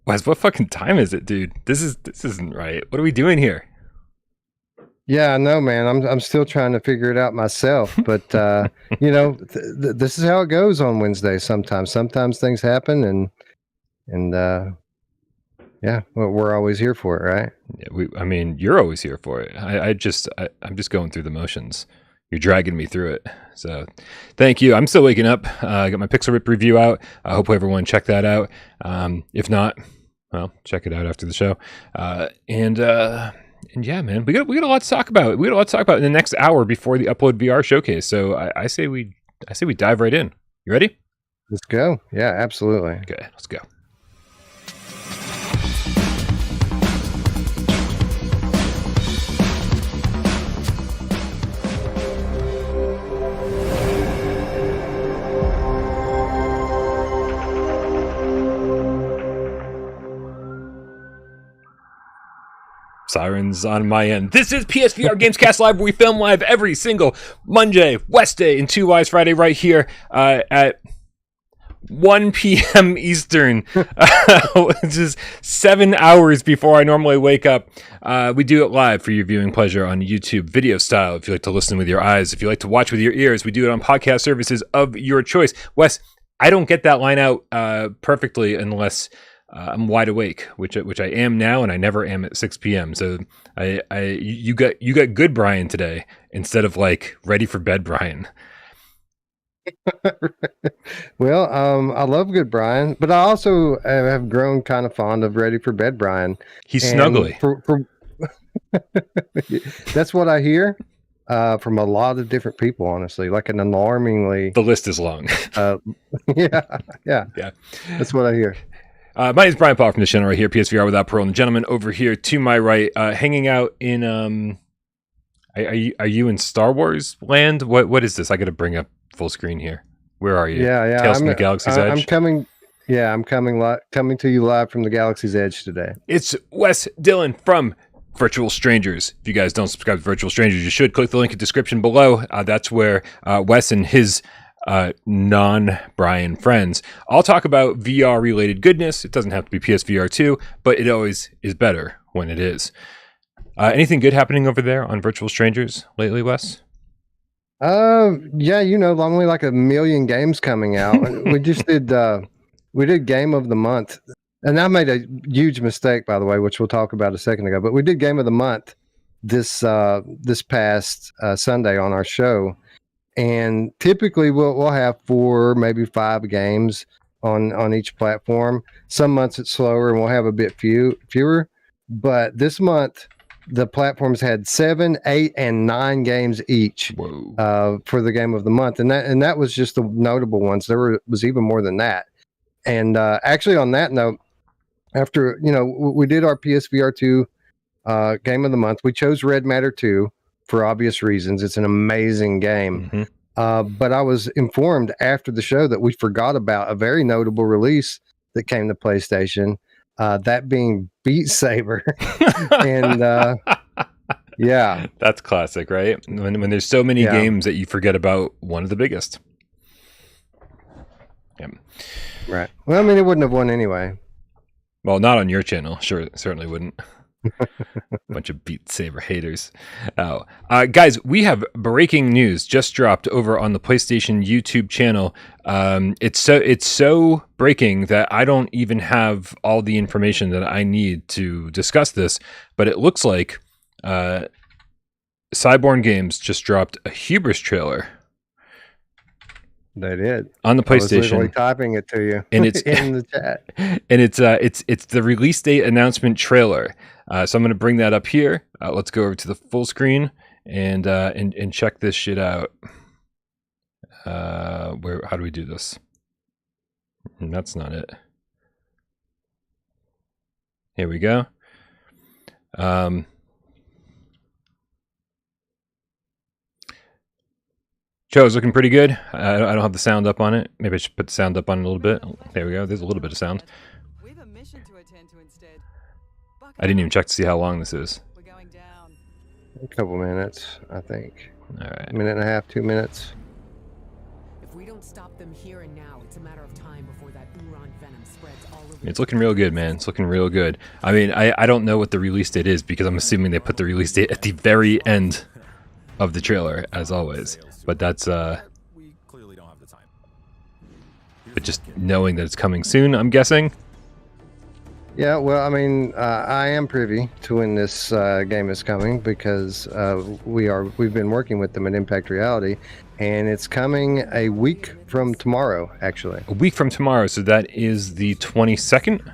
Wes, what fucking time is it, dude? This isn't right. What are we doing here? Yeah, I know, man. I'm still trying to figure it out myself, but this is how it goes on Wednesday. Sometimes things happen, and yeah, well, we're always here for it, right? Yeah, I mean, you're always here for it. I'm just going through the motions. You're dragging me through it. So thank you. I'm still waking up. I got my Pixel Rip review out. I hope everyone check that out. If not, well, check it out after the show. And yeah, man, we got a lot to talk about. We got a lot to talk about in the next hour before the Upload VR showcase. So I say we dive right in. You ready? Let's go. Yeah, absolutely. Okay, let's go. Sirens on my end. This is PSVR GamesCast Live, where we film live every single Monday, Wednesday, and 2 Wise Friday right here at 1 p.m. Eastern, which is 7 hours before I normally wake up. We do it live for your viewing pleasure on YouTube video style. If you like to listen with your eyes, if you like to watch with your ears, we do it on podcast services of your choice. Wes, I don't get that line out perfectly unless I'm wide awake, which I am now, and I never am at 6 p.m. So you got good Brian today instead of like ready for bed Brian. Well, I love good Brian, but I also have grown kind of fond of ready for bed Brian. He's snuggly. That's what I hear from a lot of different people, honestly, like an alarmingly... The list is long. Yeah. That's what I hear. My name is Brian Paul from the channel right here, PSVR Without Parole. And the gentleman over here to my right, hanging out in... Are you in Star Wars land? What is this? I got to bring up full screen here. Where are you? Yeah. Tales from the Galaxy's Edge? I'm coming... Yeah, I'm coming to you live from the Galaxy's Edge today. It's Wes Dillon from Virtual Strangers. If you guys don't subscribe to Virtual Strangers, you should. Click the link in the description below. That's where Wes and his non-Brian friends all talk about VR-related goodness. It doesn't have to be PSVR2, but it always is better when it is. Anything good happening over there on Virtual Strangers lately, Wes? Yeah, only like a million games coming out. We just did Game of the Month, and I made a huge mistake, by the way, which we'll talk about a second ago. But we did Game of the Month this past Sunday on our show, and typically we'll have 4, maybe 5 games on each platform. Some months it's slower, and we'll have a bit fewer. But this month, the platforms had 7, 8, and 9 games each for the Game of the Month, and that was just the notable ones. There was even more than that. And actually, on that note, after we did our PSVR2 Game of the Month, we chose Red Matter 2 for obvious reasons. It's an amazing game. Mm-hmm. But I was informed after the show that we forgot about a very notable release that came to PlayStation, that being Beat Saber. And yeah. That's classic, right? When there's so many games that you forget about one of the biggest. Yeah. Right. Well, I mean, it wouldn't have won anyway. Well, not on your channel. Sure, it certainly wouldn't. Bunch of Beat Saber haters. Oh, guys, we have breaking news just dropped over on the PlayStation YouTube channel. It's so breaking that I don't even have all the information that I need to discuss this. But it looks like Cyborn Games just dropped a Hubris trailer. They did on the PlayStation. I was literally typing it to you, and it's in the chat. And it's the release date announcement trailer. So I'm going to bring that up here. Let's go over to the full screen and check this shit out. How do we do this? That's not it. Here we go. Show's looking pretty good. I don't have the sound up on it. Maybe I should put the sound up on it a little bit. There we go. There's a little bit of sound. I didn't even check to see how long this is. A couple minutes, I think. All right. A minute and a half, 2 minutes. we don't stop them here and now, it's a matter of time before that Uran venom spreads all over. It's looking real good, man. It's looking real good. I mean, I don't know what the release date is because I'm assuming they put the release date at the very end of the trailer, as always. But that's We clearly don't have the time. but just knowing that it's coming soon, I'm guessing. Yeah, well, I mean, I am privy to when this game is coming because we've been working with them at Impact Reality, and it's coming a week from tomorrow, actually. A week from tomorrow, so that is the 22nd.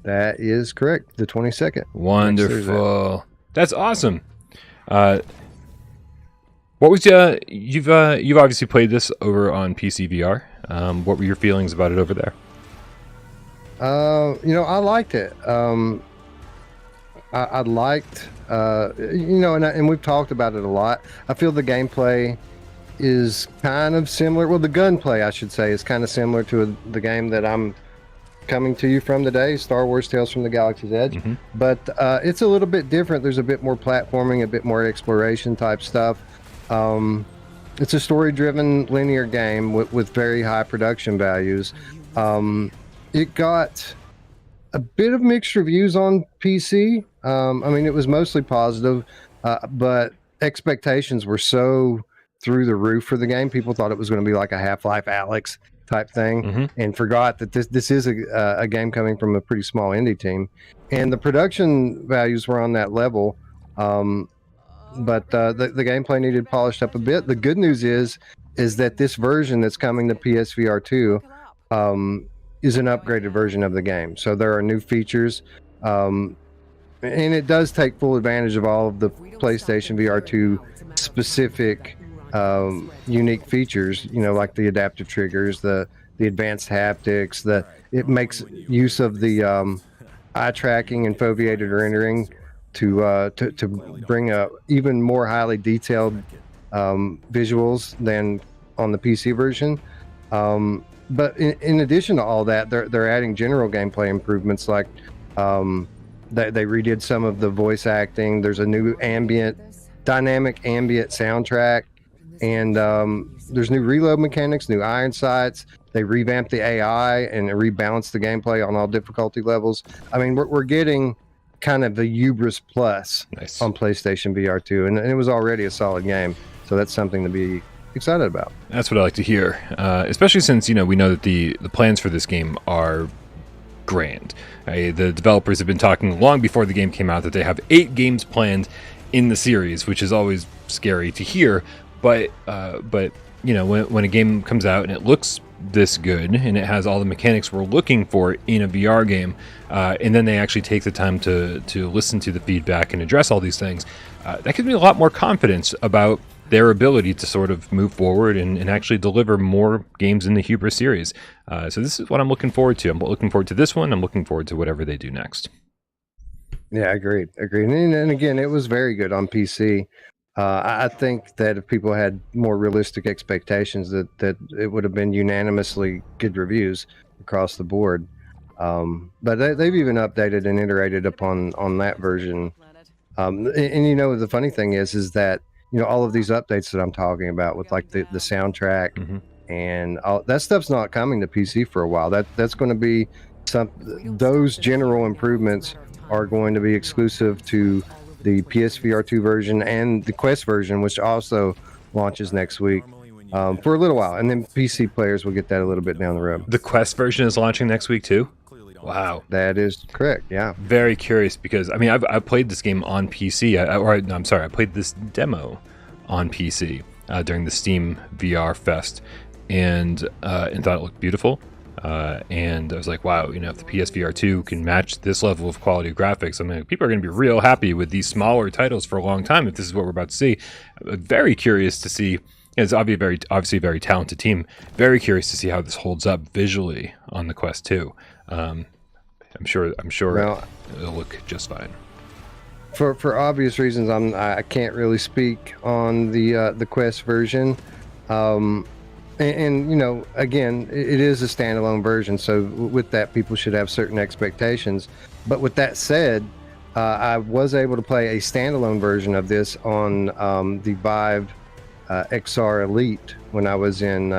That is correct, the 22nd. Wonderful. That's awesome. What was you've obviously played this over on PSVR. What were your feelings about it over there? I liked it. I liked, and we've talked about it a lot. I feel the gameplay is kind of similar. Well, the gunplay, I should say, is kind of similar to the game that I'm coming to you from today, Star Wars Tales from the Galaxy's Edge. Mm-hmm. But it's a little bit different. There's a bit more platforming, a bit more exploration type stuff. It's a story-driven linear game with very high production values. It got a bit of mixed reviews on PC. I mean, it was mostly positive, but expectations were so through the roof for the game. People thought it was going to be like a Half-Life Alyx type thing, and forgot that this is a game coming from a pretty small indie team, and the production values were on that level. But the gameplay needed polished up a bit. The good news is that this version that's coming to PSVR2 is an upgraded version of the game. So there are new features, and it does take full advantage of all of the PlayStation VR2 specific unique features, like the adaptive triggers, the advanced haptics, it makes use of the eye tracking and foveated rendering to bring a even more highly detailed visuals than on the PC version. But in addition to all that, they're adding general gameplay improvements, like they redid some of the voice acting. There's a new dynamic ambient soundtrack, and there's new reload mechanics, new iron sights. They revamped the AI and rebalanced the gameplay on all difficulty levels. I mean, we're getting kind of the Hubris Plus on PlayStation VR2, and it was already a solid game. So that's something to be excited about. That's what I like to hear, especially since we know that the plans for this game are grand. The developers have been talking long before the game came out that they have 8 games planned in the series, which is always scary to hear. But when a game comes out and it looks this good and it has all the mechanics we're looking for in a VR game, and then they actually take the time to listen to the feedback and address all these things, that gives me a lot more confidence about their ability to sort of move forward and actually deliver more games in the Hubris series. So this is what I'm looking forward to. I'm looking forward to this one. I'm looking forward to whatever they do next. Yeah, agreed. And again, it was very good on PC. I think that if people had more realistic expectations, that it would have been unanimously good reviews across the board. But they've even updated and iterated on that version. And the funny thing is that all of these updates that I'm talking about with like the soundtrack and all that stuff's not coming to PC for a while. That's going to be those general improvements are going to be exclusive to the PSVR2 version and the Quest version, which also launches next week for a little while, and then PC players will get that a little bit down the road. The Quest version is launching next week too? Wow. That is correct, yeah. Very curious because, I mean, I've played this game on PC, I played this demo on PC during the Steam VR Fest and thought it looked beautiful. And I was like, wow, if the PSVR2 can match this level of quality of graphics, I mean, people are going to be real happy with these smaller titles for a long time if this is what we're about to see. I'm very curious to see. It's obviously a very talented team. Very curious to see how this holds up visually on the Quest 2. I'm sure it'll look just fine. For obvious reasons, I can't really speak on the Quest version. And again, it is a standalone version, so with that, people should have certain expectations. But with that said, I was able to play a standalone version of this on the Vive XR Elite when I was in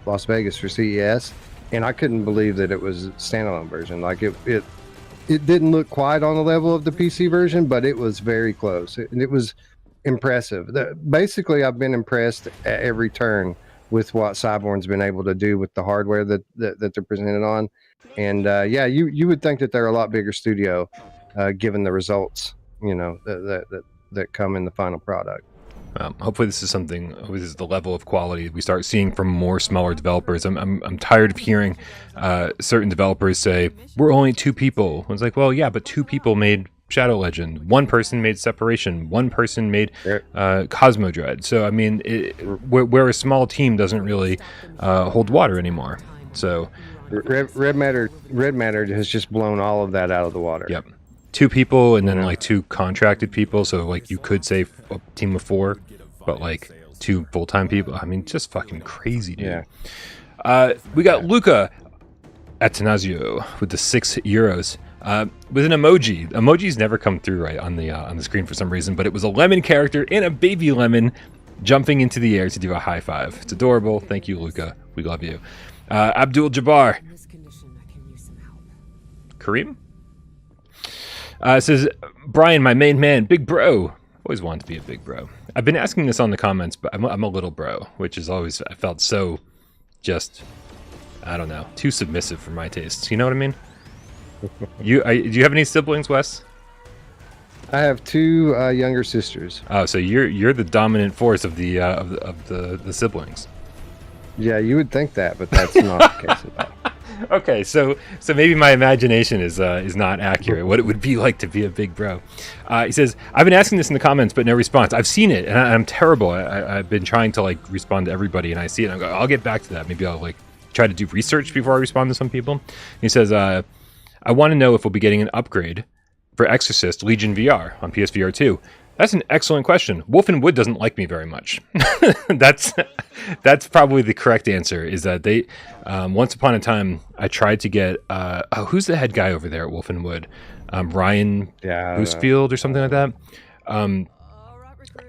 Las Vegas for CES, and I couldn't believe that it was a standalone version. Like it didn't look quite on the level of the PC version, but it was very close. It was impressive. Basically, I've been impressed at every turn with what Cyborn's been able to do with the hardware that they're presented on. And yeah, you would think that they're a lot bigger studio, given the results, that come in the final product. Hopefully this is this is the level of quality we start seeing from more smaller developers. I'm tired of hearing certain developers say, we're only 2 people. It's like, well, yeah, but 2 people made Shadow Legend. 1 person made Separation. 1 person made Cosmodread. So, I mean, where a small team doesn't really hold water anymore. So, Red Matter has just blown all of that out of the water. Yep. 2 people and then like 2 contracted people, so like you could say a team of 4, but like 2 full-time people. I mean, just fucking crazy, dude. Yeah. We got Luca Atanasio with the €6 with an emoji. Emojis never come through right on the screen for some reason, but it was a lemon character and a baby lemon jumping into the air to do a high five. It's adorable. Thank you, Luca. We love you. Abdul Jabbar. Kareem? Says, Brian, my main man, big bro. Always wanted to be a big bro. I've been asking this on the comments, but I'm a little bro, which is always, I felt so just, I don't know, too submissive for my tastes. You know what I mean? Do you have any siblings, Wes? I have 2 younger sisters. Oh, so you're the dominant force of the siblings. Yeah, you would think that, but that's not the case at all. Okay, so maybe my imagination is not accurate. What it would be like to be a big bro. He says, I've been asking this in the comments, but no response. I've seen it, and I'm terrible. I've been trying to like respond to everybody, and I see it, and I go, I'll get back to that. Maybe I'll like try to do research before I respond to some people. He says, I want to know if we'll be getting an upgrade for Exorcist Legion VR on PSVR2. That's an excellent question. Wolf and Wood doesn't like me very much. That's probably the correct answer, is that they, once upon a time, I tried to get, who's the head guy over there at Wolf and Wood? Ryan Boosfield or something like that.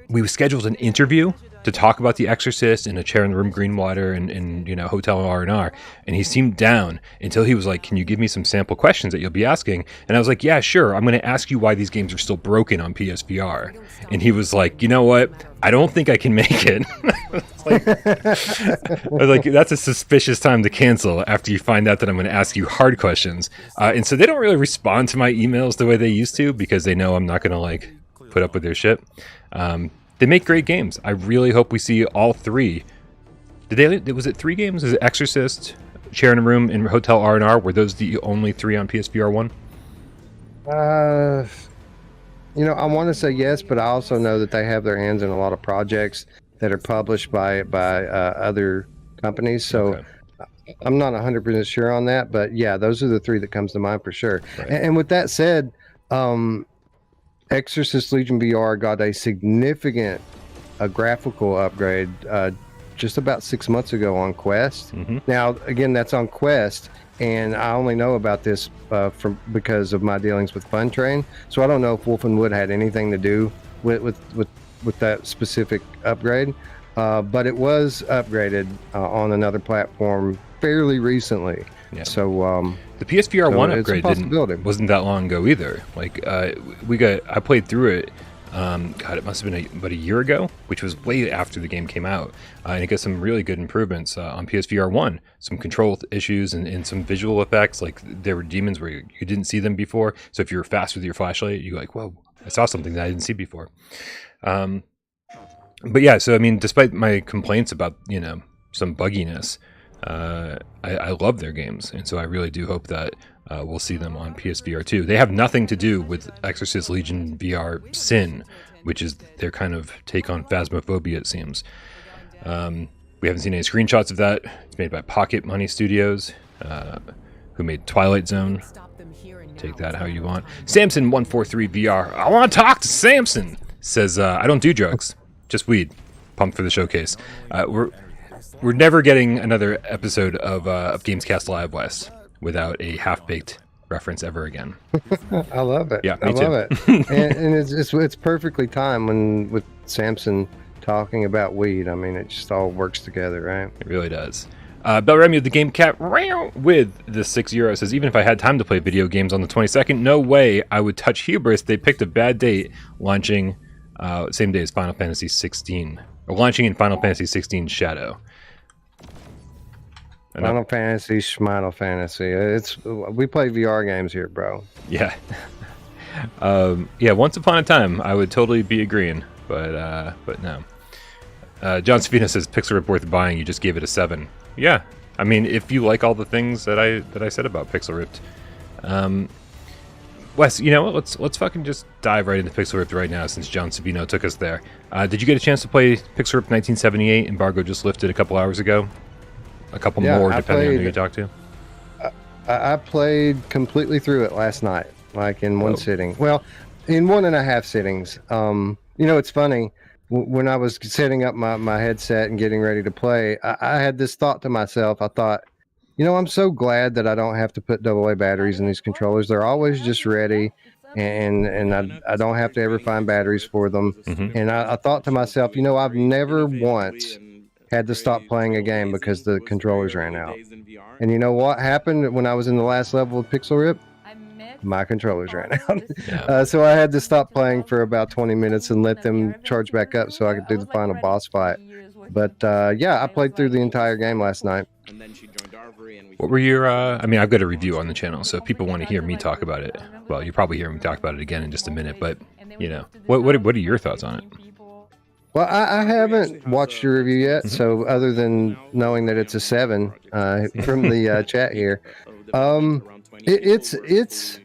We scheduled an interview to talk about The Exorcist in a chair in the room, Greenwater, and Hotel R&R. And he seemed down until he was like, can you give me some sample questions that you'll be asking? And I was like, yeah, sure. I'm going to ask you why these games are still broken on PSVR. And he was like, you know what? I don't think I can make it. I was like, that's a suspicious time to cancel after you find out that I'm going to ask you hard questions. And so they don't really respond to my emails the way they used to, because they know I'm not going to like put up with their shit. They make great games. I really hope we see all 3. Was it 3 games? Is it Exorcist, Chair in a Room, and Hotel R&R? Were those the only 3 on PSVR 1? I want to say yes, but I also know that they have their hands in a lot of projects that are published by other companies. So okay. I'm not 100% sure on that, but yeah, those are the 3 that comes to mind for sure. Right. And with that said, Exorcist Legion VR got a significant graphical upgrade just about 6 months ago on Quest. Mm-hmm. Now, again, that's on Quest, and I only know about this because of my dealings with Fun Train. So I don't know if Wolf and Wood had anything to do with that specific upgrade, but it was upgraded on another platform fairly recently. Yeah. So the PSVR 1 upgrade wasn't that long ago either. Like I played through it. It must have been about a year ago, which was way after the game came out, and it got some really good improvements on PSVR 1. Some control issues and some visual effects. Like there were demons where you didn't see them before. So if you were fast with your flashlight, you're like, "Whoa, I saw something that I didn't see before." But yeah, so I mean, despite my complaints about some bugginess. I love their games, and so I really do hope that we'll see them on PSVR 2. They have nothing to do with Exorcist Legion VR Sin, which is their kind of take on Phasmaphobia, it seems. We haven't seen any screenshots of that. It's made by Pocket Money Studios, who made Twilight Zone. Take that how you want. Samson143VR. I want to talk to Samson! Says, I don't do drugs, just weed. Pumped for the showcase. We're never getting another episode of GamesCast Live, West, without a half-baked reference ever again. I love it. Yeah, I love it. and it's perfectly timed with Samson talking about weed. I mean, it just all works together, right? It really does. Belremy of the Game Cat with the 6 says, even if I had time to play video games on the 22nd, no way I would touch Hubris. They picked a bad date, launching same day as Final Fantasy 16, or launching in Final Fantasy 16 Shadow. Final Fantasy, Schminal Fantasy. We play VR games here, bro. Yeah. Yeah, once upon a time, I would totally be agreeing, but no. John Savino says, Pixel Rip worth buying, you just gave it a 7. Yeah, I mean, if you like all the things that I said about Pixel Ripped. Wes, you know what? Let's fucking just dive right into Pixel Ripped right now, since John Savino took us there. Did you get a chance to play Pixel Ripped 1978? Embargo just lifted a couple hours ago. A couple more, depending on who you talk to. I played completely through it last night, like in one sitting. Well, in 1.5 sittings. You know, it's funny. When I was setting up my headset and getting ready to play, I had this thought to myself. I thought, you know, I'm so glad that I don't have to put AA batteries in these controllers. They're always just ready, and I don't have to ever find batteries for them. Mm-hmm. And I thought to myself, you know, I've never once had to stop playing a game because the controllers ran out. And you know what happened when I was in the last level of Pixel Rip? My controllers ran out. Yeah. So I had to stop playing for about 20 minutes and let them charge back up so I could do the final boss fight. But yeah, I played through the entire game last night. What were your, I mean, I've got a review on the channel, so if people want to hear me talk about it, well, you probably hear me talk about it again in just a minute, but, you know, what are your thoughts on it? Well, I haven't watched your review yet, so other than knowing that it's a 7 from the chat here, it's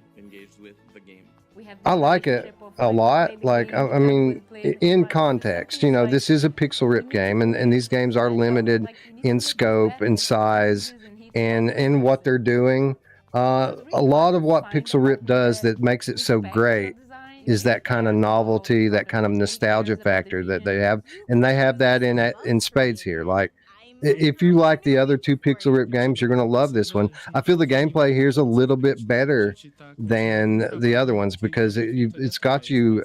I like it a lot. Like, I mean, in context, you know, this is a Pixel Rip game, and these games are limited in scope and size and in what they're doing. A lot of what Pixel Rip does that makes it so great is that kind of novelty, that kind of nostalgia factor that they have, and they have that in spades here. Like, if you like the other 2 Pixel Rip games, you're going to love this one. I feel the gameplay here is a little bit better than the other ones because it's got you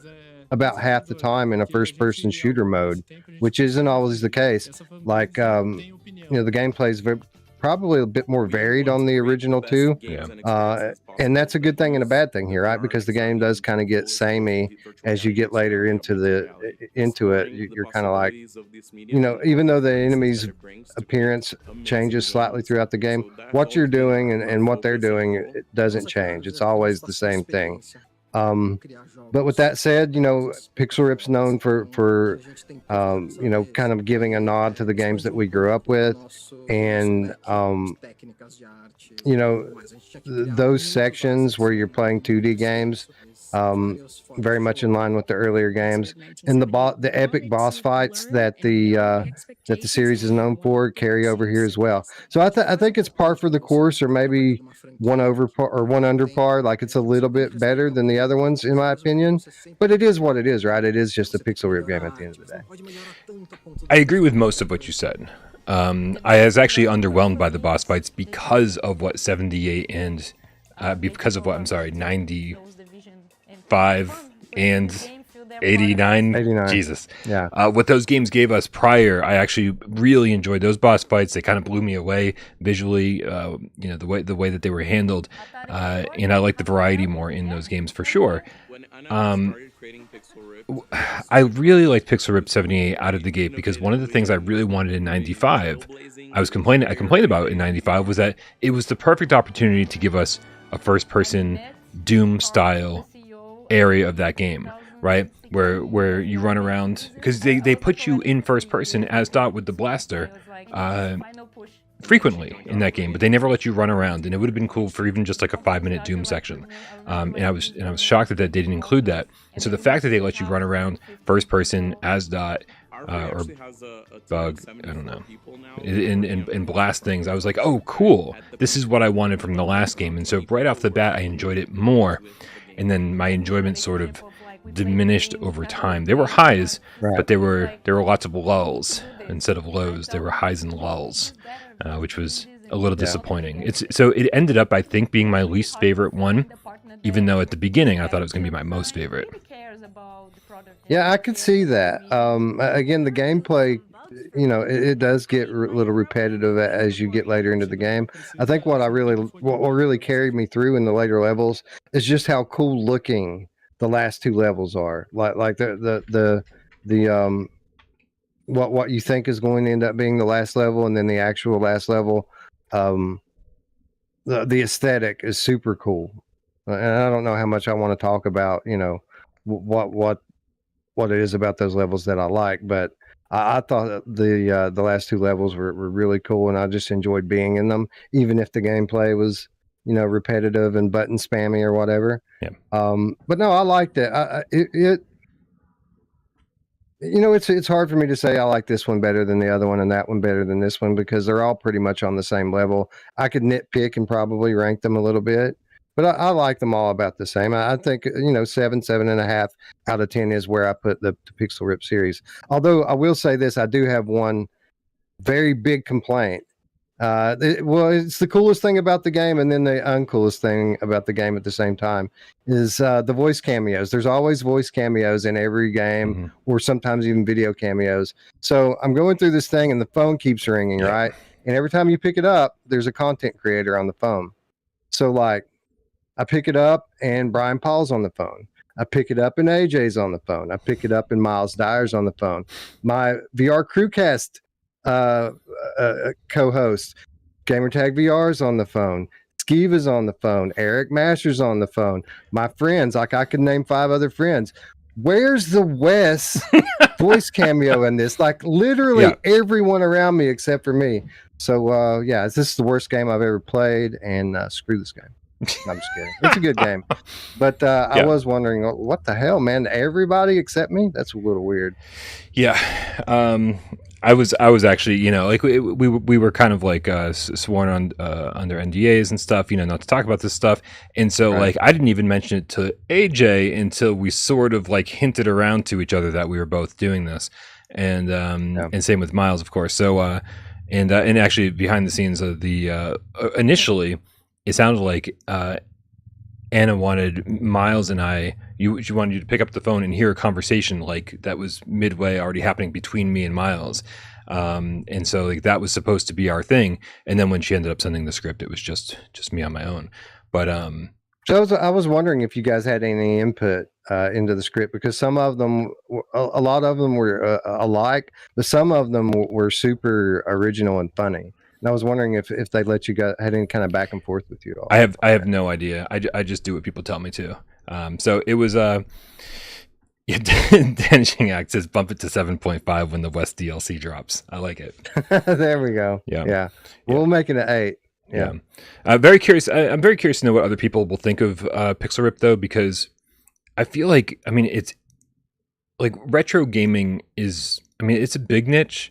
about half the time in a first-person shooter mode, which isn't always the case. Like, you know, the gameplay is probably a bit more varied on the original 2. Yeah. And that's a good thing and a bad thing here, right? Because the game does kind of get samey as you get later into it. You're kind of like, you know, even though the enemy's appearance changes slightly throughout the game, what you're doing and what they're doing, it doesn't change. It's always the same thing. But with that said, you know, Pixel Rip's known for you know, kind of giving a nod to the games that we grew up with, and you know, those sections where you're playing 2D games, very much in line with the earlier games, and the epic boss fights that the series is known for carry over here as well. So I think it's par for the course, or maybe one over par or one under par. Like, it's a little bit better than the other ones in my opinion, but it is what it is, right? It is just a Pixel Rip game at the end of the day. I agree with most of what you said. I was actually underwhelmed by the boss fights because of what 78 and because of what 95 and 89. Jesus. Yeah. What those games gave us prior, I actually really enjoyed those boss fights. They kind of blew me away visually, you know, the way that they were handled, and I like the variety more in those games for sure. I really liked Pixel Rip 78 out of the gate because one of the things I really wanted in 95, I complained about in 95, was that it was the perfect opportunity to give us a first-person Doom style area of that game, right? Where you run around, because they put you in first person as Dot with the blaster frequently in that game, but they never let you run around, and it would have been cool for even just like a 5-minute Doom section. And I was shocked that they didn't include that. And so the fact that they let you run around first person as Dot or Bug, I don't know, and blast things, I was like, oh, cool. This is what I wanted from the last game. And so right off the bat, I enjoyed it more. And then my enjoyment sort of diminished over time. There were highs, right, but there were lots of lulls instead of lows. There were highs and lulls, which was a little disappointing. So it ended up, I think, being my least favorite one, even though at the beginning I thought it was going to be my most favorite. Yeah, I could see that. Again, the gameplay, it does get a little repetitive as you get later into the game. I think what really carried me through in the later levels is just how cool looking the last two levels are. Like the what you think is going to end up being the last level, and then the actual last level. The aesthetic is super cool, and I don't know how much I want to talk about, what it is about those levels that I like, but I thought the last two levels were really cool, and I just enjoyed being in them, even if the gameplay was repetitive and button spammy or whatever. Yeah. But no, I liked it. It's hard for me to say I like this one better than the other one and that one better than this one, because they're all pretty much on the same level. I could nitpick and probably rank them a little bit, but I like them all about the same. I think 7.5 out of 10 is where I put the Pixel Rip series. Although I will say this, I do have one very big complaint. It's the coolest thing about the game, and then the uncoolest thing about the game at the same time is the voice cameos. There's always voice cameos in every game, or sometimes even video cameos. So I'm going through this thing, and the phone keeps ringing, right? And every time you pick it up, there's a content creator on the phone. So like, I pick it up, and Brian Paul's on the phone. I pick it up, and AJ's on the phone. I pick it up, and Miles Dyer's on the phone. My VR Crewcast co-host Gamertag VR's on the phone. Skeeva's on the phone. Eric Masher's on the phone. My friends, like I could name 5 other friends. Where's the Wes voice cameo in this? Like literally everyone around me except for me. So this is the worst game I've ever played, and screw this game. I'm just kidding. It's a good game, but I was wondering, what the hell, man? Everybody except me? That's a little weird. Yeah, I was actually, like we were kind of like sworn on under NDAs and stuff, not to talk about this stuff, and so like I didn't even mention it to AJ until we sort of like hinted around to each other that we were both doing this, and same with Miles, of course. So and actually behind the scenes of the initially. It sounded like Anna wanted Miles and she wanted you to pick up the phone and hear a conversation like that was midway already happening between me and Miles. And so like that was supposed to be our thing. And then when she ended up sending the script, it was just me on my own. But so I was wondering if you guys had any input into the script, because some of them, a lot of them were alike, but some of them were super original and funny. And I was wondering if they let you go had any kind of back and forth with you all. I have no idea. I just do what people tell me to. So it was Denching Act says bump it to 7.5 when the West DLC drops. I like it. There we go. Yeah. We'll make it an 8. Yeah. Very curious. I'm very curious to know what other people will think of Pixel Rip, though, because I feel like, it's like retro gaming is, it's a big niche.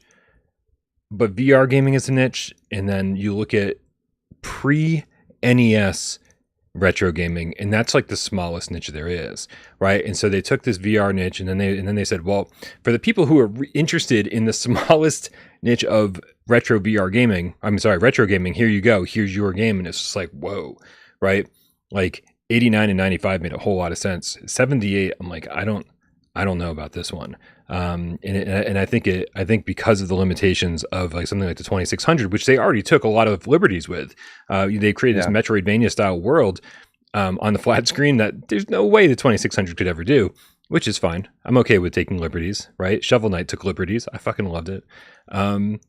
But VR gaming is a niche, and then you look at pre-NES retro gaming, and that's like the smallest niche there is, right? And so they took this VR niche, and then they said, well, for the people who are interested in the smallest niche of retro gaming, here you go, here's your game, and it's just like, whoa, right? Like 89 and 95 made a whole lot of sense. 78, I'm like, I don't know about this one. And I think because of the limitations of like something like the 2600, which they already took a lot of liberties with, they created this Metroidvania style world on the flat screen that there's no way the 2600 could ever do, which is fine. I'm okay with taking liberties, right? Shovel Knight took liberties. I fucking loved it. And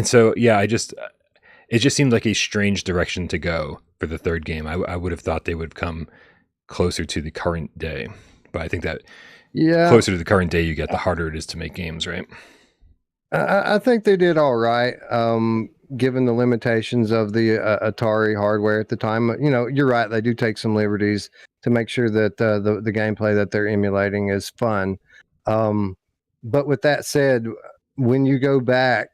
so, it just seemed like a strange direction to go for the third game. I would have thought they would come closer to the current day, but I think that closer to the current day you get, the harder it is to make games, right? I think they did all right, given the limitations of the Atari hardware at the time. You're right, they do take some liberties to make sure that the gameplay that they're emulating is fun. But with that said, when you go back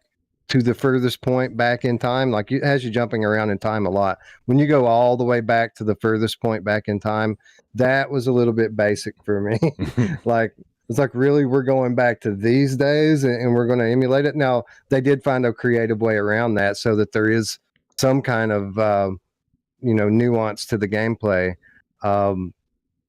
to the furthest point back in time, like it has you jumping around in time a lot. When you go all the way back to the furthest point back in time, that was a little bit basic for me. It's like, really, we're going back to these days and we're going to emulate it. Now, they did find a creative way around that so that there is some kind of, nuance to the gameplay.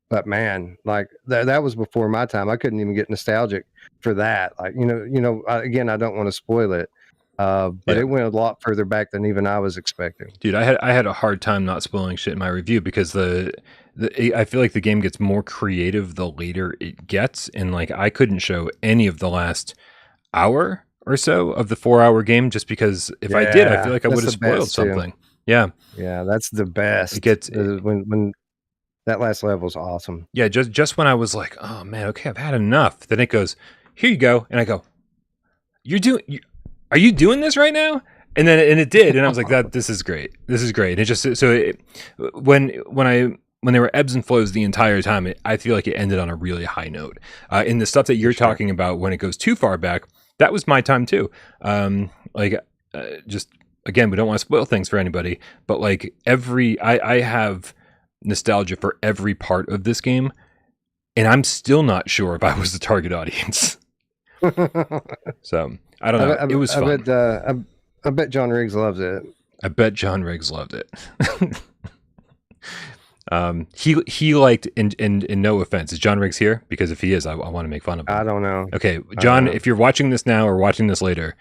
But man, like that was before my time. I couldn't even get nostalgic for that. Like, again, I don't want to spoil it. But it went a lot further back than even I was expecting. Dude, I had a hard time not spoiling shit in my review because I feel like the game gets more creative the later it gets, and like I couldn't show any of the last hour or so of the 4-hour game just because if I did, I feel like I would have spoiled something. Yeah, that's the best. It gets when that last level is awesome. Yeah, just when I was like, oh man, okay, I've had enough. Then it goes, here you go, and I go, are you doing this right now? And then it did, and I was like, this is great. This is great. And it just when there were ebbs and flows the entire time, I feel like it ended on a really high note. In the stuff that you're talking about, when it goes too far back, that was my time too. Just again, we don't want to spoil things for anybody, but like I have nostalgia for every part of this game, and I'm still not sure if I was the target audience. So I don't know. It was fun. I bet John Riggs loves it. I bet John Riggs loved it. He liked, and no offense, is John Riggs here? Because if he is, I want to make fun of him. I don't know. Okay, John, if you're watching this now or watching this later,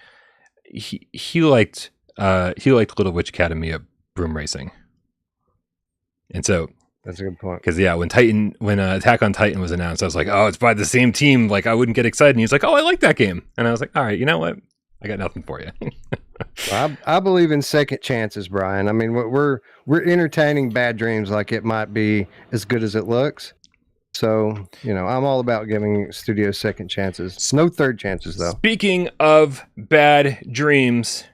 he liked Little Witch Academia broom racing, and so that's a good point. Because when Attack on Titan was announced, I was like, oh, it's by the same team. Like I wouldn't get excited. And he's like, oh, I like that game, and I was like, all right, you know what? I got nothing for you. I believe in second chances, Brian. I mean, we're entertaining bad dreams like it might be as good as it looks. So, I'm all about giving studios second chances. No third chances, though. Speaking of bad dreams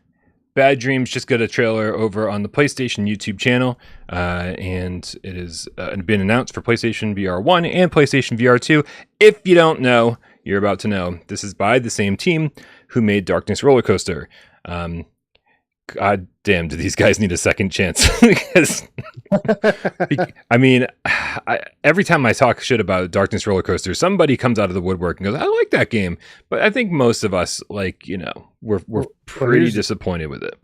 just got a trailer over on the PlayStation YouTube channel, and it has been announced for PlayStation VR 1 and PlayStation VR 2. If you don't know, you're about to know. This is by the same team who made Darkness Roller Coaster. God damn, do these guys need a second chance? Because, I mean, every time I talk shit about Darkness Roller Coaster, somebody comes out of the woodwork and goes, I like that game. But I think most of us, we're pretty disappointed with it.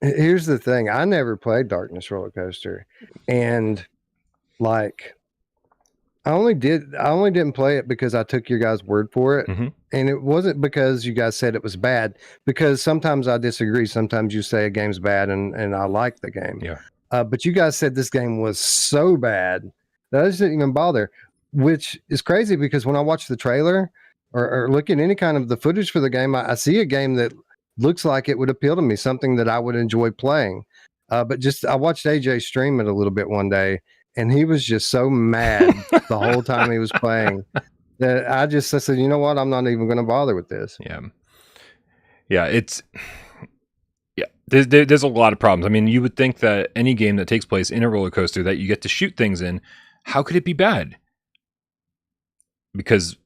Here's the thing. I never played Darkness Roller Coaster. And, I only didn't play it because I took your guys' word for it. Mm-hmm. And it wasn't because you guys said it was bad, because sometimes I disagree. Sometimes you say a game's bad and I like the game. Yeah. But you guys said this game was so bad that I just didn't even bother, which is crazy because when I watch the trailer or look at any kind of the footage for the game, I see a game that looks like it would appeal to me, something that I would enjoy playing. But I watched AJ stream it a little bit one day, and he was just so mad the whole time he was playing that I said, you know what? I'm not even going to bother with this. Yeah. Yeah. There's a lot of problems. I mean, you would think that any game that takes place in a roller coaster that you get to shoot things in, how could it be bad? Because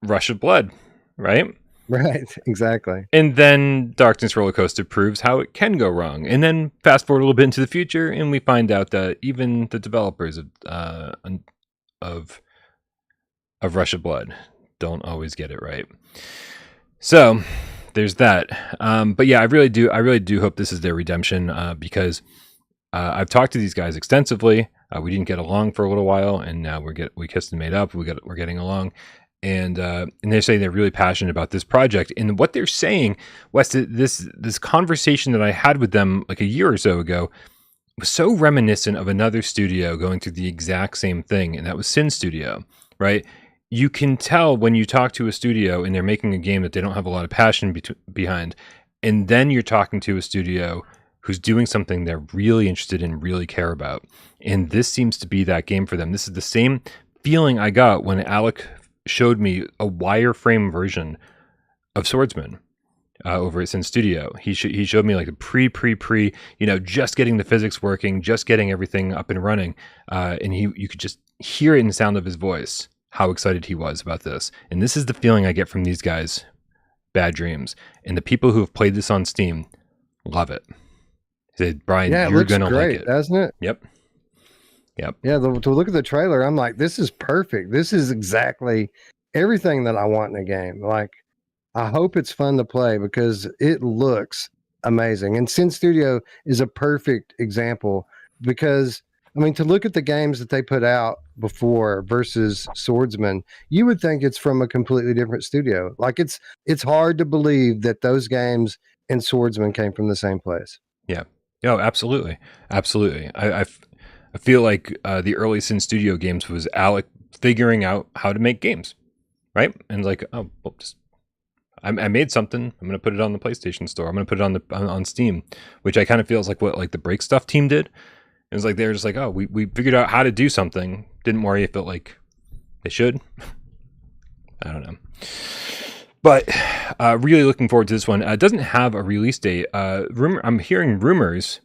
rush of blood, right? Right, exactly. And then Darkness Roller Coaster proves how it can go wrong. And then fast forward a little bit into the future, and we find out that even the developers of Rush of Blood don't always get it right. So there's that. But yeah, I really do hope this is their redemption, because I've talked to these guys extensively. We didn't get along for a little while, and now we kissed and made up. We're getting along. And they're saying they're really passionate about this project. And what they're saying, Wes, this conversation that I had with them like a year or so ago was so reminiscent of another studio going through the exact same thing, and that was Sin Studio, right? You can tell when you talk to a studio and they're making a game that they don't have a lot of passion behind, and then you're talking to a studio who's doing something they're really interested in, really care about. And this seems to be that game for them. This is the same feeling I got when Alec showed me a wireframe version of Swordsman over at Sin Studio. He showed me like the pre, just getting the physics working, just getting everything up and running. And you could just hear it in the sound of his voice, how excited he was about this. And this is the feeling I get from these guys, Bad Dreams. And the people who have played this on Steam love it. He said, Brian, you're going to like it. Doesn't it? Yep. Yeah, to look at the trailer, I'm like, this is perfect. This is exactly everything that I want in a game. Like, I hope it's fun to play because it looks amazing. And Sin Studio is a perfect example because I mean, to look at the games that they put out before versus Swordsman, you would think it's from a completely different studio. Like it's hard to believe that those games and Swordsman came from the same place. Yeah. Oh, absolutely. Absolutely. I feel like the early Sin Studio games was Alec figuring out how to make games, right? And like, oh, well, just I made something. I'm going to put it on the PlayStation Store. I'm going to put it on Steam, which I kind of feels like what like the Break Stuff team did. It was like they're just like, oh, we figured out how to do something. Didn't worry if it like they should. I don't know. But really looking forward to this one. It doesn't have a release date. I'm hearing rumors.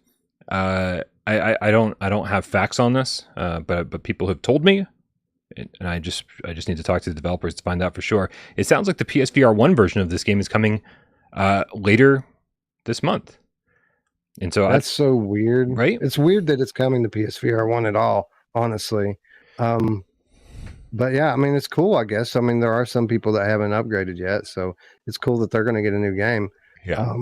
I don't have facts on this, but people have told me, and I just need to talk to the developers to find out for sure. It sounds like the PSVR1 version of this game is coming later this month. And so that's so weird, right? It's weird that it's coming to PSVR1 at all, honestly. But yeah, I mean, it's cool, I guess. I mean, there are some people that haven't upgraded yet, so it's cool that they're going to get a new game. Yeah.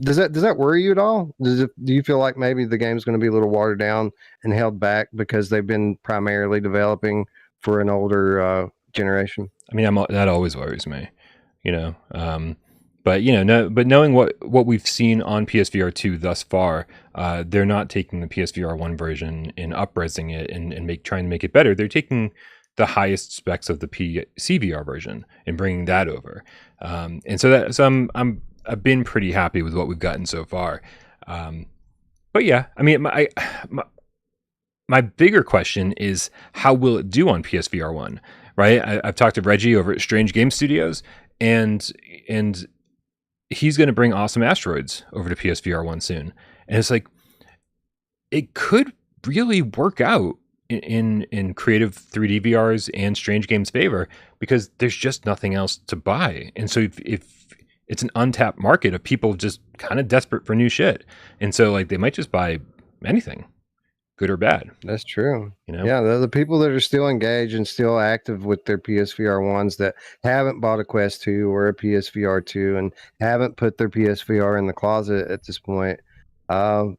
Does that worry you at all? Do you feel like maybe the game's going to be a little watered down and held back because they've been primarily developing for an older generation? I mean, that always worries me, you know. But you know, but knowing what we've seen on PSVR2 thus far, they're not taking the PSVR1 version and upresing it and trying to make it better. They're taking the highest specs of the PCVR version and bringing that over. And so I've been pretty happy with what we've gotten so far. But yeah, I mean, my bigger question is how will it do on PSVR1, right? I've talked to Reggie over at Strange Game Studios, and he's going to bring Awesome Asteroids over to PSVR1 soon. And it's like, it could really work out in creative 3D VRs and Strange Games' favor because there's just nothing else to buy. And so if it's an untapped market of people just kind of desperate for new shit. And so like they might just buy anything, good or bad. That's true. You know? Yeah, the people that are still engaged and still active with their PSVR ones that haven't bought a Quest 2 or a PSVR 2 and haven't put their PSVR in the closet at this point.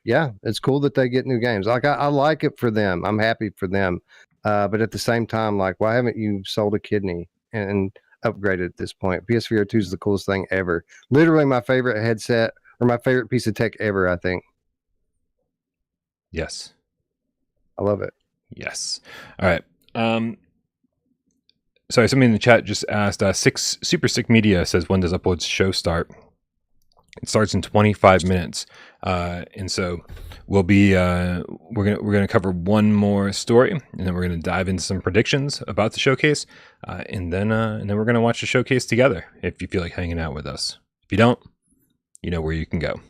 Yeah, it's cool that they get new games. Like I like it for them. I'm happy for them. But at the same time, like, why haven't you sold a kidney and upgraded at this point? PSVR 2 is the coolest thing ever. Literally my favorite headset or my favorite piece of tech ever, I think. Yes. I love it. Yes. All right. Sorry, somebody in the chat just asked, Super Sick Media says, when does Upload's show start? It starts in 25 minutes. And so we'll be, we're going to cover one more story, and then we're going to dive into some predictions about the showcase. And then we're going to watch the showcase together if you feel like hanging out with us. If you don't, you know where you can go.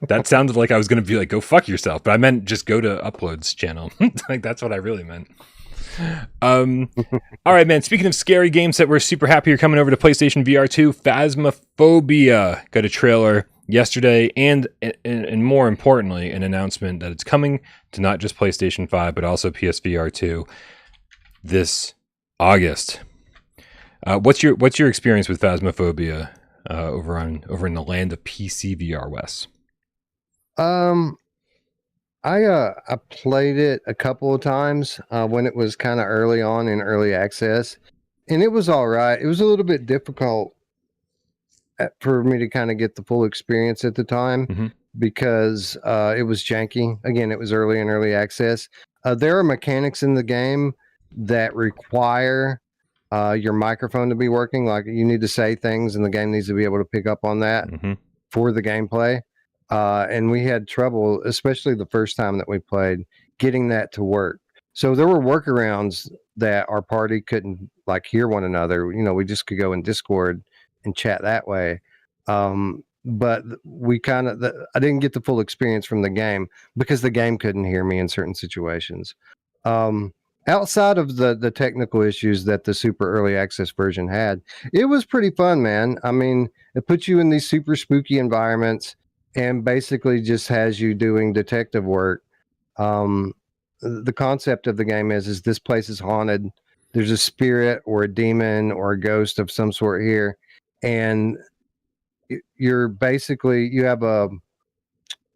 That sounded like I was going to be like, go fuck yourself, but I meant just go to Upload's channel. Like that's what I really meant. All right, man. Speaking of scary games that we're super happy are coming over to PlayStation VR 2, Phasmaphobia got a trailer yesterday, and more importantly, an announcement that it's coming to not just PlayStation 5 but also PSVR 2 this August. What's your experience with Phasmaphobia over in the land of PCVR, Wes? I played it a couple of times when it was kind of early on in early access, and it was all right. It was a little bit difficult for me to kind of get the full experience at the time because it was janky. Again, it was early in early access. There are mechanics in the game that require your microphone to be working. Like you need to say things, and the game needs to be able to pick up on that for the gameplay. And we had trouble, especially the first time that we played, getting that to work. So there were workarounds that our party couldn't like hear one another. You know, we just could go in Discord and chat that way. But we I didn't get the full experience from the game because the game couldn't hear me in certain situations. Outside of the technical issues that the super early access version had, it was pretty fun, man. I mean, it puts you in these super spooky environments and basically just has you doing detective work. The concept of the game is this place is haunted. There's a spirit or a demon or a ghost of some sort here. And you're basically, you have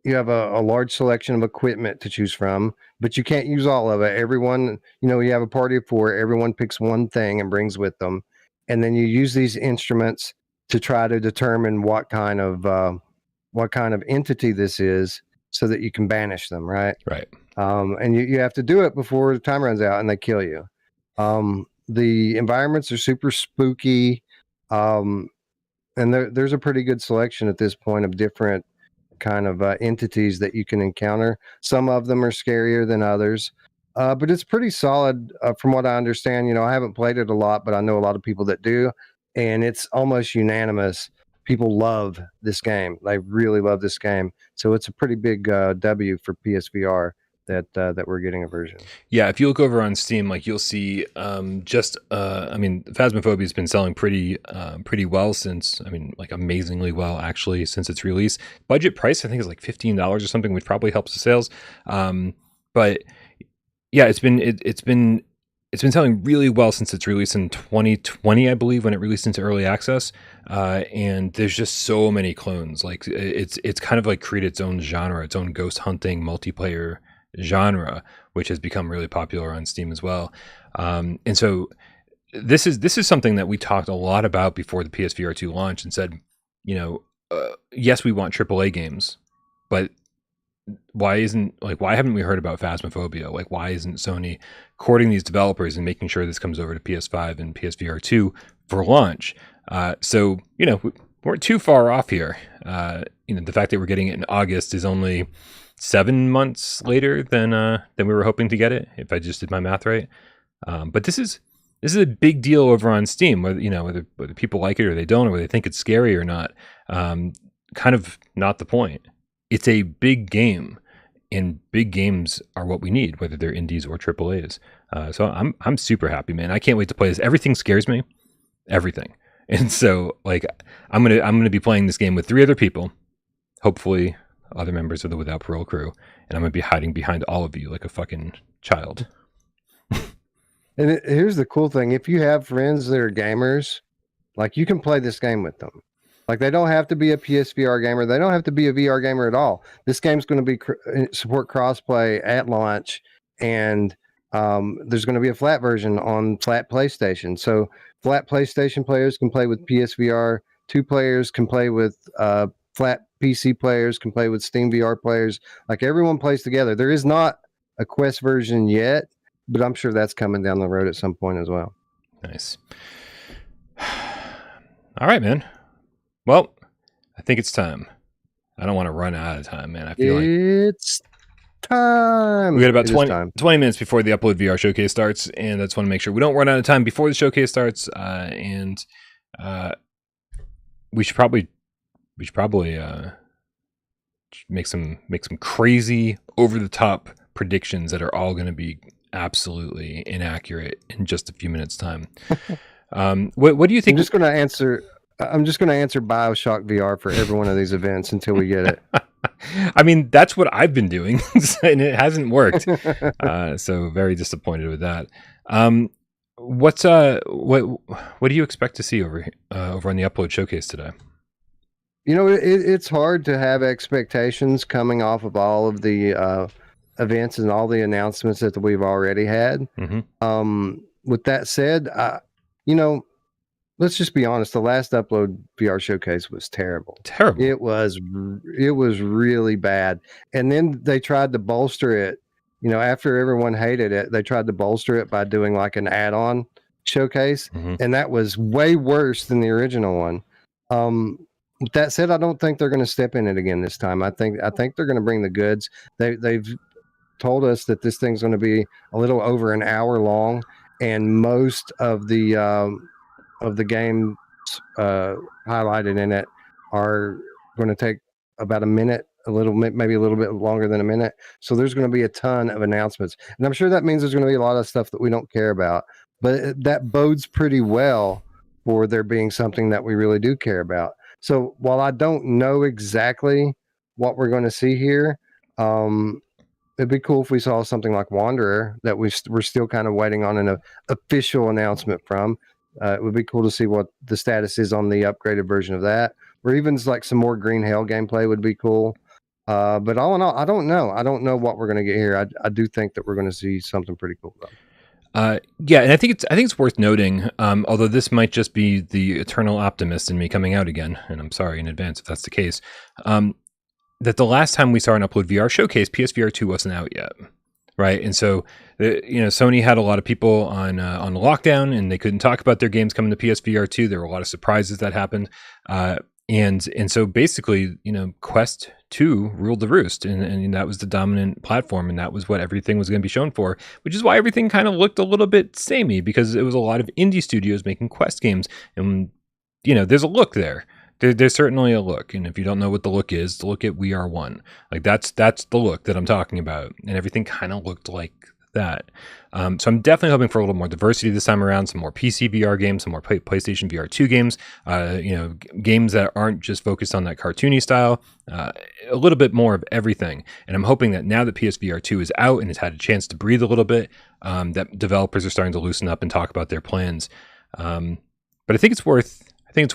you have a large selection of equipment to choose from, but you can't use all of it. Everyone, you have a party of 4, everyone picks one thing and brings with them. And then you use these instruments to try to determine what kind of entity this is so that you can banish them, right? Right. And you have to do it before the time runs out and they kill you. The environments are super spooky. And there's a pretty good selection at this point of different kind of entities that you can encounter. Some of them are scarier than others, but it's pretty solid from what I understand. I haven't played it a lot, but I know a lot of people that do, and it's almost unanimous. People love this game. They really love this game. So it's a pretty big W for PSVR that we're getting a version. Yeah, if you look over on Steam, like you'll see Phasmaphobia has been selling pretty well since, like amazingly well actually since its release. Budget price I think is like $15 or something, which probably helps the sales. But yeah, it's been selling really well since its release in 2020, I believe, when it released into early access. And there's just so many clones. Like it's kind of like created its own genre, its own ghost hunting multiplayer genre, which has become really popular on Steam as well. And so this is something that we talked a lot about before the PSVR2 launch and said, yes, we want AAA games, but why haven't we heard about Phasmaphobia? Like, why isn't Sony courting these developers and making sure this comes over to PS5 and PSVR2 for launch? So we weren't too far off here. The fact that we're getting it in August is only 7 months later than we were hoping to get it, if I just did my math right. But this is a big deal over on Steam, whether people like it or they don't, or whether they think it's scary or not. Kind of not the point. It's a big game, and big games are what we need, whether they're indies or AAAs. So I'm super happy, man. I can't wait to play this. Everything scares me, everything, and so like I'm gonna be playing this game with 3 other people, hopefully other members of the Without Parole crew, and I'm gonna be hiding behind all of you like a fucking child. And here's the cool thing: if you have friends that are gamers, like you can play this game with them. Like they don't have to be a PSVR gamer. They don't have to be a VR gamer at all. This game's going to be support crossplay at launch, and there's going to be a flat version on flat PlayStation. So flat PlayStation players can play with PSVR. 2 players can play with flat PC players, can play with Steam VR players. Like everyone plays together. There is not a Quest version yet, but I'm sure that's coming down the road at some point as well. Nice. All right, man. Well, I think it's time. I don't want to run out of time, man. I feel it's time. We got about 20 minutes before the Upload VR showcase starts, and I just want to make sure we don't run out of time before the showcase starts. And we should probably make some crazy over the top predictions that are all going to be absolutely inaccurate in just a few minutes time. What do you think? I'm just going to answer BioShock VR for every one of these events until we get it. I mean, that's what I've been doing, and it hasn't worked. So very disappointed with that. What do you expect to see over on the Upload showcase today? It's hard to have expectations coming off of all of the events and all the announcements that we've already had. Mm-hmm. With that said, let's just be honest. The last Upload VR showcase was terrible. Terrible. It was really bad. And then they tried to bolster it. After everyone hated it, they tried to bolster it by doing like an add-on showcase, and that was way worse than the original one. With that said, I don't think they're going to step in it again this time. I think they're going to bring the goods. They've told us that this thing's going to be a little over an hour long, and most of the games highlighted in it are going to take about a minute, maybe a little bit longer than a minute. So there's going to be a ton of announcements, and I'm sure that means there's going to be a lot of stuff that we don't care about, but that bodes pretty well for there being something that we really do care about. So while I don't know exactly what we're going to see here, it'd be cool if we saw something like Wanderer that we're still kind of waiting on an official announcement from. It would be cool to see what the status is on the upgraded version of that, or even like some more Green Hell gameplay would be cool. But all in all, I don't know. I don't know what we're going to get here. I do think that we're going to see something pretty cool though. Yeah, and I think it's worth noting, although this might just be the eternal optimist in me coming out again, and I'm sorry in advance if that's the case, that the last time we saw an Upload VR showcase, PSVR2 wasn't out yet, right? And so, Sony had a lot of people on lockdown, and they couldn't talk about their games coming to PSVR2. There were a lot of surprises that happened, and so basically, Quest 2 ruled the roost, and that was the dominant platform, and that was what everything was going to be shown for, which is why everything kind of looked a little bit samey, because it was a lot of indie studios making Quest games, and there's a look there. There's certainly a look, and if you don't know what the look is, look at We Are One. Like that's the look that I'm talking about, and everything kind of looked like that. So I'm definitely hoping for a little more diversity this time around, some more PC VR games, some more PlayStation VR2 games, games that aren't just focused on that cartoony style, a little bit more of everything. And I'm hoping that now that PSVR2 is out and has had a chance to breathe a little bit, that developers are starting to loosen up and talk about their plans. But I think it's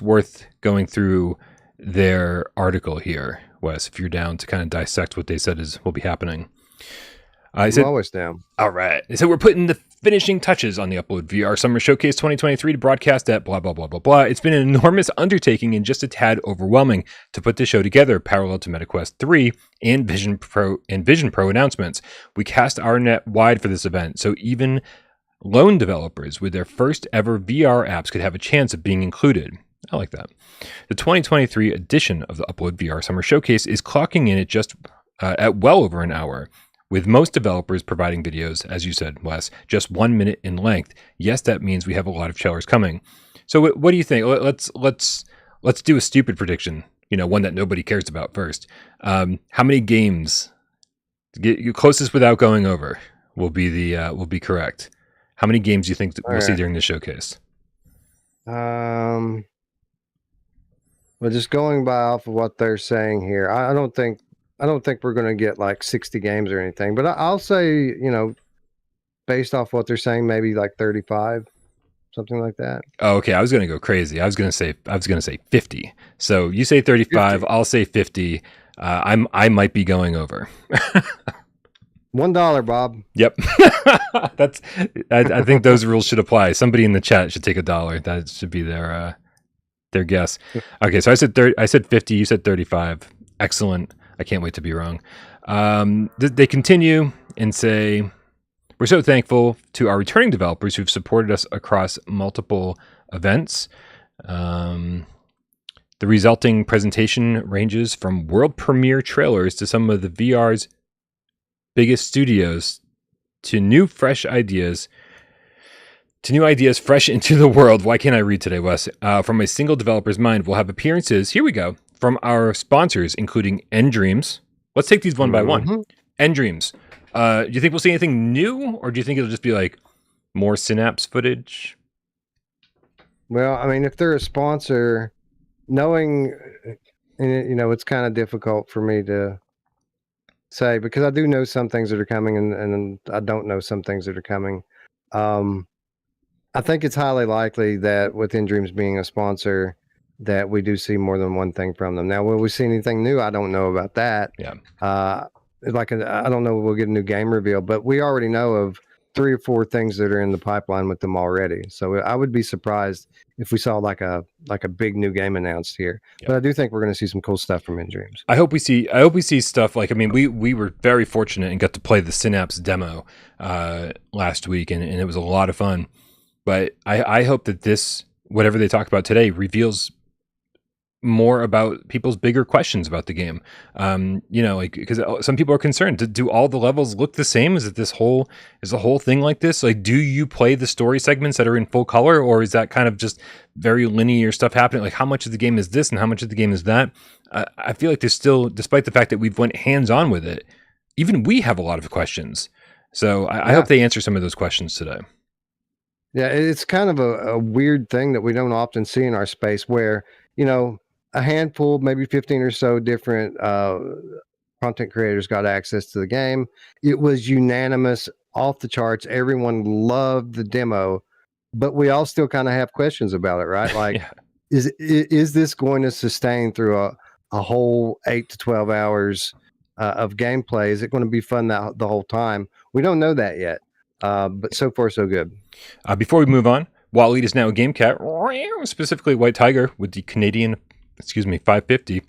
worth going through their article here, Wes, if you're down to kind of dissect what they said will be happening. I'm always down. All right. So we're putting the finishing touches on the Upload VR Summer Showcase 2023 to broadcast at blah, blah, blah, blah, blah. It's been an enormous undertaking and just a tad overwhelming to put the show together, parallel to MetaQuest 3 and Vision Pro announcements. We cast our net wide for this event, so even lone developers with their first ever VR apps could have a chance of being included. I like that. The 2023 edition of the Upload VR Summer Showcase is clocking in at well over an hour, with most developers providing videos, as you said, Wes, just 1 minute in length. Yes, that means we have a lot of trailers coming. So what do you think? Let's do a stupid prediction, one that nobody cares about first. How many games, get you closest without going over, will be correct? How many games do you think we'll see during the showcase? Well, just going by off of what they're saying here, I don't think we're going to get like 60 games or anything, but I'll say, based off what they're saying, maybe like 35, something like that. Oh, okay. I was going to go crazy. I was going to say 50. So you say 35, 50. I'll say 50. I might be going over. $1, Bob. Yep. I think those rules should apply. Somebody in the chat should take $1. That should be their guess. Okay. So I said 50. You said 35. Excellent. I can't wait to be wrong. They continue and say, we're so thankful to our returning developers who've supported us across multiple events. The resulting presentation ranges from world premiere trailers to some of the VR's biggest studios to new ideas fresh into the world. Why can't I read today, Wes? From a single developer's mind, we'll have appearances. Here we go. From our sponsors, including nDreams. Let's take these one by one. nDreams. Do you think we'll see anything new, or do you think it'll just be like more Synapse footage? Well, I mean, if they're a sponsor, knowing, it's kind of difficult for me to say, because I do know some things that are coming and I don't know some things that are coming. I think it's highly likely that with nDreams being a sponsor, that we do see more than one thing from them. Now, will we see anything new? I don't know about that. Yeah. I don't know if we'll get a new game reveal, but we already know of 3 or 4 things that are in the pipeline with them already. So I would be surprised if we saw like a big new game announced here. Yep. But I do think we're going to see some cool stuff from nDreams. I hope we see stuff like, we were very fortunate and got to play the Synapse demo last week, and it was a lot of fun. But I hope that this, whatever they talk about today, reveals more about people's bigger questions about the game. Because some people are concerned, do all the levels look the same? Is the whole thing like this? Like, do you play the story segments that are in full color, or is that kind of just very linear stuff happening? Like, how much of the game is this and how much of the game is that? I feel like there's still, despite the fact that we've went hands-on with it, even we have a lot of questions. So I hope they answer some of those questions today. Yeah, it's kind of a weird thing that we don't often see in our space, where, a handful, maybe 15 or so different content creators got access to the game. It was unanimous, off the charts. Everyone loved the demo, but we all still kind of have questions about it, right? Like, yeah. Is this going to sustain through a whole 8 to 12 hours of gameplay? Is it going to be fun the whole time? We don't know that yet, but so far so good. Before we move on, Waleed is now a game cat, specifically White Tiger with the Canadian, 550.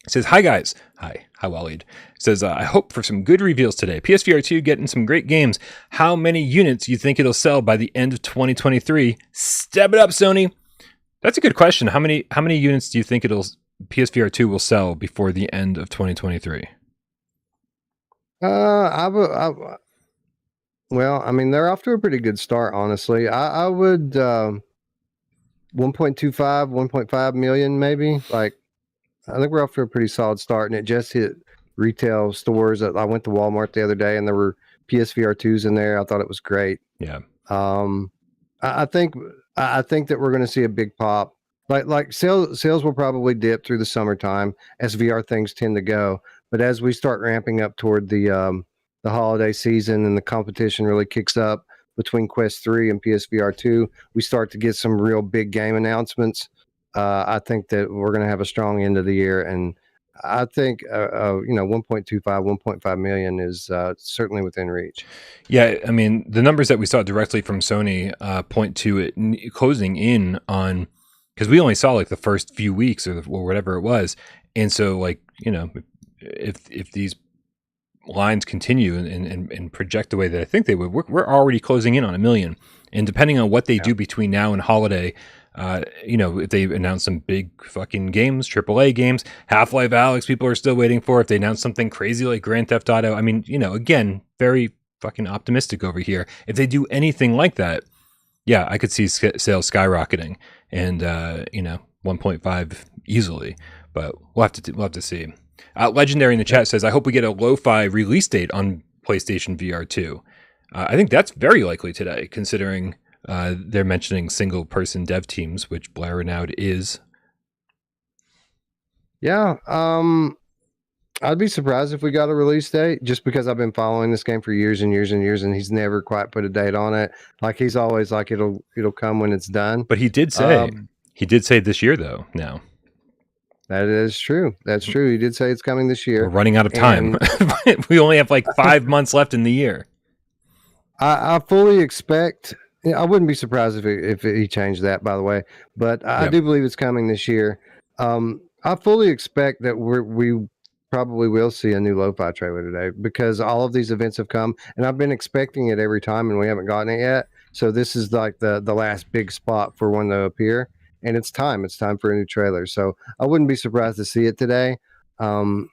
Says, hi guys. Hi Waleed. Says, I hope for some good reveals today. PSVR2 getting some great games. How many units you think it'll sell by the end of 2023? Step it up, Sony. That's a good question. How many units do you think PSVR2 will sell before the end of 2023? Well, I mean, they're off to a pretty good start, honestly. I would 1.25, 1.5 million, maybe. Like, I think we're off to a pretty solid start, and it just hit retail stores. I went to Walmart the other day, and there were PSVR2s in there. I thought it was great. Yeah. I think that we're going to see a big pop. Like sales will probably dip through the summertime as VR things tend to go. But as we start ramping up toward the holiday season and the competition really kicks up between Quest 3 and PSVR 2, we start to get some real big game announcements. I think that we're going to have a strong end of the year, and I think 1.25, 1.5 million is certainly within reach. Yeah, I mean, the numbers that we saw directly from Sony point to it closing in on, because we only saw like the first few weeks or whatever it was, and so like, you know, if these lines continue and project the way that I think they would, we're already closing in on 1 million, and depending on what they do between now and holiday. If they announce some big fucking games, AAA games, Half-Life Alyx, people are still waiting for. If they announce something crazy like Grand Theft Auto, I mean, again, very fucking optimistic over here. If they do anything like that, yeah, I could see sales skyrocketing and 1.5 easily. But we'll have to see. Legendary in the chat says, I hope we get a lo-fi release date on PlayStation VR 2. I think that's very likely today, considering. They're mentioning single-person dev teams, which Blair Renaud is. Yeah, I'd be surprised if we got a release date, just because I've been following this game for years and years and years, and he's never quite put a date on it. Like, he's always like, it'll come when it's done. But he did say this year, though. Now that is true. That's true. He did say it's coming this year. We're running out of time. We only have like 5 months left in the year. I fully expect. I wouldn't be surprised if he changed that, by the way, but I do believe it's coming this year. I fully expect that we probably will see a new lo-fi trailer today, because all of these events have come, and I've been expecting it every time, and we haven't gotten it yet. So this is like the last big spot for one to appear, and it's time. It's time for a new trailer. So I wouldn't be surprised to see it today. I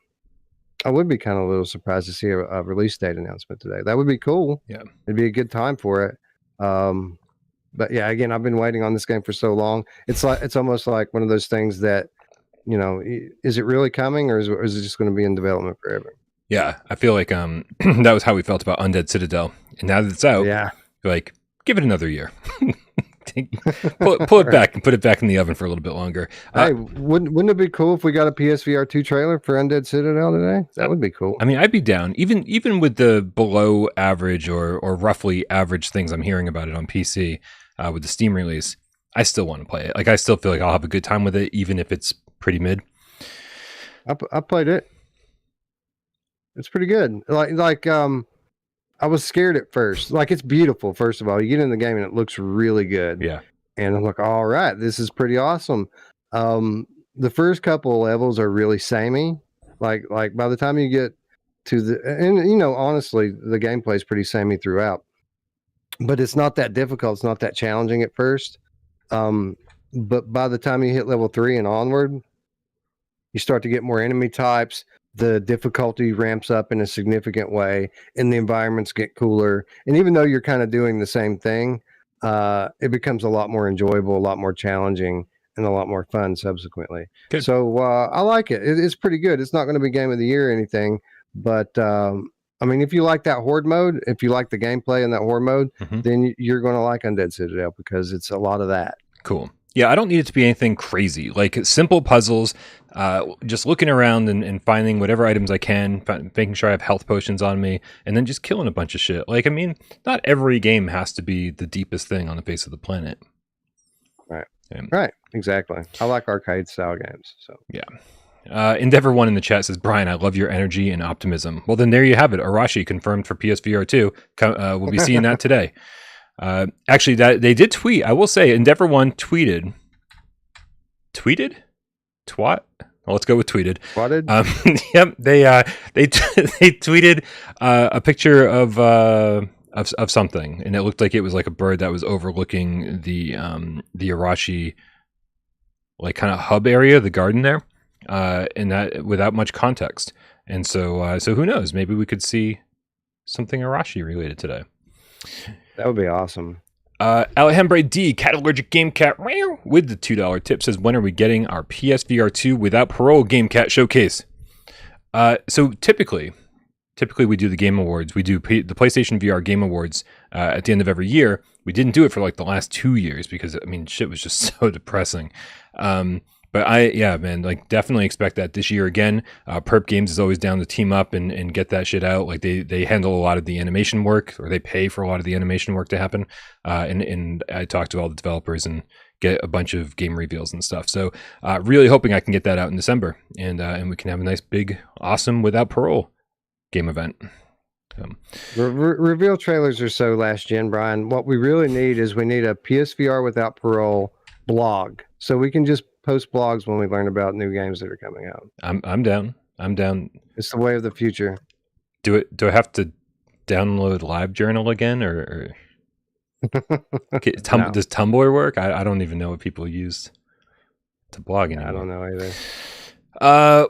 would be kind of a little surprised to see a release date announcement today. That would be cool. Yeah, it'd be a good time for it. But yeah, again, I've been waiting on this game for so long. It's almost like one of those things that, is it really coming, or is it just going to be in development forever? Yeah, I feel like that was how we felt about Undead Citadel, and now that it's out, like, give it another year. pull it back and put it back in the oven for a little bit longer. Hey, wouldn't it be cool if we got a PSVR 2 trailer for Undead Citadel today? That would be cool. I mean, I'd be down, even with the below average or roughly average things I'm hearing about it on PC with the Steam release. I still want to play it. Like, I still feel like I'll have a good time with it, even if it's pretty mid. I played it. It's pretty good. Like I was scared at first. Like, it's beautiful. First of all, you get in the game and it looks really good. Yeah. And I'm like, all right, this is pretty awesome. The first couple of levels are really samey. Like by the time you get to and honestly, the gameplay is pretty samey throughout. But it's not that difficult. It's not that challenging at first. But by the time you hit level 3 and onward, you start to get more enemy types. The difficulty ramps up in a significant way, and the environments get cooler. And even though you're kind of doing the same thing, it becomes a lot more enjoyable, a lot more challenging, and a lot more fun subsequently. Good. So I like it. It's pretty good. It's not going to be game of the year or anything, but I mean, if you like that horde mode, if you like the gameplay in that horde mode, then you're going to like Undead Citadel, because it's a lot of that. Cool. Yeah, I don't need it to be anything crazy. Like, simple puzzles, just looking around and finding whatever items I can, making sure I have health potions on me, and then just killing a bunch of shit. Like, I mean, not every game has to be the deepest thing on the face of the planet. Right. Right. Exactly. I like arcade style games. So yeah. Endeavor One in the chat says, Brian, I love your energy and optimism. Well, then there you have it. Arashi confirmed for PSVR2. We'll be seeing that today. Actually, that they did tweet. I will say, Endeavor One tweeted. Tweeted? Twat? Well, let's go with tweeted. Twatted? Yep. They tweeted a picture of something, and it looked like it was like a bird that was overlooking the Arashi, like kind of hub area, the garden there, and that without much context. And so who knows? Maybe we could see something Arashi related today. That would be awesome. Alejandro D, Cat Allergic Game Cat, with the $2 tip says, when are we getting our PSVR2 without Parole Game Cat showcase? So typically we do the Game Awards. We do the PlayStation VR Game Awards at the end of every year. We didn't do it for like the last 2 years because, I mean, shit was just so depressing. But like definitely expect that this year again. Perp Games is always down to team up and get that shit out. Like they handle a lot of the animation work, or they pay for a lot of the animation work to happen. And I talked to all the developers and get a bunch of game reveals and stuff. So really hoping I can get that out in December, and we can have a nice big awesome without Parole game event. Reveal trailers are so last gen, Brian. What we really need is we need a PSVR without Parole blog, so we can just post blogs when we learn about new games that are coming out. I'm down. It's the way of the future. Do I have to download LiveJournal again, or No. Does Tumblr work? I don't even know what people use to blog anymore. I don't know either.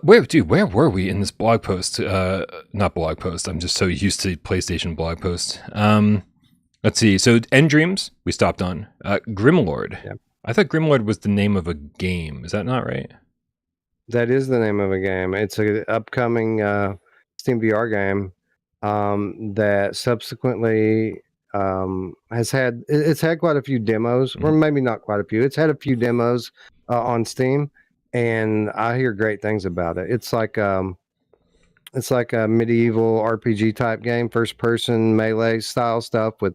Where were we in this blog post? Not blog post. I'm just so used to PlayStation blog posts. Let's see. So End Dreams, we stopped on. Grimlord. Yep. I thought Grimlord was the name of a game. Is that not right? That is the name of a game. It's an upcoming Steam VR game that subsequently has had quite a few demos, or maybe not quite a few. It's had a few demos on Steam, and I hear great things about it. It's like a medieval RPG type game, first person melee style stuff with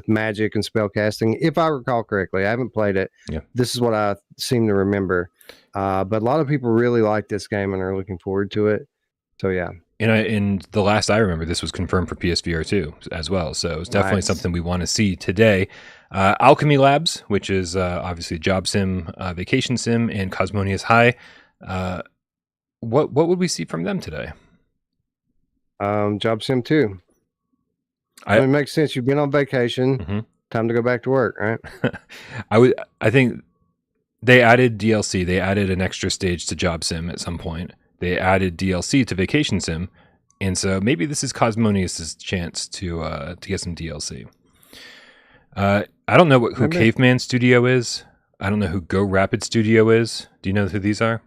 magic and spell casting, if I recall correctly. I haven't played it. Yeah. This is what I seem to remember. But a lot of people really like this game and are looking forward to it. So yeah. And the last I remember, this was confirmed for PSVR2 as well. So it's definitely something we want to see today. Alchemy Labs, which is obviously Job Sim, Vacation Sim, and Cosmonious High. What would we see from them today? Job Sim 2. It makes sense. You've been on vacation. Mm-hmm. Time to go back to work, right? I think they added DLC. They added an extra stage to Job Sim at some point. They added DLC to Vacation Sim, and so maybe this is Cosmonius's chance to get some DLC. I don't know who Caveman Studio is. I don't know who Go Rapid Studio is. Do you know who these are?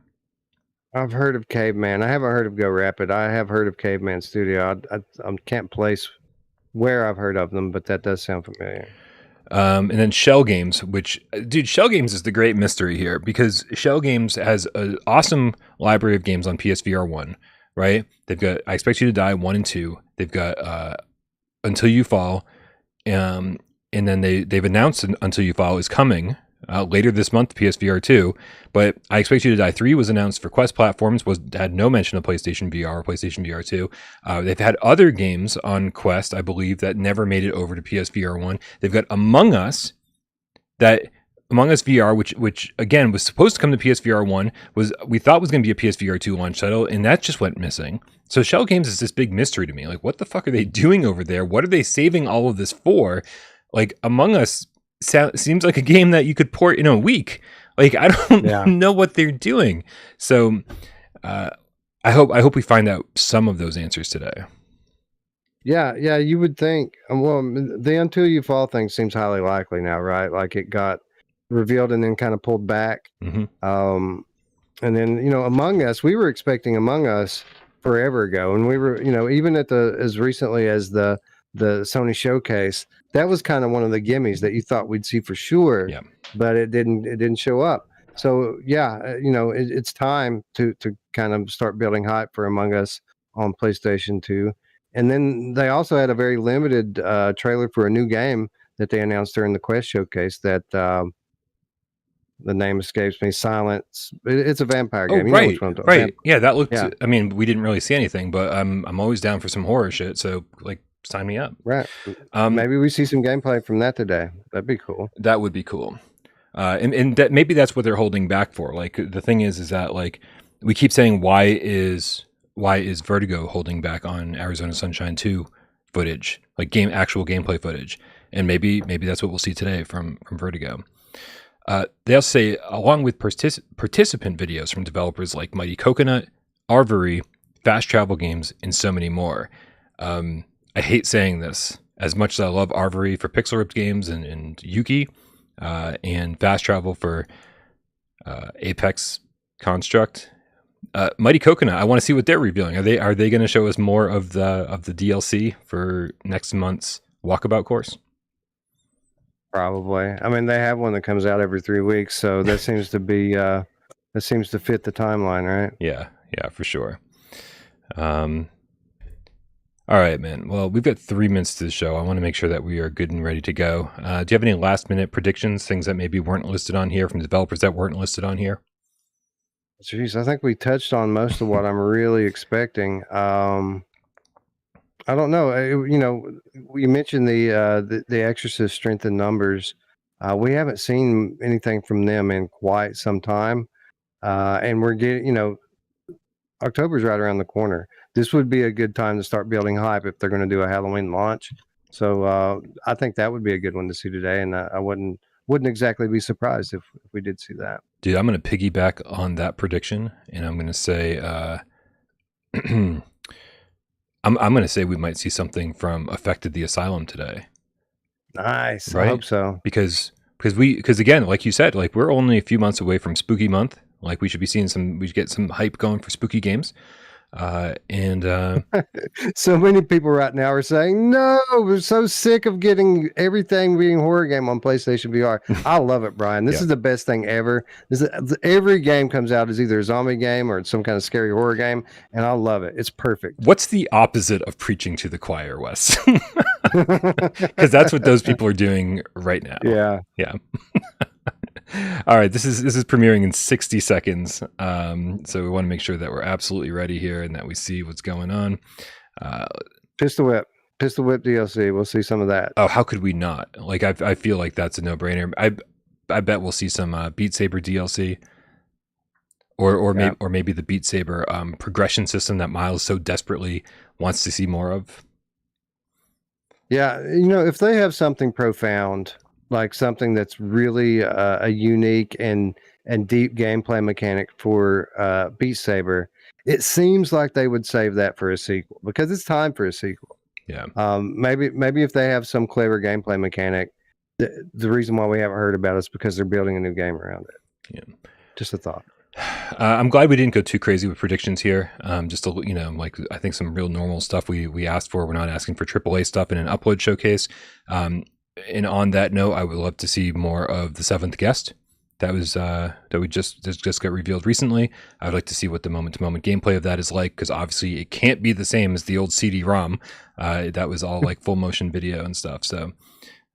I've heard of Caveman. I haven't heard of Go Rapid. I have heard of Caveman Studio. I can't place where I've heard of them, but that does sound familiar. And then Shell Games, which, dude, Shell Games is the great mystery here, because Shell Games has an awesome library of games on PSVR 1, right? They've got I Expect You to Die 1 and 2. They've got Until You Fall, and then they've announced Until You Fall is coming later this month, PSVR 2. But I Expect You to Die 3 was announced for Quest platforms, had no mention of PlayStation VR or PlayStation VR 2. They've had other games on Quest, I believe, that never made it over to PSVR 1. They've got Among Us VR, which again was supposed to come to PSVR 1, we thought was going to be a PSVR 2 launch title, and that just went missing. So Shell Games is this big mystery to me. Like, what the fuck are they doing over there? What are they saving all of this for? Like, Among Us seems like a game that you could port in a week. Like, I don't know what they're doing. So I hope we find out some of those answers today. Yeah, you would think. Well, the Until You Fall thing seems highly likely now, right? Like, it got revealed and then kind of pulled back. Mm-hmm. And then, Among Us, we were expecting Among Us forever ago, and we were, even at as recently as the Sony showcase, that was kind of one of the gimmies that you thought we'd see for sure. Yeah. But it didn't show up. So it's time to kind of start building hype for Among Us on PlayStation 2. And then they also had a very limited trailer for a new game that they announced during the Quest showcase that the name escapes me. Silence. It's a vampire Oh, game. You know right, which one I'm talking right. about. Yeah, that looked. Yeah. I mean, we didn't really see anything, but I'm always down for some horror shit. So like, sign me up. Right. Um, Maybe we see some gameplay from that today. That'd be cool. That would be cool. And that maybe that's what they're holding back for. Like the thing is that like we keep saying why is Vertigo holding back on Arizona Sunshine 2 footage, like actual gameplay footage, and maybe that's what we'll see today from Vertigo. They also say along with participant videos from developers like Mighty Coconut, Arvory, Fast Travel Games, and so many more. I hate saying this as much as I love Arvory for Pixel Ripped Games and Yuki. And Fast Travel for Apex Construct. Mighty Coconut, I want to see what they're revealing. Are they going to show us more of the DLC for next month's Walkabout course? Probably. I mean, they have one that comes out every 3 weeks, so that seems to be that seems to fit the timeline, right? Yeah, for sure. All right, man. Well, we've got 3 minutes to the show. I want to make sure that we are good and ready to go. Do you have any last-minute predictions, things that maybe weren't listed on here from developers that weren't listed on here? Jeez, I think we touched on most of what I'm really expecting. I don't know. You mentioned the Exorcist strength in numbers. We haven't seen anything from them in quite some time, and we're getting, October's right around the corner. This would be a good time to start building hype if they're going to do a Halloween launch. So I think that would be a good one to see today, and I wouldn't exactly be surprised if we did see that. Dude, I'm going to piggyback on that prediction, and I'm going to say I'm going to say we might see something from Affected the Asylum today. Nice, right? I hope so. Because again, like you said, like we're only a few months away from Spooky Month. Like we should be seeing we should get some hype going for spooky games. So many people right now are saying, no, we're so sick of getting everything being horror game on PlayStation VR. I love it, Brian. This is the best thing ever. Every game comes out as either a zombie game or it's some kind of scary horror game, and I love it. It's perfect. What's the opposite of preaching to the choir, Wes? Because that's what those people are doing right now. Yeah. All right, this is premiering in 60 seconds, so we want to make sure that we're absolutely ready here and that we see what's going on. Pistol Whip DLC. We'll see some of that. Oh, how could we not? Like, I feel like that's a no-brainer. I bet we'll see some Beat Saber DLC, or maybe the Beat Saber progression system that Miles so desperately wants to see more of. Yeah, if they have something profound, like something that's really a unique and deep gameplay mechanic for Beat Saber, it seems like they would save that for a sequel because it's time for a sequel. Yeah. Maybe if they have some clever gameplay mechanic, the reason why we haven't heard about it is because they're building a new game around it. Yeah. Just a thought. I'm glad we didn't go too crazy with predictions here. Just to, like I think some real normal stuff we asked for. We're not asking for AAA stuff in an upload showcase. And on that note, I would love to see more of the Seventh Guest that was that we just got revealed recently. I would like to see what the moment-to-moment gameplay of that is like, because obviously it can't be the same as the old CD-ROM. That was all like full motion video and stuff. So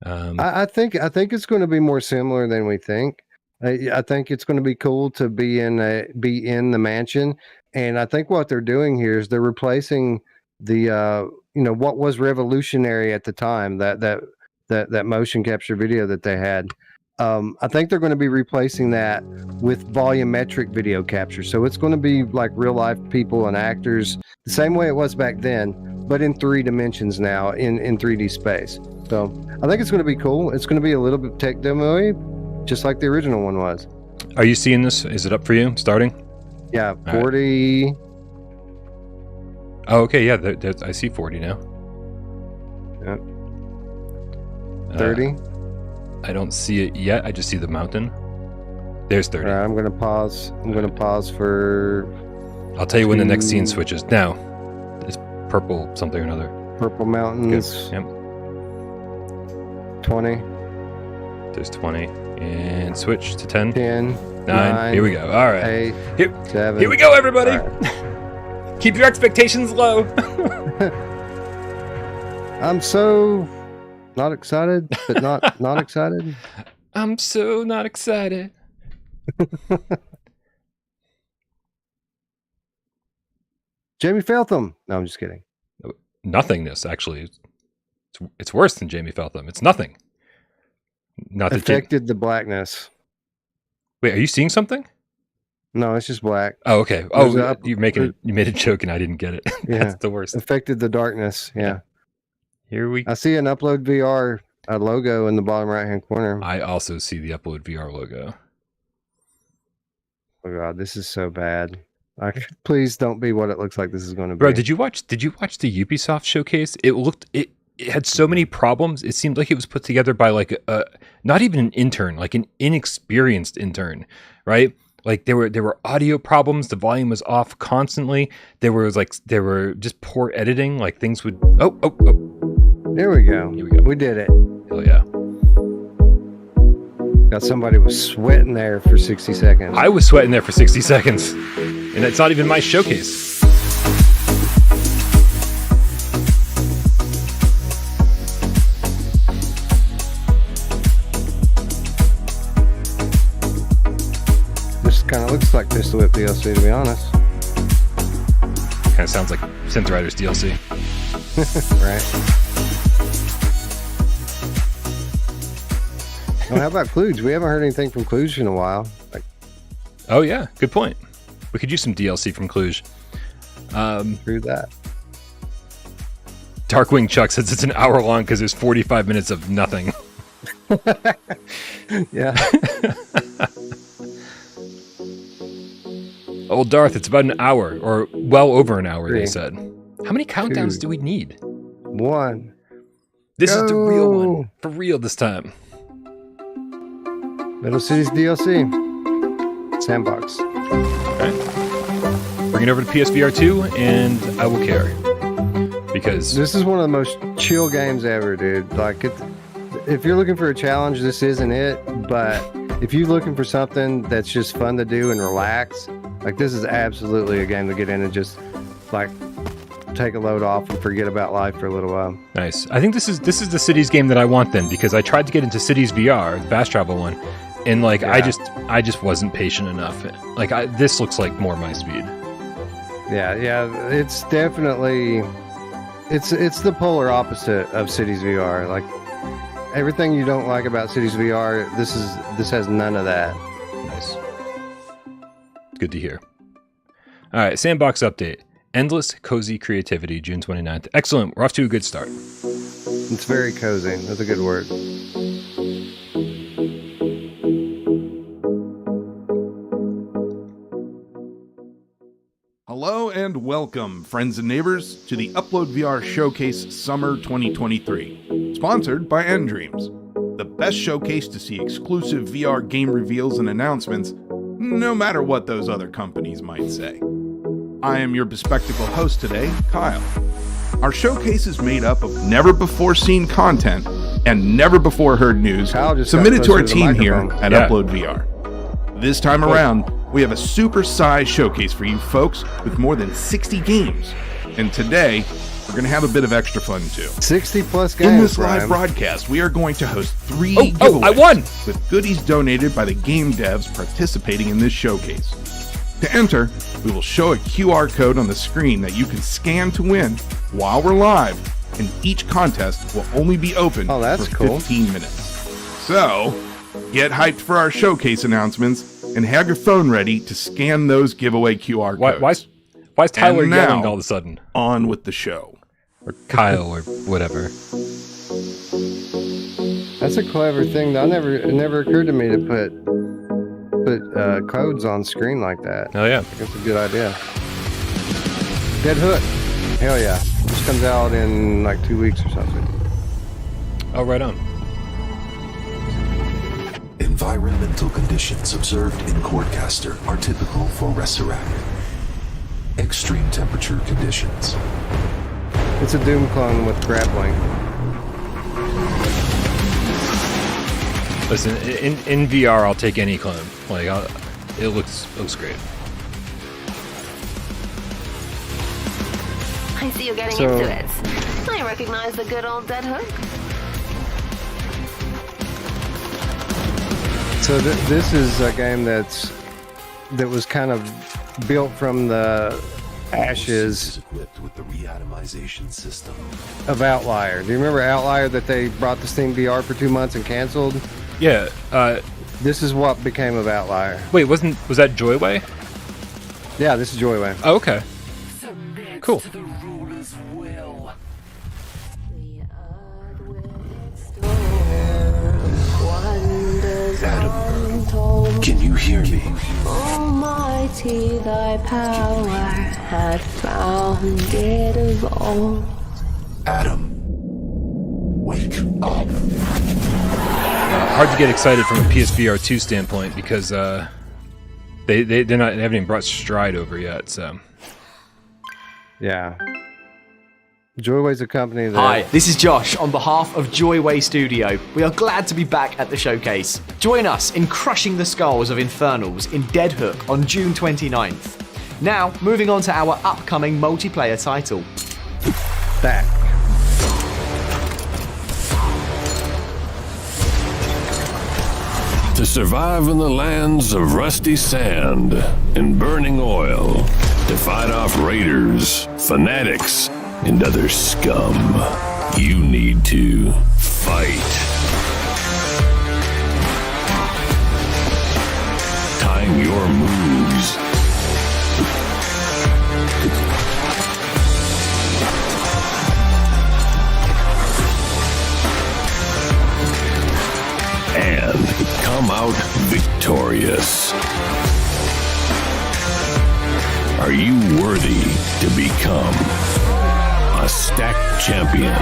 I think it's going to be more similar than we think. I think it's going to be cool to be in the mansion, and I think what they're doing here is they're replacing the what was revolutionary at the time, that motion capture video that they had. I think they're going to be replacing that with volumetric video capture. So it's going to be like real life people and actors, the same way it was back then, but in 3 dimensions now, in 3D space. So I think it's going to be cool. It's going to be a little bit tech demo-y, just like the original one was. Are you seeing this? Is it up for you starting? Yeah, 40. Right. Oh, okay. Yeah, I see 40 now. Yeah. 30. I don't see it yet. I just see the mountain. There's 30. All right, I'm going to pause. I'm going to pause for... I'll tell you when the next scene switches. Now, it's purple something or another. Purple mountains. Good. Yep. 20. There's 20. And switch to 10. 10. 9. Here we go. All right. 8. Here, 7. Here we go, everybody. Right. Keep your expectations low. I'm so not excited, but not excited. I'm so not excited. Jamie Feltham. No, I'm just kidding. Nothingness, actually. It's worse than Jamie Feltham. It's nothing. Not that Affected the blackness. Wait, are you seeing something? No, it's just black. Oh, okay. Oh, you made a joke and I didn't get it. Yeah. That's the worst. Affected the darkness. Yeah. Here we go. I see an Upload VR logo in the bottom right-hand corner. I also see the Upload VR logo. Oh god, this is so bad. Please don't be what it looks like this is going to be. Bro, did you watch the Ubisoft showcase? It had so many problems. It seemed like it was put together by like not even an intern, like an inexperienced intern, right? Like there were audio problems, the volume was off constantly. There were just poor editing, like things would oh. Here we go. We did it. Hell yeah. Got somebody was sweating there for 60 seconds. I was sweating there for 60 seconds. And it's not even my showcase. This kind of looks like Pistol Whip DLC, to be honest. Kind of sounds like Synth Riders DLC. Right. Oh, how about Kluge? We haven't heard anything from Kluge in a while. Oh yeah, good point. We could use some DLC from Kluge. Through that. Darkwing Chuck says it's an hour long because there's 45 minutes of nothing. Yeah. Old Darth, it's about an hour, or well over an hour, 3, they said. How many countdowns 2, do we need? 1. This Go. is the real one. For real this time. Middle Cities DLC. Sandbox. Okay. Bring it over to PSVR2, and I will care. Because This is one of the most chill games ever, dude. Like, if you're looking for a challenge, this isn't it. But if you're looking for something that's just fun to do and relax, like, this is absolutely a game to get in and just, like, take a load off and forget about life for a little while. nice. I think this is the Cities game that I want then, because I tried to get into Cities VR, the fast travel one, and like Yeah. I just wasn't patient enough. Like this looks like more my speed. Yeah, it's definitely it's the polar opposite of Cities VR. Like, everything you don't like about Cities VR, this has none of that. Nice. Good to hear. All right, Sandbox update. Endless Cozy Creativity, June 29th. Excellent. We're off to a good start. It's very cozy. That's a good word. Hello and welcome, friends and neighbors, to the Upload VR Showcase Summer 2023, sponsored by Endreams, the best showcase to see exclusive VR game reveals and announcements, no matter what those other companies might say. I am your bespectacled host today, Kyle. Our showcase is made up of never-before-seen content and never-before-heard news Kyle just submitted got to our closer to the team here microphone. at Yeah. Upload VR. This time around, we have a super-sized showcase for you folks with more than 60 games. And today, we're going to have a bit of extra fun too. 60 plus games. In this live Brian. broadcast, we are going to host 3 Oh, giveaways I won! with goodies donated by the game devs participating in this showcase. To enter, we will show a QR code on the screen that you can scan to win while we're live, and each contest will only be open Oh, that's for cool. 15 minutes. So, get hyped for our showcase announcements and have your phone ready to scan those giveaway QR codes. Why is Tyler And yelling now- all of a sudden? On with the show. Or Kyle or whatever. That's a clever thing. It never occurred to me to put codes on screen like that. Oh yeah. That's a good idea. Dead Hook. Hell yeah. This comes out in like 2 weeks or something. Oh, right on. Environmental conditions observed in Cordcaster are typical for Resurrect. Extreme temperature conditions. It's a Doom clone with grappling. Listen, in VR, I'll take any clone. Like, it looks great. I see you getting So- into it. I recognize the good old Dead Hook. So this is a game that was kind of built from the ashes equipped with the reatomization system of Outlier. Do you remember Outlier that they brought to Steam VR for 2 months and canceled? Yeah. This is what became of Outlier. Wait, was that Joyway? Yeah, this is Joyway. Oh, okay. Cool. Adam, can you hear me? Almighty, thy power had found it of old. Adam, wake up. Hard to get excited from a PSVR2 standpoint because they haven't even brought Stride over yet. So Yeah. Joyway's a company that... Hi, this is Josh on behalf of Joyway Studio. We are glad to be back at the showcase. Join us in crushing the skulls of Infernals in Dead Hook on June 29th. Now, moving on to our upcoming multiplayer title. Stack. To survive in the lands of rusty sand and burning oil, to fight off raiders, fanatics, and other scum, you need to fight. Time your moves. And come out victorious. Are you worthy to become a stacked champion?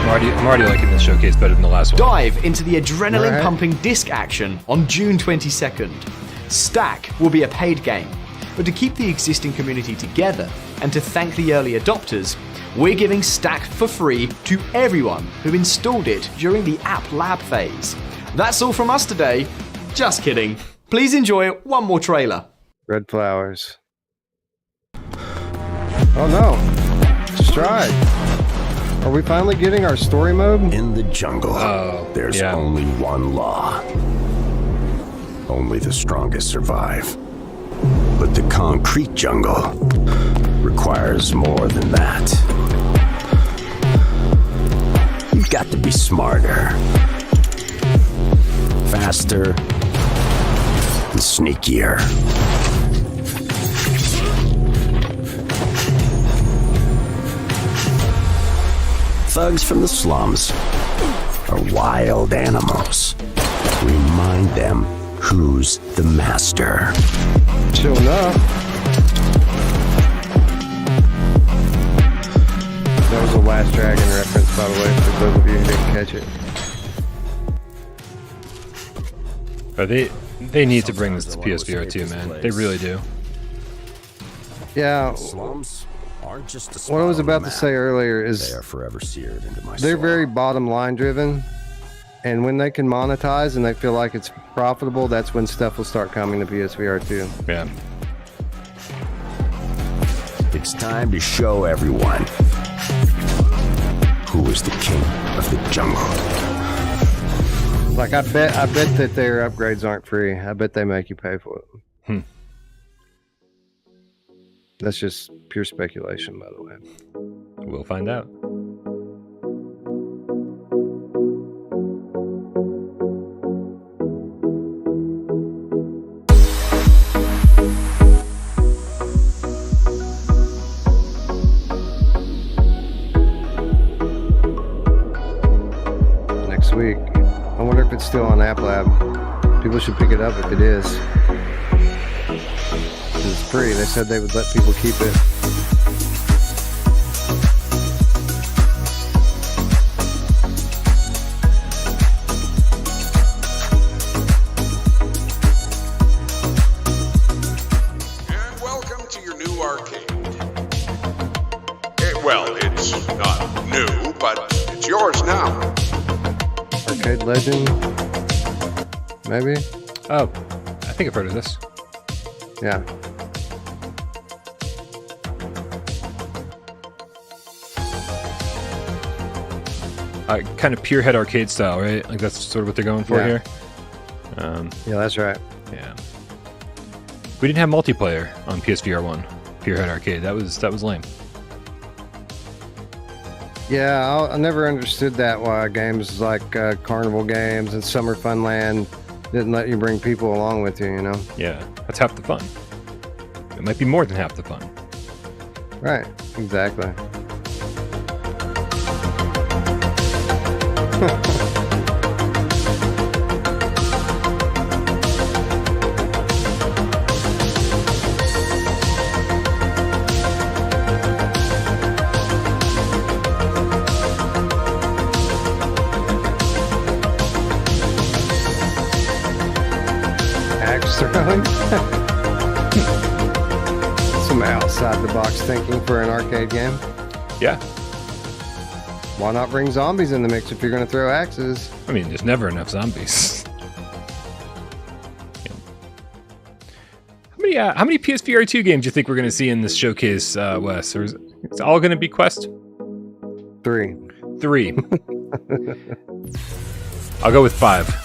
I'm already liking this showcase better than the last one. Dive into the adrenaline-pumping disc action on June 22nd. Stack will be a paid game, but to keep the existing community together and to thank the early adopters, we're giving Stack for free to everyone who installed it during the app lab phase. That's all from us today. Just kidding. Please enjoy one more trailer. Red flowers. Oh no. Stride. Are we finally getting our story mode? In the jungle, there's yeah. only one law. Only the strongest survive. But the concrete jungle requires more than that. You've got to be smarter, faster, and sneakier. Thugs from the slums are wild animals. Remind them who's the master. Chill enough. That was a Last Dragon reference, by the way, for those of you who didn't catch it. They need to bring this to PSVR 2, man. They really do. Yeah. What I was about to say earlier is they are forever seared into my they're soul. very bottom line driven, and when they can monetize and they feel like it's profitable, that's when stuff will start coming to PSVR 2. Yeah. It's time to show everyone who is the king of the jungle. Like I bet that their upgrades aren't free. I bet they make you pay for it. That's just pure speculation, by the way. We'll find out. Next week. I wonder if it's still on App Lab. People should pick it up if it is. It's free. They said they would let people keep it. And welcome to your new arcade. Well, it's not new, but it's yours now. Arcade Legend? Maybe? Oh, I think I've heard of this. Yeah. kind of Peerhead arcade style, right? Like that's sort of what they're going for here. Yeah, that's right. Yeah. We didn't have multiplayer on PSVR 1, Peerhead arcade. That was lame. Yeah, I never understood that, why games like Carnival Games and Summer Funland didn't let you bring people along with you, you know? Yeah, that's half the fun. It might be more than half the fun. Right, exactly. Axe throwing. Some outside the box thinking for an arcade game. Yeah. Why not bring zombies in the mix if you're going to throw axes? I mean, there's never enough zombies. How many PSVR2 games do you think we're going to see in this showcase, Wes? Or is it all going to be Quest? 3. 3. I'll go with 5.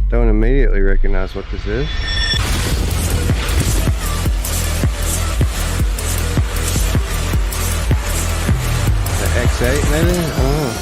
Don't immediately recognize what this is. The X8 maybe? I don't know.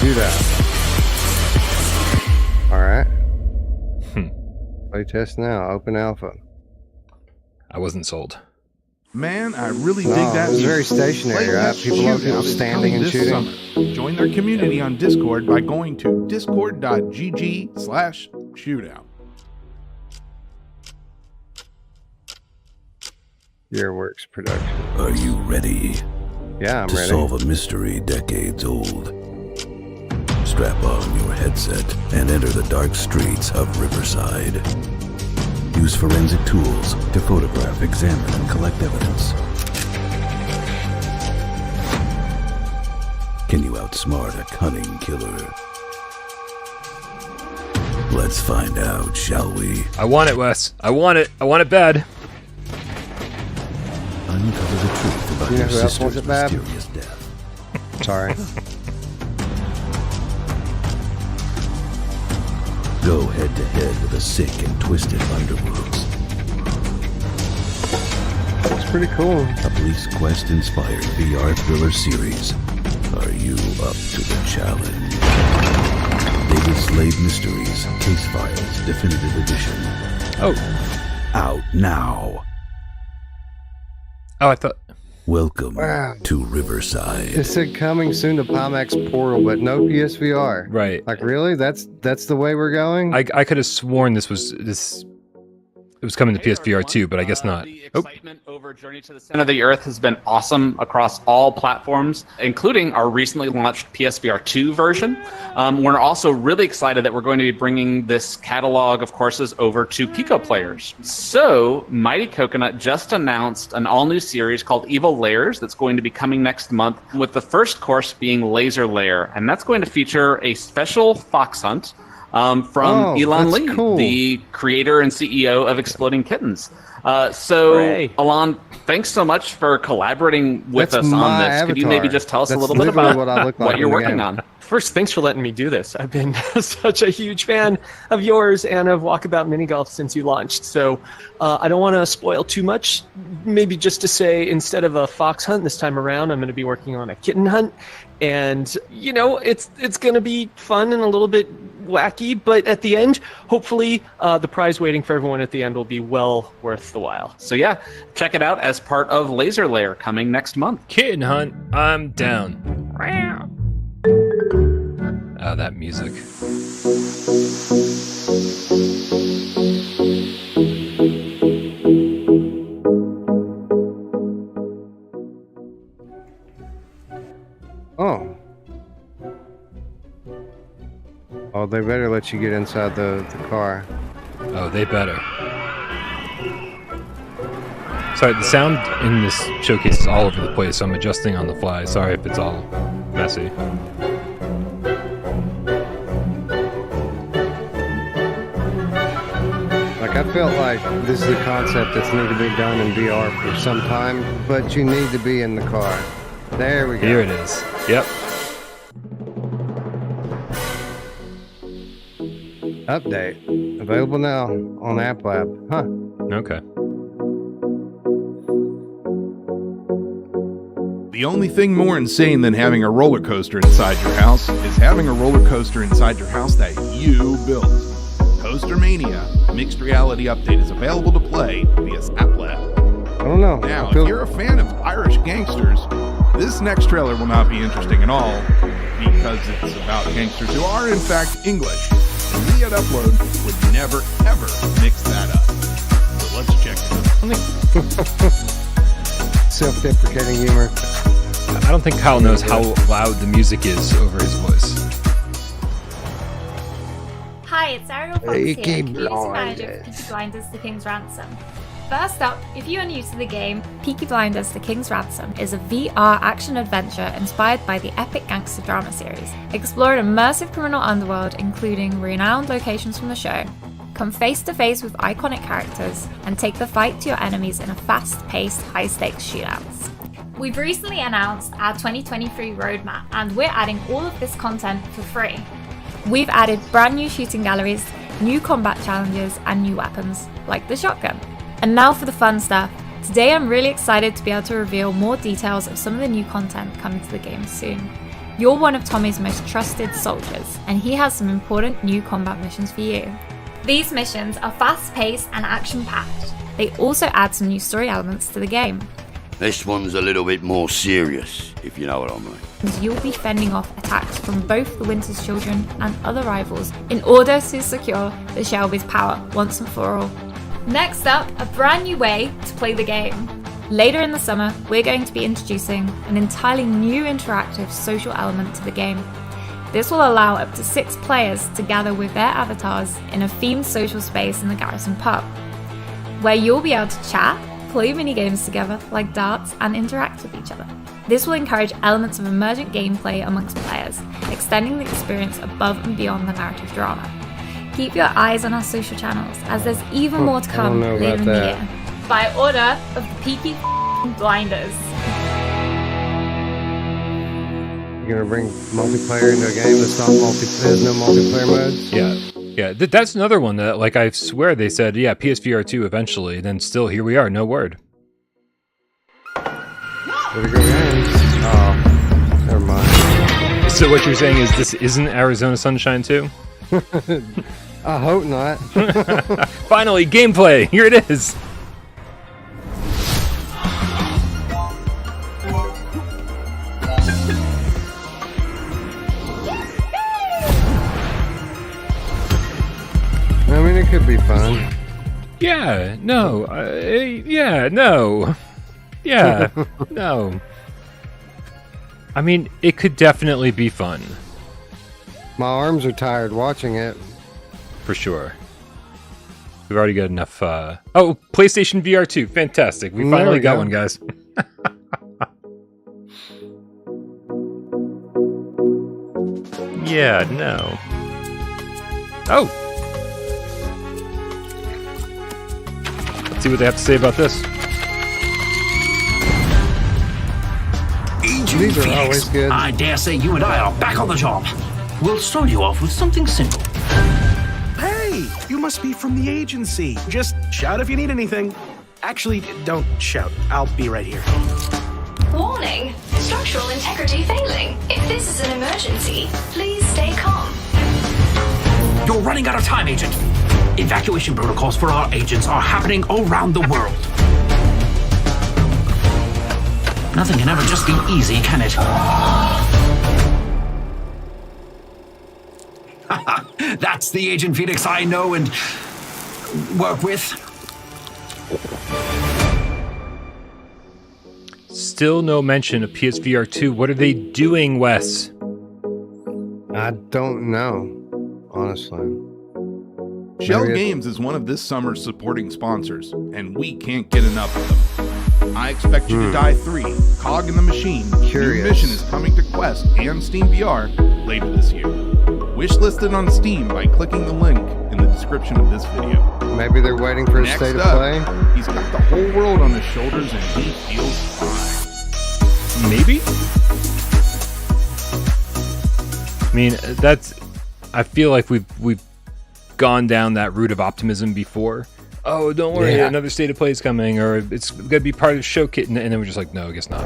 Do that. Alright. Play test now. Open alpha. I wasn't sold. Man, I really dig No, that. it's very music. stationary, Play right? that People shootout is standing coming and this shooting. summer. Join their community on Discord by going to discord.gg/shootout. Gearworks production. Are you ready Yeah, I'm to ready. solve a mystery decades old? Strap on your headset and enter the dark streets of Riverside. Use forensic tools to photograph, examine, and collect evidence. Can you outsmart a cunning killer? Let's find out, shall we? I want it, Wes. I want it. I want it bad. Uncover the truth about You know your who else wants sister's it bad? mysterious death. Sorry. Go head to head with the sick and twisted underworlds. It's pretty cool. A Police Quest inspired VR thriller series. Are you up to the challenge? David Slade Mysteries Case Files Definitive Edition. Oh. Out now. Oh, I thought. Welcome Wow. to Riverside. It said coming soon to Pimax Portal, but no PSVR. Right. Like, really? That's the way we're going? I could have sworn this. It was coming to PSVR 2, but I guess not. The excitement over Journey to the Center of the Earth has been awesome across all platforms, including our recently launched PSVR 2 version. We're also really excited that we're going to be bringing this catalog of courses over to Pico players. So, Mighty Coconut just announced an all-new series called Evil Layers that's going to be coming next month, with the first course being Laser Lair, and that's going to feature a special fox hunt from Elon Lee, the creator and CEO of Exploding Kittens. Hooray. Alon, thanks so much for collaborating with That's us on my this. Could you maybe avatar. just tell us a That's little bit literally about what I look like what you're in the working game. on? First, thanks for letting me do this. I've been such a huge fan of yours and of Walkabout Mini Golf since you launched. So I don't want to spoil too much. Maybe just to say, instead of a fox hunt this time around, I'm going to be working on a kitten hunt. And, you know, it's going to be fun and a little bit wacky. But at the end, hopefully the prize waiting for everyone at the end will be well worth the while. So yeah, check it out as part of Laser Lair coming next month. Kitten hunt. I'm down. Oh, that music. Oh. Oh, they better let you get inside the car. Oh, they better. Sorry, the sound in this showcase is all over the place, so I'm adjusting on the fly. Sorry if it's all messy. Like, I felt like this is a concept that's need to be done in VR for some time, but you need to be in the car. There we go. Here it is. Yep. Update. Available now on App Lab. Huh. Okay. The only thing more insane than having a roller coaster inside your house is having a roller coaster inside your house that you built. Coaster Mania Mixed Reality Update is available to play via App Lab. I don't know. Now, if you're a fan of Irish gangsters, this next trailer will not be interesting at all because it's about gangsters who are in fact English. And we at Upload would never ever mix that up. So let's check it out. Self-deprecating humor. I don't think Kyle knows how loud the music is over his voice. Hi, it's Ariel Fox here, community manager for Peaky Blinders: The King's Ransom. First up, if you are new to the game, Peaky Blinders: The King's Ransom is a VR action-adventure inspired by the epic gangster drama series. Explore an immersive criminal underworld including renowned locations from the show, come face-to-face with iconic characters, and take the fight to your enemies in a fast-paced, high-stakes shootouts. We've recently announced our 2023 roadmap, and we're adding all of this content for free. We've added brand new shooting galleries, new combat challenges, and new weapons, like the shotgun. And now for the fun stuff. Today I'm really excited to be able to reveal more details of some of the new content coming to the game soon. You're one of Tommy's most trusted soldiers, and he has some important new combat missions for you. These missions are fast-paced and action-packed. They also add some new story elements to the game. This one's a little bit more serious, if you know what I mean. You'll be fending off attacks from both the Winter's Children and other rivals in order to secure the Shelby's power once and for all. Next up, a brand new way to play the game. Later in the summer, we're going to be introducing an entirely new interactive social element to the game. This will allow up to 6 players to gather with their avatars in a themed social space in the Garrison pub, where you'll be able to chat, play minigames together like darts, and interact with each other. This will encourage elements of emergent gameplay amongst players, extending the experience above and beyond the narrative drama. Keep your eyes on our social channels, as there's even more to come later in the year. By order of the Peaky Blinders. You're gonna bring multiplayer into a game that's not there's no multiplayer modes? Yeah, that's another one that, like, I swear they said, yeah, PSVR2 eventually, then still here we are, no word. Where'd it go, games? Oh, never mind. So what you're saying is this isn't Arizona Sunshine 2? I hope not. Finally, gameplay! Here it is! I mean, it could be fun. Yeah, no, yeah, no. Yeah, no. I mean, it could definitely be fun. My arms are tired watching it. For sure. We've already got enough, Oh, PlayStation VR 2, fantastic. We finally got one, guys. Yeah, no. Oh! Let's see what they have to say about this. These are always good. I dare say you and I are back on the job. We'll start you off with something simple. Hey, you must be from the agency. Just shout if you need anything. Actually, don't shout. I'll be right here. Warning, structural integrity failing. If this is an emergency, please stay calm. You're running out of time, Agent. Evacuation protocols for our agents are happening around the world. Nothing can ever just be easy, can it? That's the Agent Phoenix I know and work with. still no mention of PSVR2. What are they doing, Wes? I don't know, honestly. Shell Games is one of this summer's supporting sponsors, and we can't get enough of them. I Expect You to Die 3, Cog in the Machine, New Mission is coming to Quest and Steam VR later this year. Wishlisted on Steam by clicking the link in the description of this video. Maybe they're waiting for a state of play. He's got the whole world on his shoulders and he feels fine. Maybe? I mean, I feel like we've gone down that route of optimism before. Oh, don't worry, another state of play is coming, or it's going to be part of the showcase, and then we're just like, no, I guess not.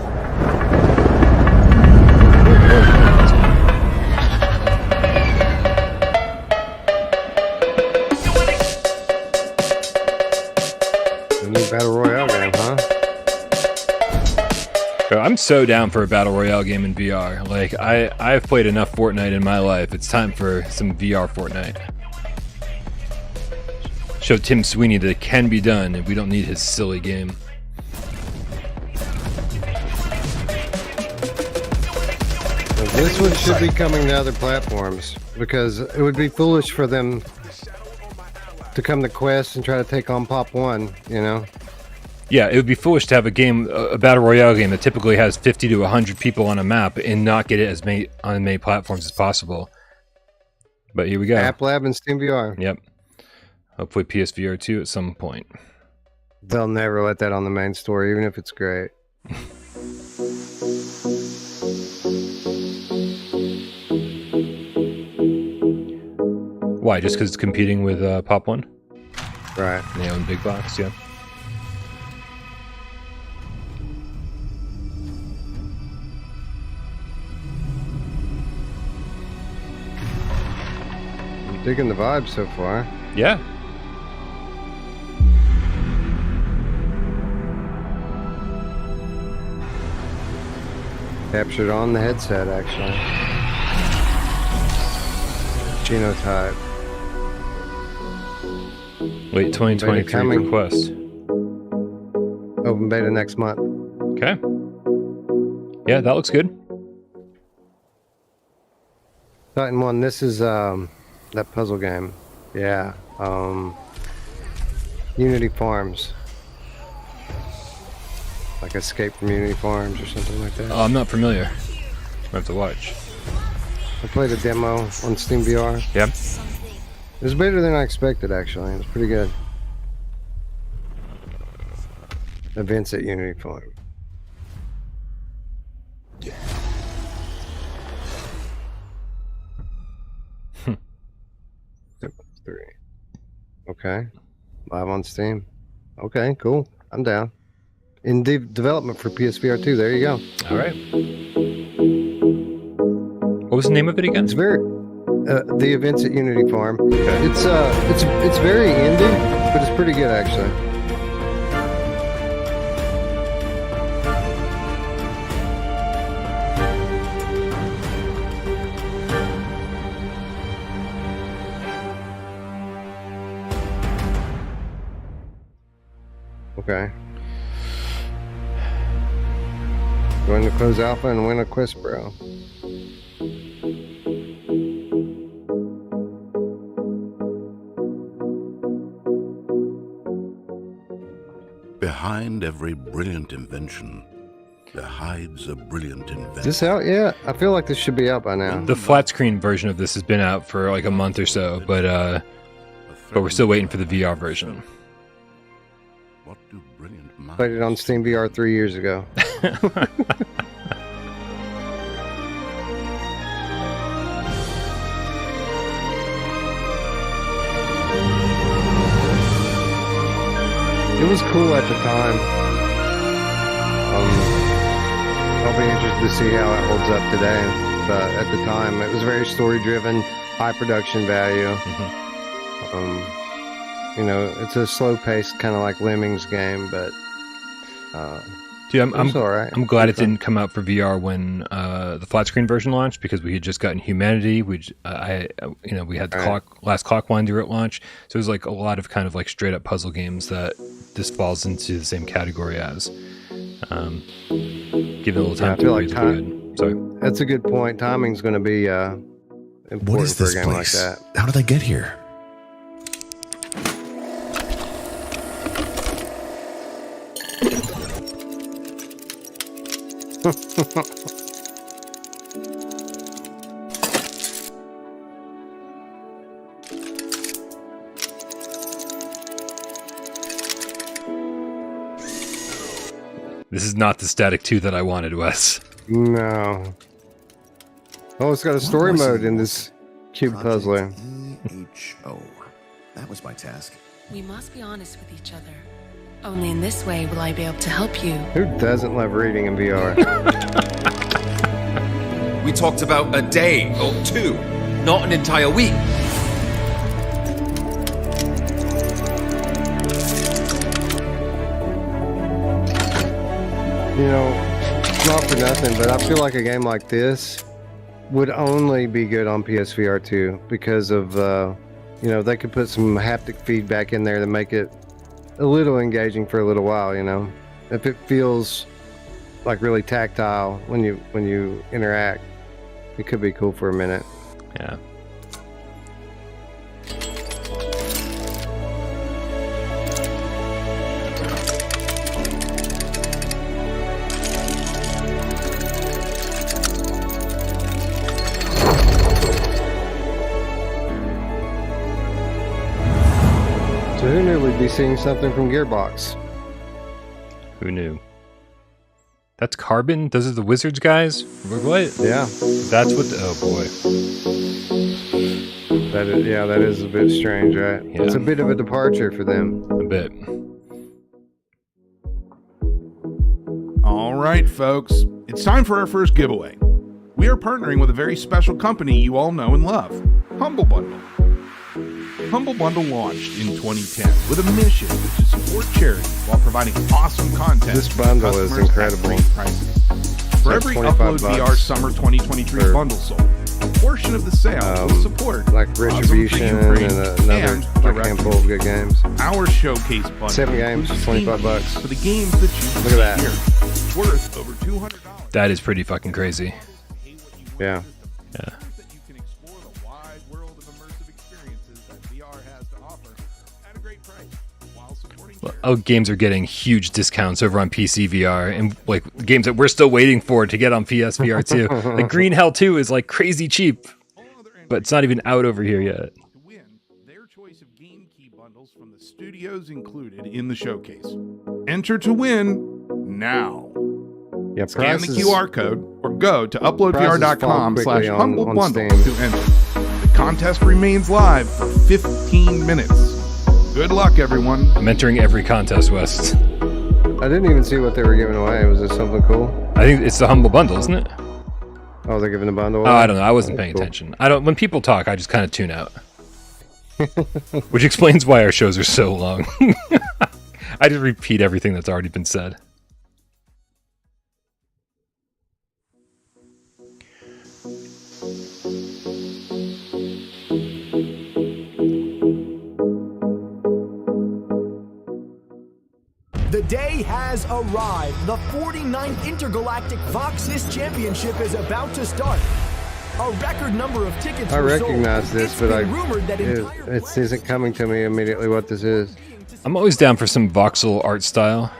The new Battle Royale game, huh? Bro, I'm so down for a Battle Royale game in VR. Like, I've played enough Fortnite in my life. It's time for some VR Fortnite. Show Tim Sweeney that it can be done, and we don't need his silly game. This one should be coming to other platforms, because it would be foolish for them to come to Quest and try to take on Pop 1, you know? Yeah, it would be foolish to have a game, a Battle Royale game that typically has 50 to 100 people on a map and not get it as many on as many platforms as possible. But here we go. App Lab and Steam VR. Yep. Hopefully PSVR 2 at some point. They'll never let that on the main story, even if it's great. Why? Just because it's competing with Pop 1? Right. And they own Big Box, yeah. I'm digging the vibe so far. Yeah. Captured on the headset, actually. Genotype. Late 2023 request. Open beta next month. Okay. Yeah, that looks good. Titan 1, this is that puzzle game. Yeah. Unity Farms. Like Escape from Unity Farms or something like that. Oh, I'm not familiar. I have to watch. I played a demo on Steam VR. Yep. It was better than I expected, actually. It was pretty good. Events at Unity Farm. Okay. Live on Steam. Okay, cool. I'm down. In development for PSVR 2. There you go. All right. What was the name of it again? It's very the Events at Unity Farm. Okay. It's very indie, but it's pretty good actually. Okay. Going to close alpha and win a quest, bro. Behind every brilliant invention, there hides a brilliant invention. Is this out yet? I feel like this should be out by now. The flat screen version of this has been out for like a month or so, but we're still waiting for the VR version. What do brilliant minds... Played it on Steam VR 3 years ago. It was cool at the time. I'll be interested to see how it holds up today. But at the time, it was very story-driven, high production value. You know, it's a slow-paced, kind of like Lemmings game, but dude, I'm all right. I'm glad it didn't come out for VR when the flat screen version launched, because we had just gotten Humanity. We had the last Clockwinder at launch, so it was like a lot of kind of like straight up puzzle games that this falls into the same category as. Give it a little time I feel to like time. Sorry. That's a good point. Timing's going to be important What is for a this game place? like that. How did I get here? This is not the Static 2 that I wanted, Wes. No. Oh, it's got a story mode in this cube puzzler. EHO. That was my task. We must be honest with each other. Only in this way will I be able to help you. Who doesn't love reading in VR? We talked about a day or two, not an entire week. You know, not for nothing, but I feel like a game like this would only be good on PSVR2 because of, you know, they could put some haptic feedback in there to make it a little engaging for a little while, you know. If it feels like really tactile when you interact, it could be cool for a minute. Yeah. So who knew we'd be seeing something from Gearbox? Who knew? That's Carbon? Those are the Wizards guys? What? Yeah. That's what oh boy. That is a bit strange, right? Yeah. It's a bit of a departure for them. A bit. All right, folks. It's time for our first giveaway. We are partnering with a very special company you all know and love, Humble Bundle. Humble Bundle launched in 2010 with a mission to support charity while providing awesome content. This bundle is incredible. For every Upload VR Summer 2023 bundle sold, a portion of the sale will support like Retribution and another like handful of good games. Our showcase bundle 7 games, $25 for the games that you look at that here, worth over $200. That is pretty fucking crazy. Yeah. Yeah. Oh, games are getting huge discounts over on PSVR, and like games that we're still waiting for to get on PSVR2. Like Green Hell 2 is like crazy cheap, but it's not even out over here yet. To win their choice of game key bundles from the studios included in the showcase. Enter to win now. Yeah, scan the QR code or go to uploadvr.com/humblebundle to enter. The contest remains live for 15 minutes. Good luck, everyone. I'm entering every contest, West. I didn't even see what they were giving away. Was this something cool? I think it's the Humble Bundle, isn't it? Oh, they're giving the bundle away? Oh, I don't know. I wasn't paying attention. When people talk, I just kind of tune out. Which explains why our shows are so long. I just repeat everything that's already been said. The day has arrived. The 49th Intergalactic Voxis Championship is about to start. A record number of tickets I were sold. recognize this, It's but been rumored that it isn't coming to me immediately what this is. I'm always down for some voxel art style.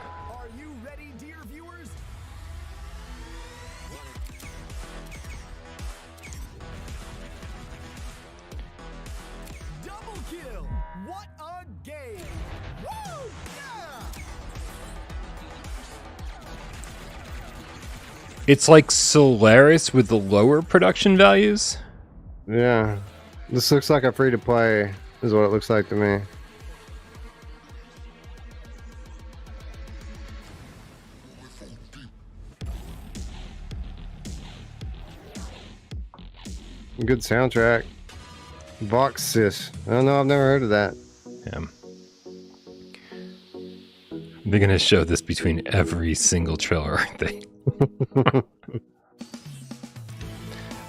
It's like Solaris with the lower production values. Yeah. This looks like a free-to-play, is what it looks like to me. Good soundtrack. Voxis. I don't know, I've never heard of that. Yeah. They're going to show this between every single trailer, aren't they?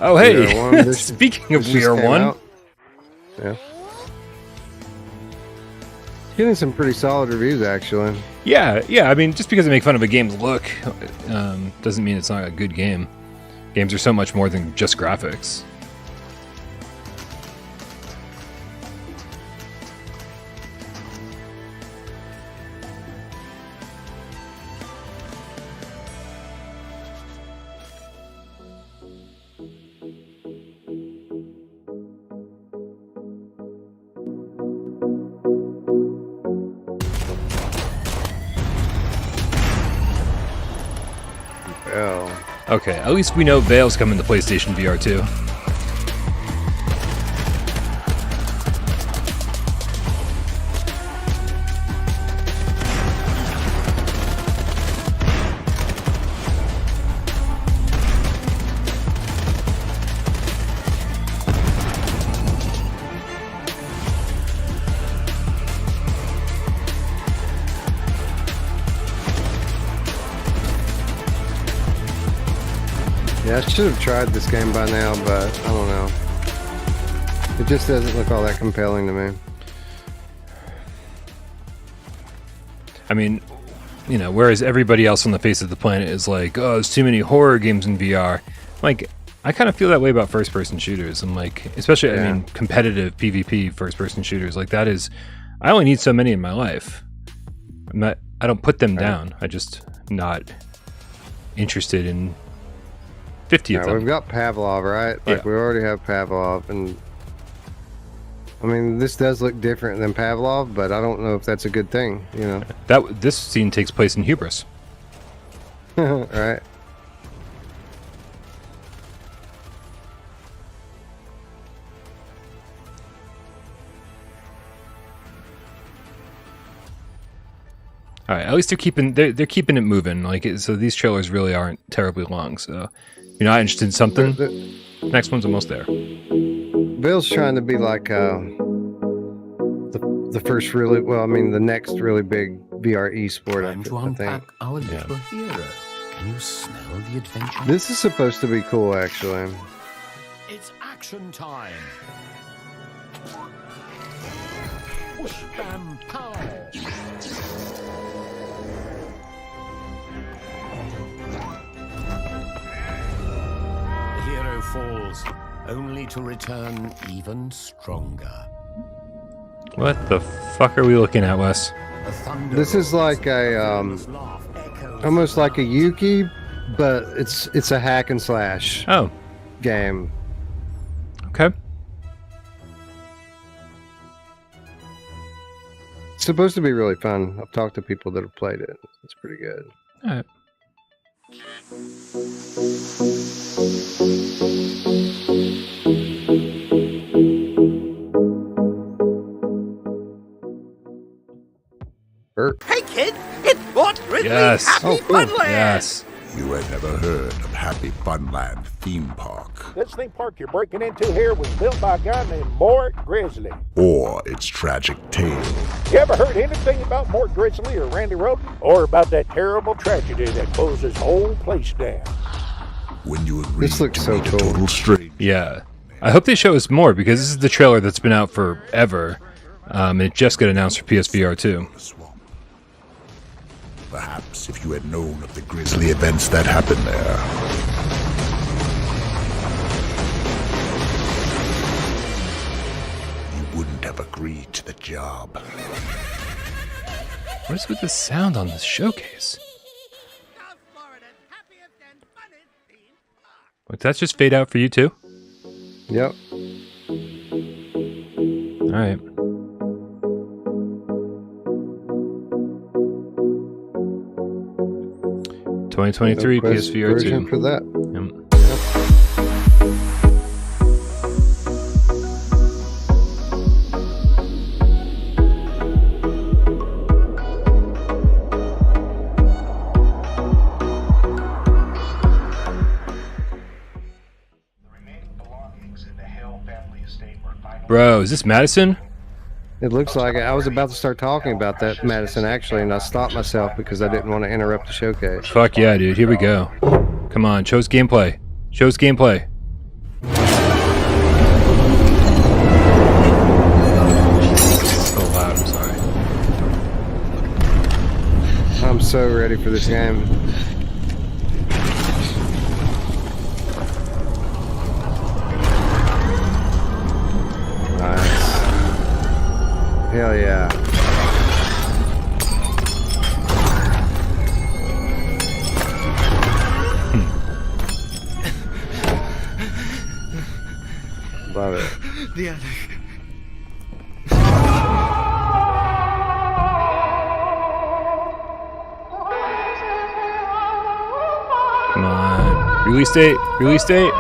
Oh, hey! Speaking of We Are One. Yeah. Getting some pretty solid reviews, actually. Yeah. I mean, just because they make fun of a game's look doesn't mean it's not a good game. Games are so much more than just graphics. Okay, at least we know Veil's coming to PlayStation VR 2. Yeah, I should have tried this game by now, but I don't know. It just doesn't look all that compelling to me. I mean, you know, whereas everybody else on the face of the planet is like, oh, there's too many horror games in VR. Like, I kind of feel that way about first-person shooters. I'm like, especially, I mean, competitive PvP first-person shooters. Like, that is, I only need so many in my life. I don't put them down. I just not interested in 50 of them. We've got Pavlov, right? Like, we already have Pavlov, and I mean, this does look different than Pavlov, but I don't know if that's a good thing, you know. This scene takes place in Hubris. Right. All right, at least they're keeping it moving. Like, so these trailers really aren't terribly long. So, you're not interested in something. Next one's almost there. Bill's trying to be like the first really, well, I mean, the next really big VR esport. I think. Our little hero. Can you smell the adventure? This is supposed to be cool, actually. It's action time. Push bam pow. The hero falls, only to return even stronger. What the fuck are we looking at, Wes? This is like a almost like a Yuki, but it's a hack and slash game. Okay. It's supposed to be really fun. I've talked to people that have played it. It's pretty good. All right. Hey kids, it's Walt Ridley Yes. Happy Funland! Yes. You had never heard of Happy Funland Theme Park, This theme park you're breaking into here was built by a guy named Mort Grizzly. or its tragic tale. You ever heard anything about Mort Grizzly or Randy Roden? Or about that terrible tragedy that closed this whole place down? When you agree This looks so cool. total stranger, Yeah. I hope they show us more, because this is the trailer that's been out forever. And it just got announced for PSVR 2. perhaps if you had known of the grisly events that happened there, you wouldn't have agreed to the job. What is with the sound on this showcase? Like, that's just fade out for you too? Yep. All right. $2023 PSVR 2 for that. Bro, is this Madison? It looks like it. I was about to start talking about that, Madison, actually, and I stopped myself because I didn't want to interrupt the showcase. Fuck yeah, dude. Here we go. Come on, show us gameplay. Show us gameplay. So loud, I'm sorry. I'm so ready for this game. Nice. Hell yeah. Love it. The attic. Come on. Release date. Release date.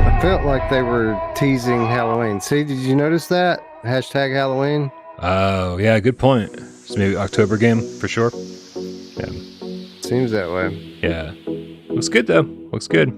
I felt like they were teasing Halloween. See, did you notice that? Hashtag Halloween? Oh, yeah, good point. It's maybe October game for sure. Yeah. Seems that way. Yeah. Looks good though. Looks good.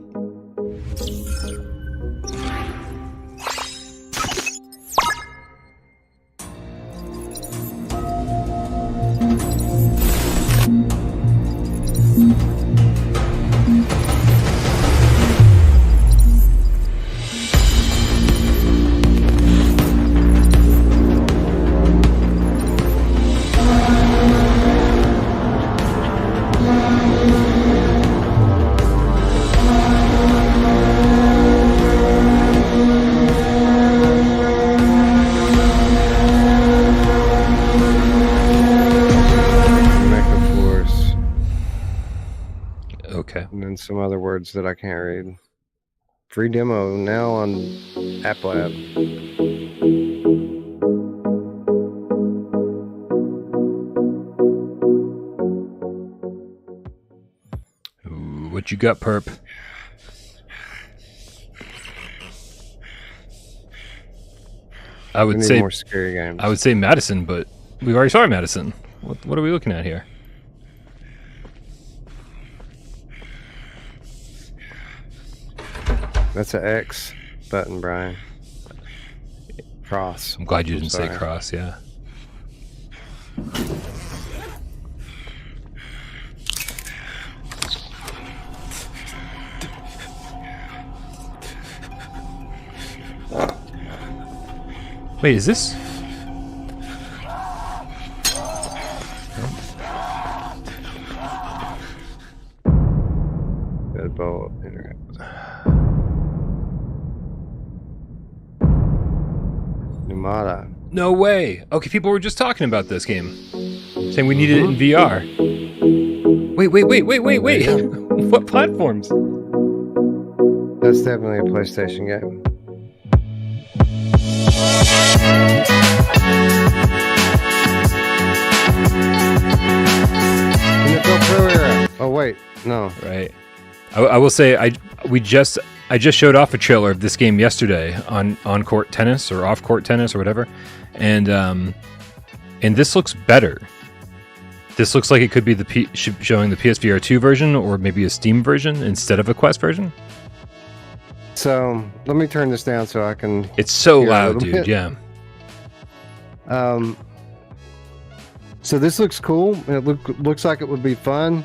And then some other words that I can't read. Free demo now on App Lab. Ooh, what you got, Perp? I would say more scary games. I would say Madison, but we already saw Madison. What are we looking at here? That's an X button, Brian. Cross. I'm glad you didn't say cross, yeah. Wait, is this? Good ball. Numata. No way. Okay, people were just talking about this game, saying we needed it in VR. Wait. What platforms? That's definitely a PlayStation game. NFL Pro Era. Oh wait, no. Right. I will say I just showed off a trailer of this game yesterday on court tennis or off court tennis or whatever, and this looks better. This looks like it could be showing the PSVR2 version or maybe a Steam version instead of a Quest version. So let me turn this down so I can. It's so loud, dude. Bit. Yeah. So this looks cool. It looks like it would be fun.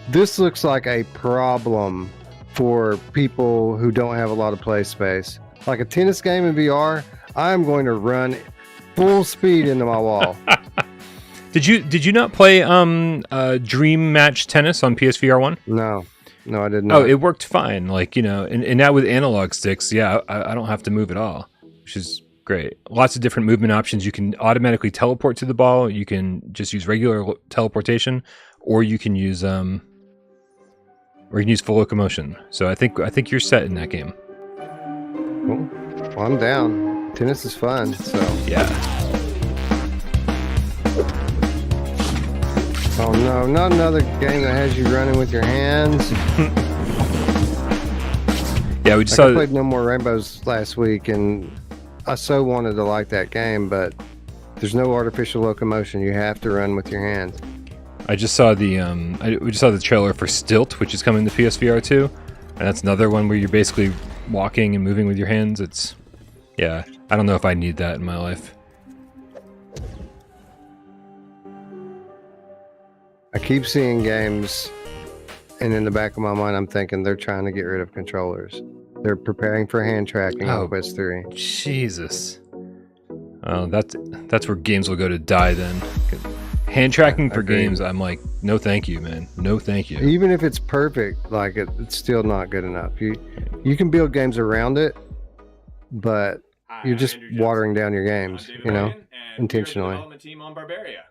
This looks like a problem for people who don't have a lot of play space. Like a tennis game in VR, I'm going to run full speed into my wall. Did you not play Dream Match Tennis on PSVR 1? No, I did not. Oh, it worked fine. Like, you know, and now with analog sticks, yeah, I don't have to move at all, which is great. Lots of different movement options. You can automatically teleport to the ball. You can just use regular teleportation, or you can use full locomotion. So I think you're set in that game. Cool. Well, I'm down. Tennis is fun. So yeah. Oh no, not another game that has you running with your hands. Yeah, we just I played No More Rainbows last week, and I so wanted to like that game, but there's no artificial locomotion. You have to run with your hands. I just saw we just saw the trailer for Stilt, which is coming to PSVR 2, and that's another one where you're basically walking and moving with your hands. Yeah, I don't know if I need that in my life. I keep seeing games, and in the back of my mind, I'm thinking they're trying to get rid of controllers. They're preparing for hand tracking on Quest 3. Jesus. That's where games will go to die then. Hand tracking for games, I'm like, no thank you, man. No thank you. Even if it's perfect, like it's still not good enough. You can build games around it, but you're just watering down your games, you know, intentionally. Development team on Barbaria.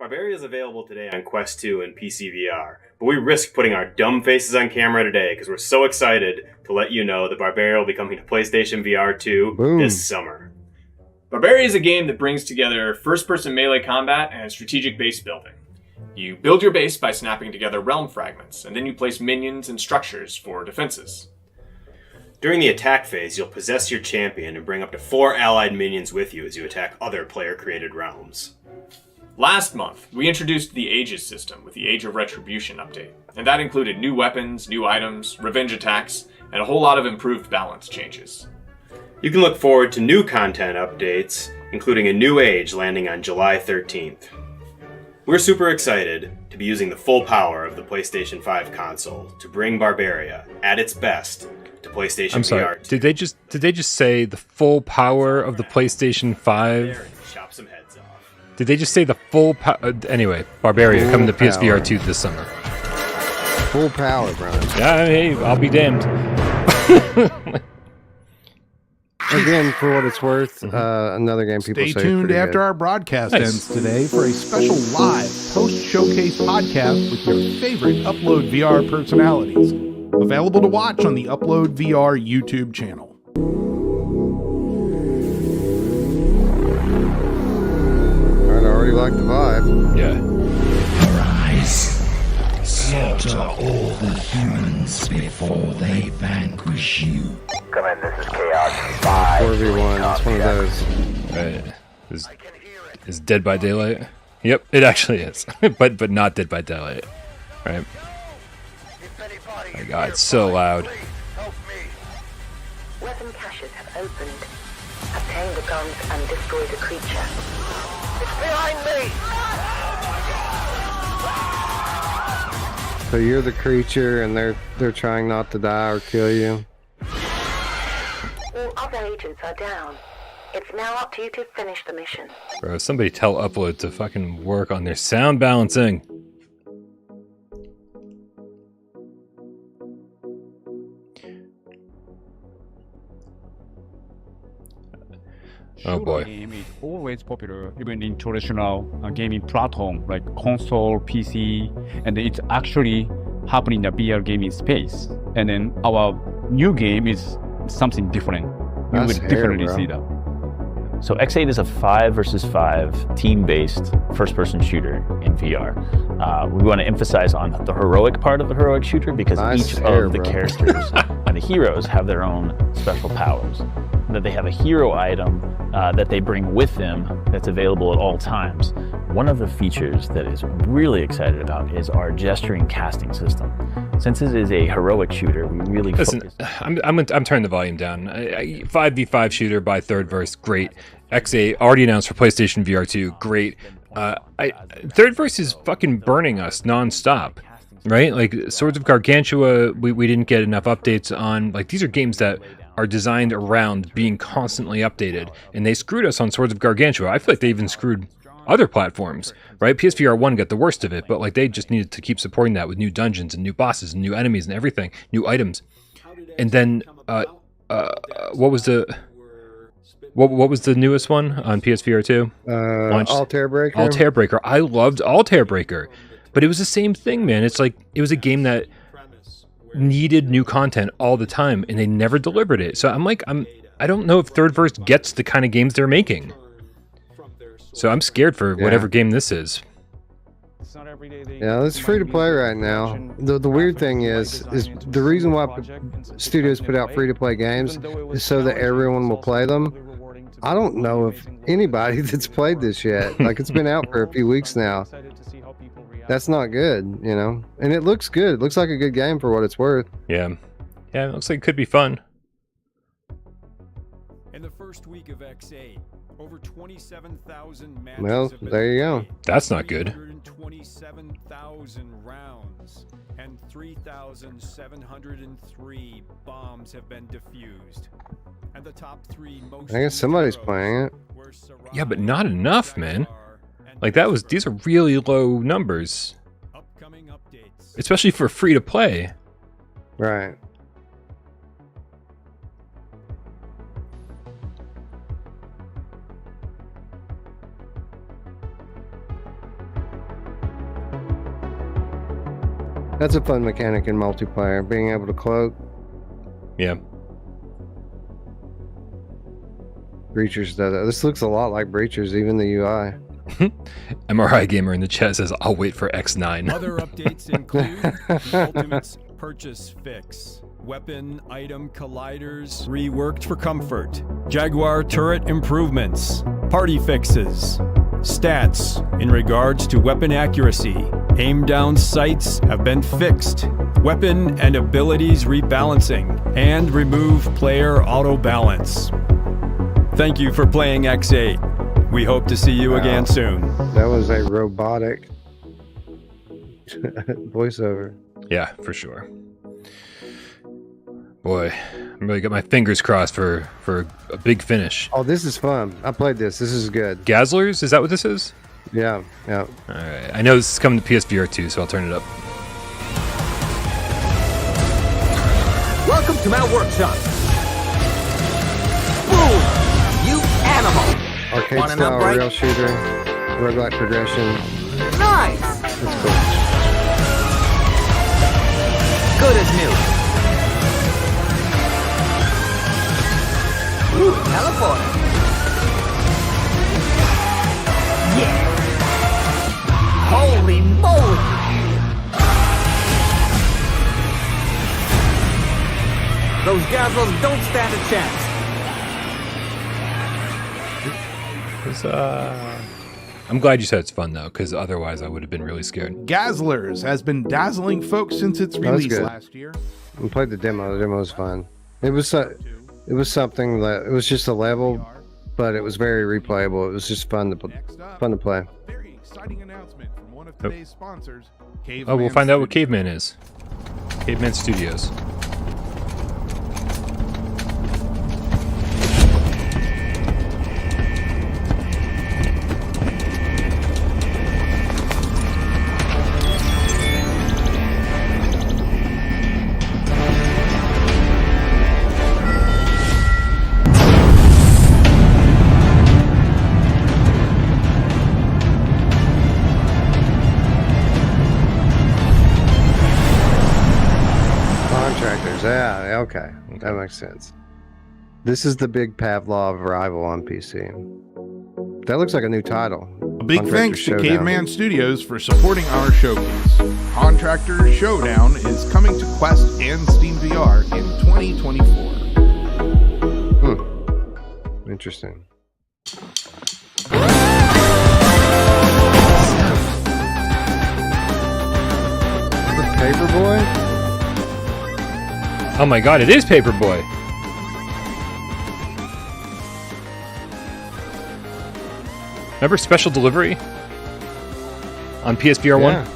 Barbaria is available today on Quest 2 and PSVR, but we risk putting our dumb faces on camera today because we're so excited to let you know that Barbaria will be coming to PlayStation VR 2 this summer. Barbaria is a game that brings together first-person melee combat and strategic base building. You build your base by snapping together realm fragments, and then you place minions and structures for defenses. During the attack phase, you'll possess your champion and bring up to 4 allied minions with you as you attack other player-created realms. Last month, we introduced the Ages system with the Age of Retribution update, and that included new weapons, new items, revenge attacks, and a whole lot of improved balance changes. You can look forward to new content updates, including a new age landing on July 13th. We're super excited to be using the full power of the PlayStation 5 console to bring Barbaria, at its best, to PlayStation I'm sorry. VR 2. Did they just say the full power of the PlayStation 5? Chop some heads off. Did they just say the full power? Anyway, Barbaria coming to PSVR 2 this summer. Full power, bro. Yeah, hey, I'll be damned. Again, for what it's worth, another game people Stay say tuned pretty after good. our broadcast ends today for a special live post-showcase podcast with your favorite Upload VR personalities. Available to watch on the Upload VR YouTube channel. I already like the vibe. Yeah. Arise. Slaughter all the humans before they vanquish you. Come in, this is Chaos 5. 4v1, it's one of those. Right. Is Dead by Daylight? Yep, it actually is. but not Dead by Daylight. Right? My God, it's so loud. Weapon caches have opened. Obtain the guns and destroy the creature. It's behind me! So you're the creature, and they're trying not to die or kill you. All other agents are down. It's now up to you to finish the mission. Bro, somebody tell Upload to fucking work on their sound balancing. Oh boy. Game is always popular, even in traditional gaming platform like console, PC, and it's actually happening in the VR gaming space. And then our new game is something different. You will definitely see that. So X8 is a 5 versus 5 team-based first-person shooter in VR. We want to emphasize on the heroic part of the heroic shooter because each of the characters and the heroes have their own special powers. That they have a hero item that they bring with them that's available at all times. One of the features that is really excited about is our gesturing casting system. Since it is a heroic shooter, we really focus. I'm turning the volume down. 5v5 shooter by Third Verse, great. X8 already announced for PlayStation VR 2, great. Third Verse is fucking burning us nonstop, right? Like Swords of Gargantua, we didn't get enough updates on. Like these are games that are designed around being constantly updated, and they screwed us on Swords of Gargantua. I feel like they even screwed other platforms, right? PSVR 1 got the worst of it, but like they just needed to keep supporting that with new dungeons and new bosses and new enemies and everything, new items. And then what was the newest one on PSVR 2? Altair Breaker. Altair Breaker. I loved Altair Breaker, but it was the same thing, man. It's like it was a game that needed new content all the time, and they never delivered it. So I don't know if Third Verse gets the kind of games they're making. So I'm scared for whatever game this is. Yeah, it's free to play right now. The weird thing is the reason why studios put out free to play games is so that everyone will play them. I don't know if anybody that's played this yet. Like it's been out for a few weeks now. That's not good, you know. And it looks good. It looks like a good game for what it's worth. Yeah, it looks like it could be fun. In the first week of X8, over 27,000 matches. Well, there you go. That's not good. 27,000 rounds and 3,703 bombs have been defused. And the top 3 most I guess somebody's playing it. Yeah, but not enough, man. Like these are really low numbers. Especially for free to play. Right. That's a fun mechanic in multiplayer, being able to cloak. Yeah. Breachers does that. This looks a lot like Breachers, even the UI. MRI Gamer in the chat says, I'll wait for X9. Other updates include the Ultimate's Purchase Fix, weapon item colliders reworked for comfort, Jaguar turret improvements, party fixes, stats in regards to weapon accuracy, aim down sights have been fixed, weapon and abilities rebalancing, and remove player auto balance. Thank you for playing X8. We hope to see you again soon. That was a robotic voiceover. Yeah, for sure. Boy, I'm really got my fingers crossed for a big finish. Oh, this is fun. I played this. This is good. Gazzlers? Is that what this is? Yeah, yeah. All right. I know this is coming to PSVR2, so I'll turn it up. Welcome to my workshop. Boom! You animal! Arcade Want an style upright? rail shooter, roguelike progression. Nice! That's cool. Good as new. Ooh, teleporter. Yeah. Holy moly! Those Gazzles don't stand a chance. I'm glad you said it's fun though, because otherwise I would have been really scared. Gazzlers has been dazzling folks since its release last year. We played the demo. The demo was fun. It was something that it was just a level, but it was very replayable. It was just fun to play. Very exciting announcement from one of today's sponsors, Oh, we'll find out what Caveman is. Caveman Studios. Yeah, okay. That makes sense. This is the big Pavlov rival on PC. That looks like a new title. A big thanks to Caveman Studios for supporting our showcase. Contractor Showdown is coming to Quest and Steam VR in 2024. Interesting. The Paperboy? Oh my god, it is Paperboy! Remember Special Delivery? On PSVR 1? Yeah.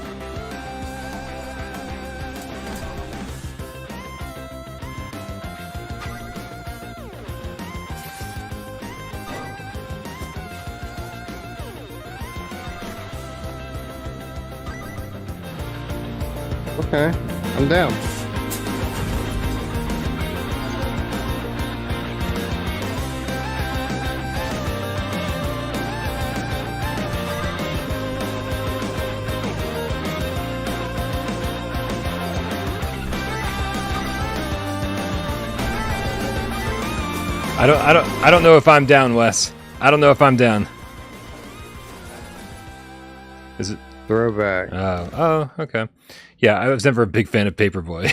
Okay, I'm down. I don't know if I'm down, Wes. I don't know if I'm down. Is it Throwback? Oh, okay. Yeah, I was never a big fan of Paperboy.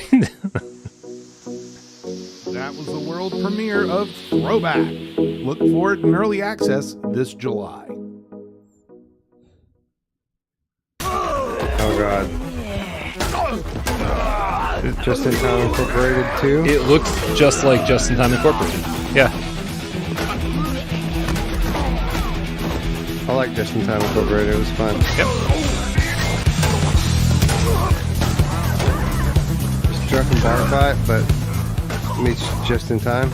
That was the world premiere of Throwback. Look for it in early access this July. Oh god. Just in Time Incorporated 2? It looks just like Just in Time Incorporated. Yeah. I like Just in Time Incorporated. It was fun. Yep. Just truck and bar fight, but meets Just in Time.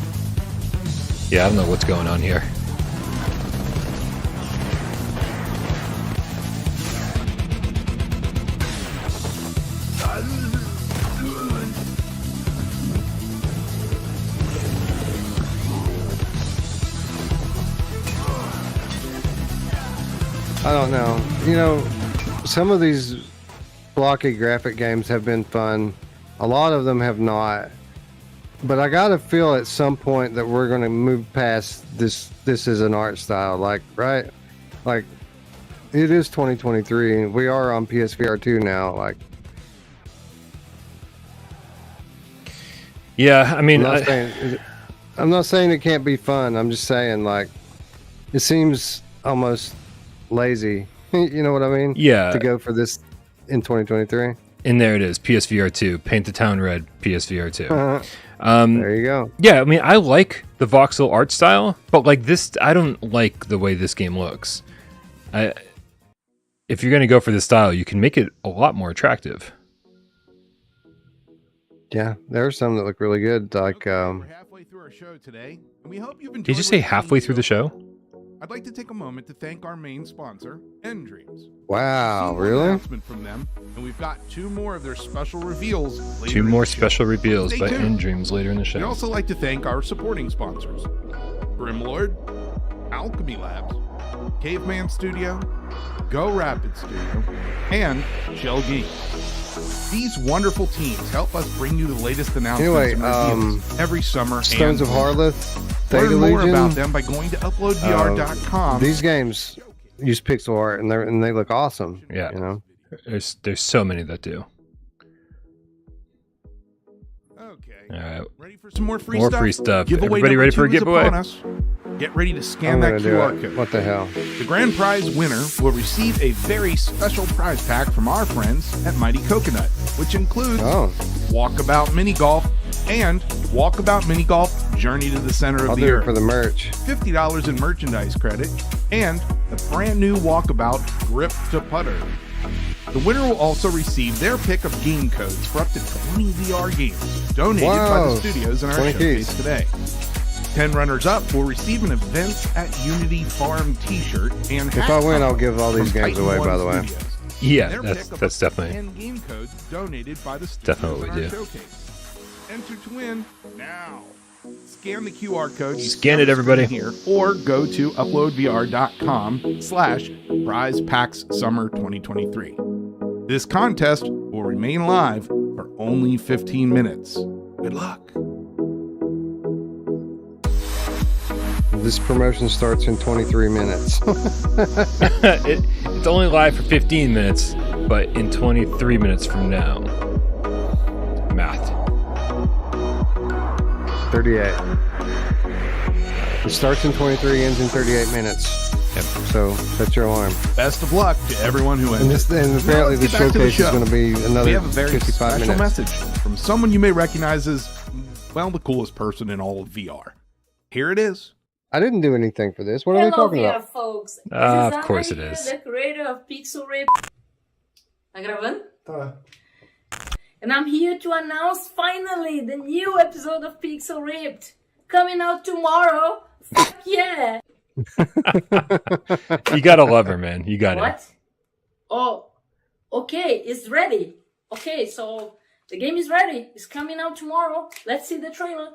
Yeah, I don't know what's going on here. I don't know. You know, some of these blocky graphic games have been fun. A lot of them have not. But I gotta feel at some point that we're gonna move past this. This is an art style, like, right? Like, it is 2023. We are on PSVR2 now. Like, yeah, I mean, I'm not saying it can't be fun. I'm just saying, like, it seems almost lazy. You know what I mean? Yeah. To go for this in 2023. And there it is, PSVR2. Paint the town red, PSVR2. There you go. Yeah, I mean, I like the voxel art style, but like this, I don't like the way this game looks. If you're going to go for this style, you can make it a lot more attractive. Yeah, there are some that look really good. Like, we're halfway through our show today, and we hope you've enjoyed. Did you say halfway through the show? I'd like to take a moment to thank our main sponsor, Endreams. Wow, really? Announcement from them, and we've got 2 more of their special reveals. Two more special reveals by Endreams later in the show. We'd also like to thank our supporting sponsors: Grimlord, Alchemy Labs, Caveman Studio, Go Rapid Studio, and Shell Geek. These wonderful teams help us bring you the latest announcements and reviews every summer. Stones of Harleth. Learn more about them by going to uploadvr.com. These games use pixel art and they look awesome. Yeah, you know, there's so many that do. Okay. All right. Ready for some more free more stuff? Free stuff. Giveaway Everybody ready for a giveaway? Get ready to scan that QR code. What the hell? The grand prize winner will receive a very special prize pack from our friends at Mighty Coconut, which includes Walkabout Mini Golf and Walkabout Mini Golf Journey to the Center of I'll the do Earth. it for the merch. $50 in merchandise credit and the brand new Walkabout Grip to Putter. The winner will also receive their pick of game codes for up to 20 VR games donated by the studios in our showcase today. 10 runners-up will receive an Events at Unity Farm t-shirt and if I win, I'll give all these games away, by the way. Yeah, that's definitely 10 game codes donated by the definitely what we do. Showcase. Enter to win now. Scan the QR code. Scan it, everybody. Here, or go to uploadvr.com/PrizePacksSummer 2023. This contest will remain live for only 15 minutes. Good luck. This promotion starts in 23 minutes. It's only live for 15 minutes, but in 23 minutes from now. Math. 38. It starts in 23, ends in 38 minutes. Yep. So set your alarm. Best of luck to everyone who enters. And apparently the showcase is going to be another we have a very 55 special minutes. message from someone you may recognize as, well, the coolest person in all of VR. Here it is. I didn't do anything for this. What are we talking VR, about? Folks. Of course it is. The creator of Pixel Ripped. Tá gravando? Tá. And I'm here to announce finally the new episode of Pixel Ripped. Coming out tomorrow. Fuck yeah. You gotta love her, man. You gotta. What? Oh, okay. It's ready. Okay, so the game is ready. It's coming out tomorrow. Let's see the trailer.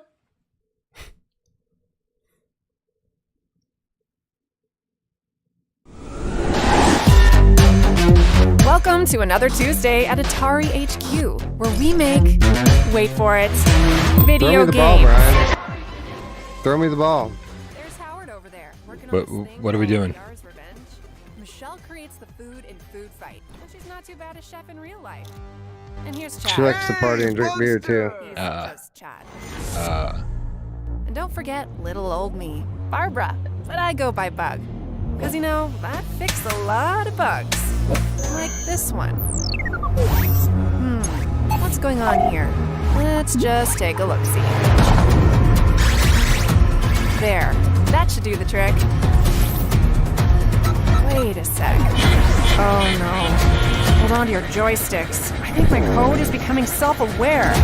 Welcome to another Tuesday at Atari HQ, where we make, wait for it, video games. Ball, Brian. Throw me the ball. There's Howard over there, working What, on this what are we doing? Revenge. Michelle creates the food in Food Fight, but she's not too bad a chef in real life. And here's Chad. She likes to party and drink beer, too. Chad. And don't forget little old me, Barbara, but I go by Bug. Because, you know, I fix a lot of bugs. Like this one. What's going on here? Let's just take a look-see. There. That should do the trick. Wait a sec. Oh, no. Hold on to your joysticks. I think my code is becoming self-aware.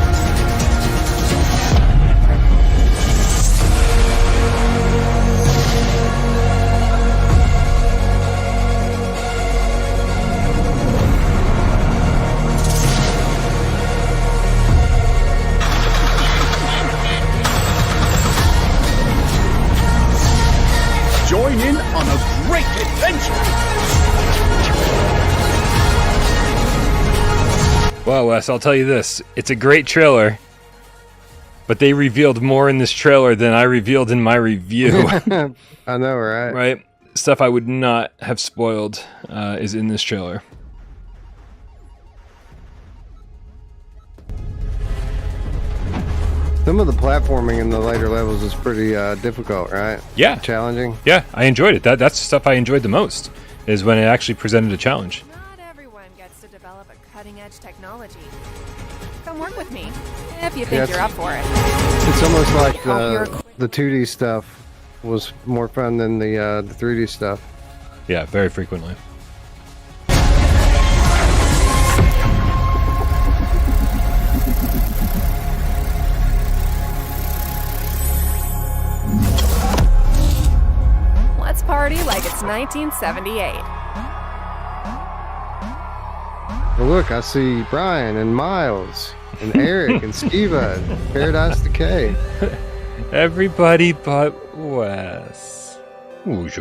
attention! Well, Wes, I'll tell you this. It's a great trailer, but they revealed more in this trailer than I revealed in my review. I know, right? Right? Stuff I would not have spoiled is in this trailer. Some of the platforming in the later levels is pretty difficult, right? Yeah. Challenging. Yeah, I enjoyed it. That's the stuff I enjoyed the most, is when it actually presented a challenge. Not everyone gets to develop a cutting-edge technology. Come work with me, if you think you're up for it. It's almost like the 2D stuff was more fun than the 3D stuff. Yeah, very frequently. Let's party like it's 1978. Well, look, I see Brian and Miles and Eric and Skiva and Paradise Decay. Everybody but Wes. Look at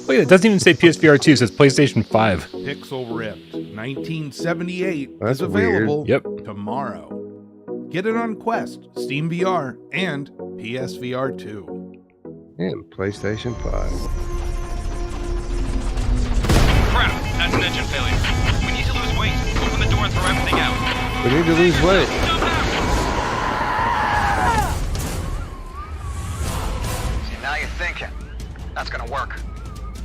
it, doesn't even say PSVR2, it says PlayStation 5. Pixel Ripped 1978 That's is available weird. tomorrow. Get it on Quest, Steam VR, and PSVR2. And PlayStation 5. Crap, that's an engine failure. We need to lose weight. Open the door and throw everything out. We need to lose weight. See, now you're thinking. That's gonna work.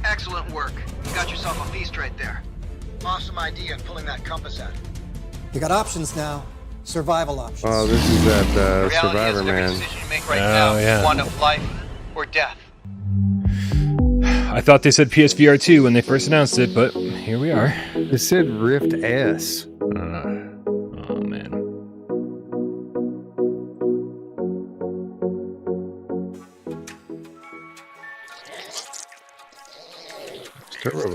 Excellent work. You got yourself a feast right there. Awesome idea in pulling that compass out. We got options now. Survival options. Oh, this is that The reality Survivor is every Man. decision you make right now is one of life or death. I thought they said PSVR2 when they first announced it, but here we are. It said Rift S. Oh, man. Turbo.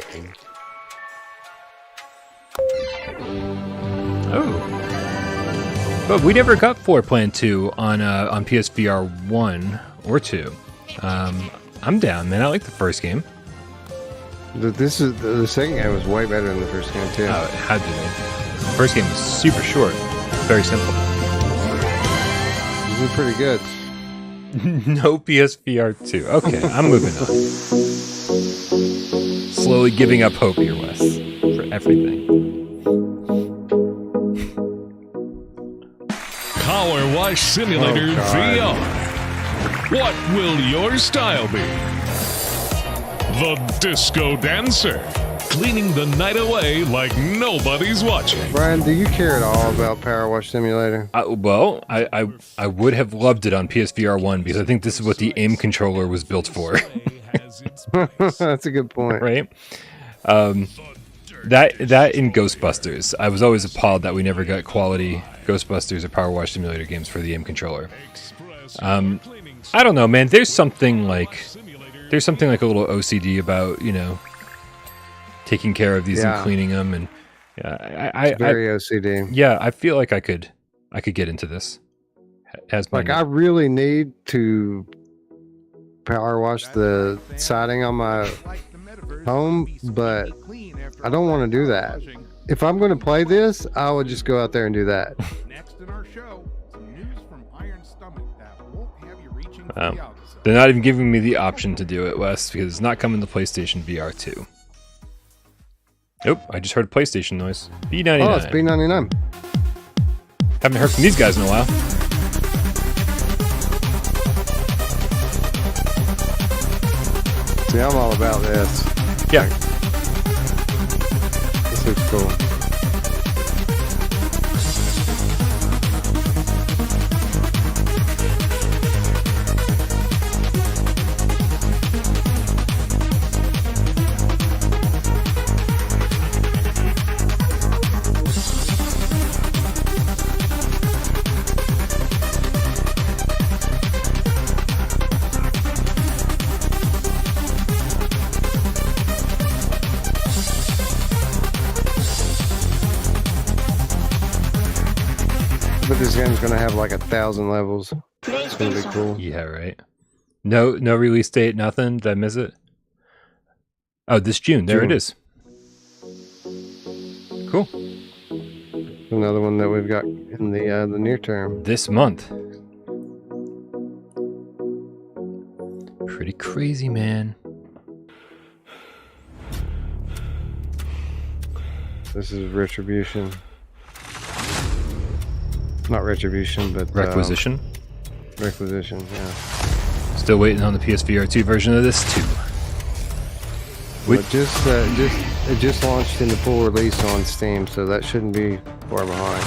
Oh. But we never got Floor Plan 2 on PSVR 1 or 2. I'm down, man. I like the first game. The second game was way better than the first game, too. Oh, it had to be. The first game was super short. Very simple. This is pretty good. No PSVR 2. Okay, I'm moving on. Slowly giving up hope here, Wes, for everything. Power Wash Simulator VR. What will your style be? The Disco Dancer. Cleaning the night away like nobody's watching. Brian, do you care at all about Power Wash Simulator? Well, I would have loved it on PSVR 1 because I think this is what the aim controller was built for. That's a good point. Right? That in Ghostbusters. I was always appalled that we never got quality Ghostbusters or Power Wash Simulator games for the aim controller. I don't know, man. There's something like a little OCD about, taking care of these and cleaning them, and very OCD. Yeah, I feel like I could get into this. I really need to power wash the siding on my home, but I don't want to do that. If I'm going to play this, I would just go out there and do that. Next in our show, some news from Iron Stomach that won't have you reaching they're not even giving me the option to do it, Wes, because it's not coming to PlayStation VR 2. Nope, I just heard a PlayStation noise. B99. Oh, it's B99. Haven't heard from these guys in a while. See, I'm all about this. Yeah. This looks cool. But this game's gonna have like 1,000 levels. It's gonna be cool. Yeah, right. No release date, nothing. Did I miss it? Oh, this June. There it is. Cool. Another one that we've got in the near term. This month. Pretty crazy, man. This is Retribution. Not Retribution, but Requisition. Requisition, yeah. Still waiting on the PSVR2 version of this too. It just launched in the full release on Steam, so that shouldn't be far behind.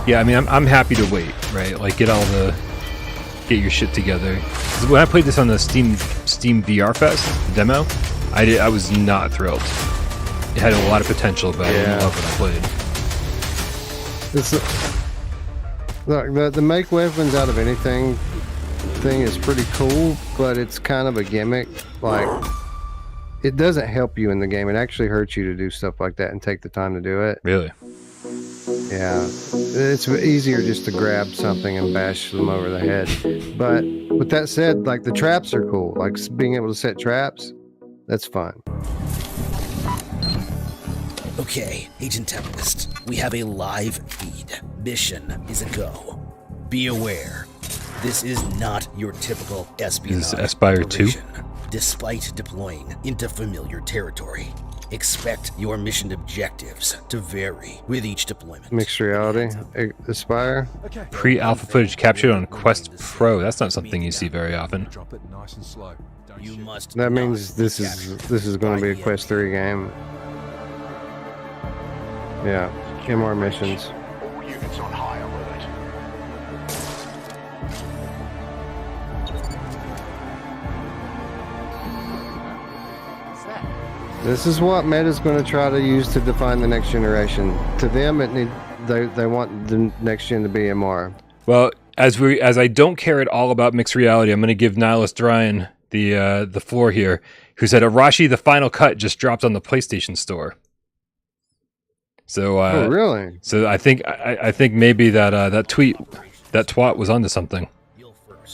Yeah, I mean, I'm happy to wait, right? Like, get your shit together. When I played this on the Steam VR Fest demo, I was not thrilled. It had a lot of potential, but I didn't love what I played. Look, the make weapons out of anything thing is pretty cool, but it's kind of a gimmick. Like, it doesn't help you in the game. It actually hurts you to do stuff like that and take the time to do it. Really? Yeah. It's easier just to grab something and bash them over the head. But with that said, like, the traps are cool. Like, being able to set traps, that's fun. Okay, Agent Tempest, we have a live feed. Mission is a go. Be aware, this is not your typical espionage. Is this Aspire 2? Despite deploying into familiar territory, expect your mission objectives to vary with each deployment. Mixed reality, Aspire. Pre-alpha footage captured on Quest Pro. That's not something you see very often. That means this is going to be a Quest 3 game. Yeah, MR missions. All units on high alert. This is what Meta's going to try to use to define the next generation. To them, they want the next gen to be MR. Well, as I don't care at all about mixed reality, I'm going to give Nihilist Ryan the floor here, who said Arashi the Final Cut just dropped on the PlayStation Store. So oh, really? So I think maybe that tweet, that twat was onto something.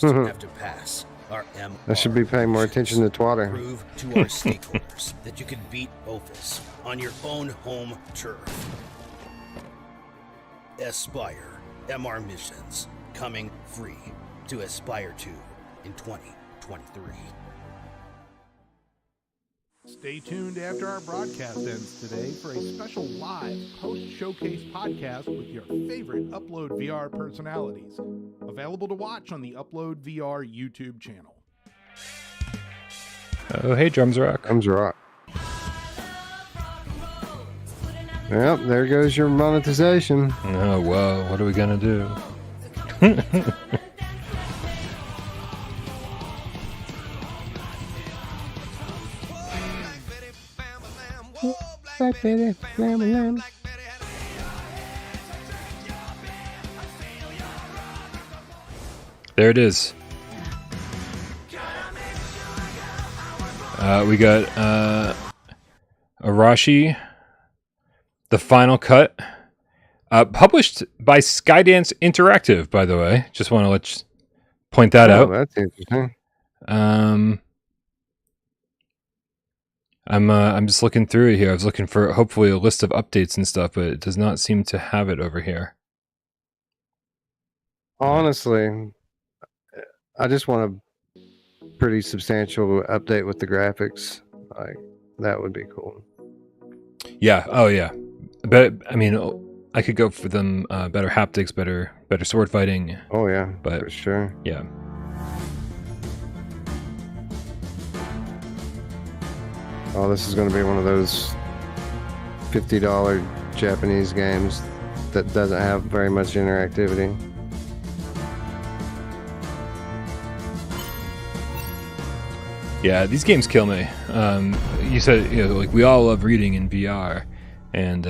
Have to pass our I should be paying more attention to Twatter. Prove to our stakeholders that you can beat Opus on your own home turf. Aspire MR missions coming free to Aspire 2 in 2023. Stay tuned after our broadcast ends today for a special live post-showcase podcast with your favorite Upload VR personalities. Available to watch on the Upload VR YouTube channel. Oh, hey, Drums Rock. Drums Rock. Yep, there goes your monetization. Oh, whoa. What are we going to do? Black Betty, lamb, lamb. There it is. We got Arashi, the Final Cut, published by Skydance Interactive, by the way. Just want to point that out. That's interesting. I'm just looking through it here. I was looking for hopefully a list of updates and stuff, but it does not seem to have it over here. Honestly, I just want a pretty substantial update with the graphics. Like, that would be cool. Yeah. Oh, yeah. But I mean, I could go for them better haptics, better sword fighting. Oh yeah, but for sure. Yeah. Oh, this is going to be one of those $50 Japanese games that doesn't have very much interactivity. Yeah, these games kill me. You said, you know, like, we all love reading in VR, and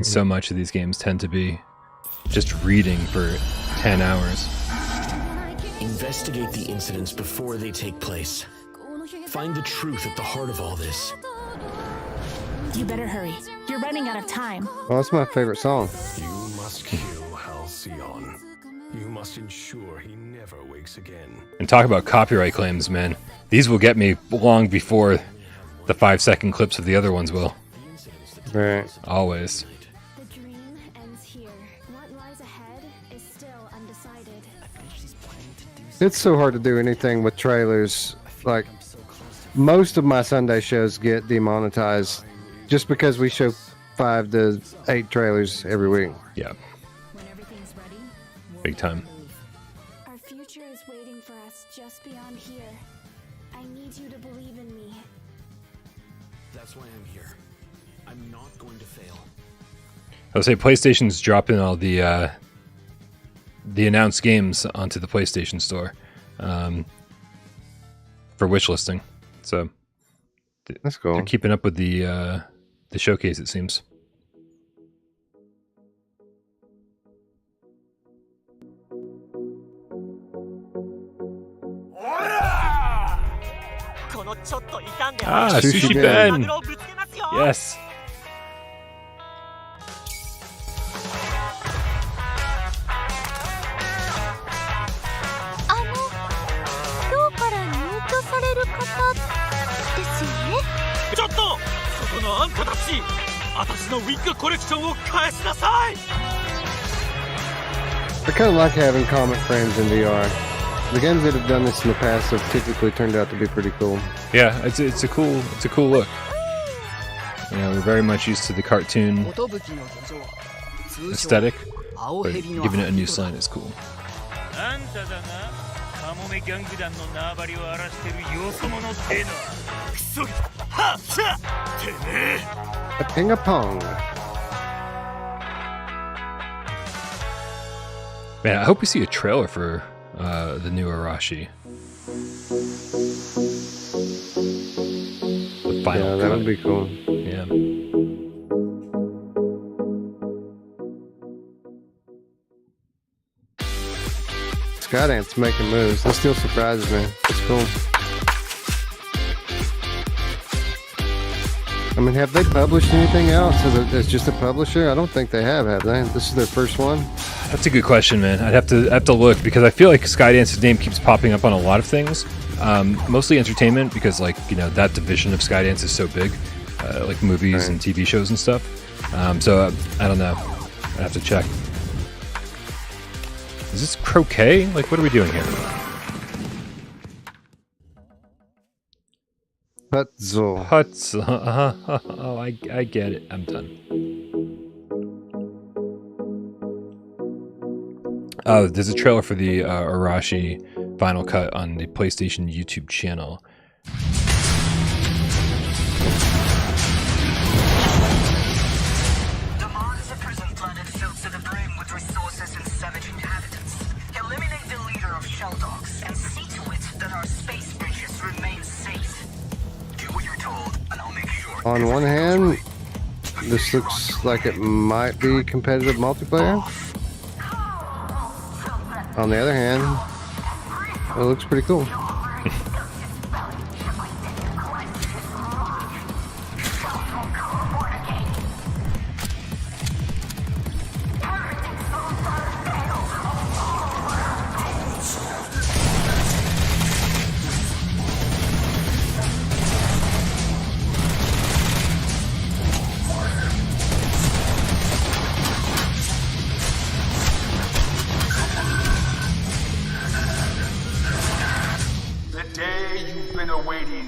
so much of these games tend to be just reading for 10 hours. Investigate the incidents before they take place. Find the truth at the heart of all this. You better hurry. You're running out of time. Oh, that's my favorite song. You must kill Halcyon. You must ensure he never never wakes again. And talk about copyright claims, man. These will get me long before the 5-second clips of the other ones will. Right. Always. The dream ends here. What lies ahead is still undecided. It's so hard to do anything with trailers. Like, most of my Sunday shows get demonetized just because we show 5 to 8 trailers every week. Yeah. Big time. Our future is waiting for us just beyond here. I need you to believe in me. That's why I'm here. I'm not going to fail. I would say PlayStation's dropping all the announced games onto the PlayStation Store for wish listing. So that's cool. They're keeping up with the showcase, it seems. Ah, Sushi Ben! Yes! I kind of like having comic frames in VR. The games that have done this in the past have typically turned out to be pretty cool. Yeah, it's a cool look. You know, we're very much used to the cartoon aesthetic, but giving it a new slant is cool. A ping-a-pong. Man, I hope we see a trailer for the new Arashi. The final that would be cool. Yeah. Skydance making moves. That still surprises me. It's cool. I mean, have they published anything else? It's just a publisher? I don't think they have they? This is their first one? That's a good question, man. I'd have to look, because I feel like Skydance's name keeps popping up on a lot of things. Mostly entertainment, because, like, you know, that division of Skydance is so big, like movies and TV shows and stuff. So I don't know. I'd have to check. Is this croquet? Like, what are we doing here? Puzzle. Oh, I get it. I'm done. Oh, there's a trailer for the Arashi Final Cut on the PlayStation YouTube channel. Damar is a prison planet filled to the brim with resources and savage inhabitants. Eliminate the leader of Shell Dogs and see to it that our space bridges remain safe. Do what you're told, and I'll make sure. On one hand, this looks like it might be competitive multiplayer. On the other hand, it looks pretty cool.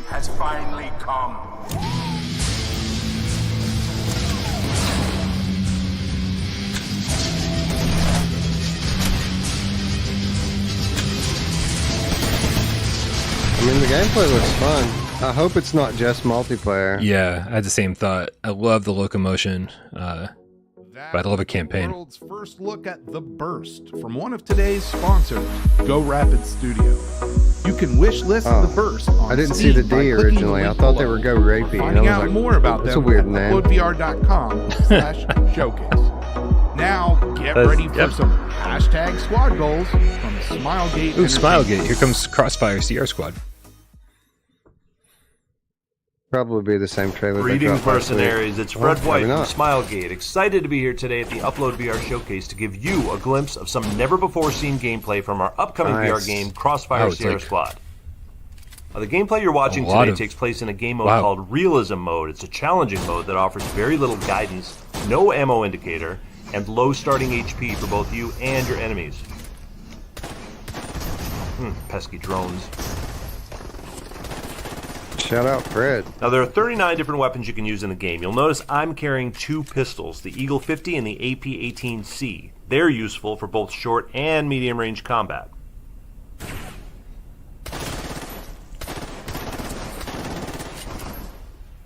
Has finally come. I mean, the gameplay looks fun. I hope it's not just multiplayer. Yeah, I had the same thought. I love the locomotion, but I love a campaign. World's first look at The Burst from one of today's sponsors, Go Rapid Studio. You can wish list The Burst on I didn't Steam see the D originally. I thought they were Go Rapey. Finding out more about that's them a weird at name. uploadvr.com/showcase. Now, get ready for some hashtag squad goals from Smilegate. Ooh, Smilegate. Here comes Crossfire CR Squad. Probably be the same trailer. Greetings, mercenaries. It's Fred White from not. Smilegate. Excited to be here today at the Upload VR Showcase to give you a glimpse of some never-before-seen gameplay from our upcoming VR game, Crossfire Sierra Squad. The gameplay you're watching today takes place in a game mode called Realism Mode. It's a challenging mode that offers very little guidance, no ammo indicator, and low starting HP for both you and your enemies. Pesky drones. Shout out Fred. Now there are 39 different weapons you can use in the game. You'll notice I'm carrying 2 pistols, the Eagle 50 and the AP-18C. They're useful for both short and medium range combat.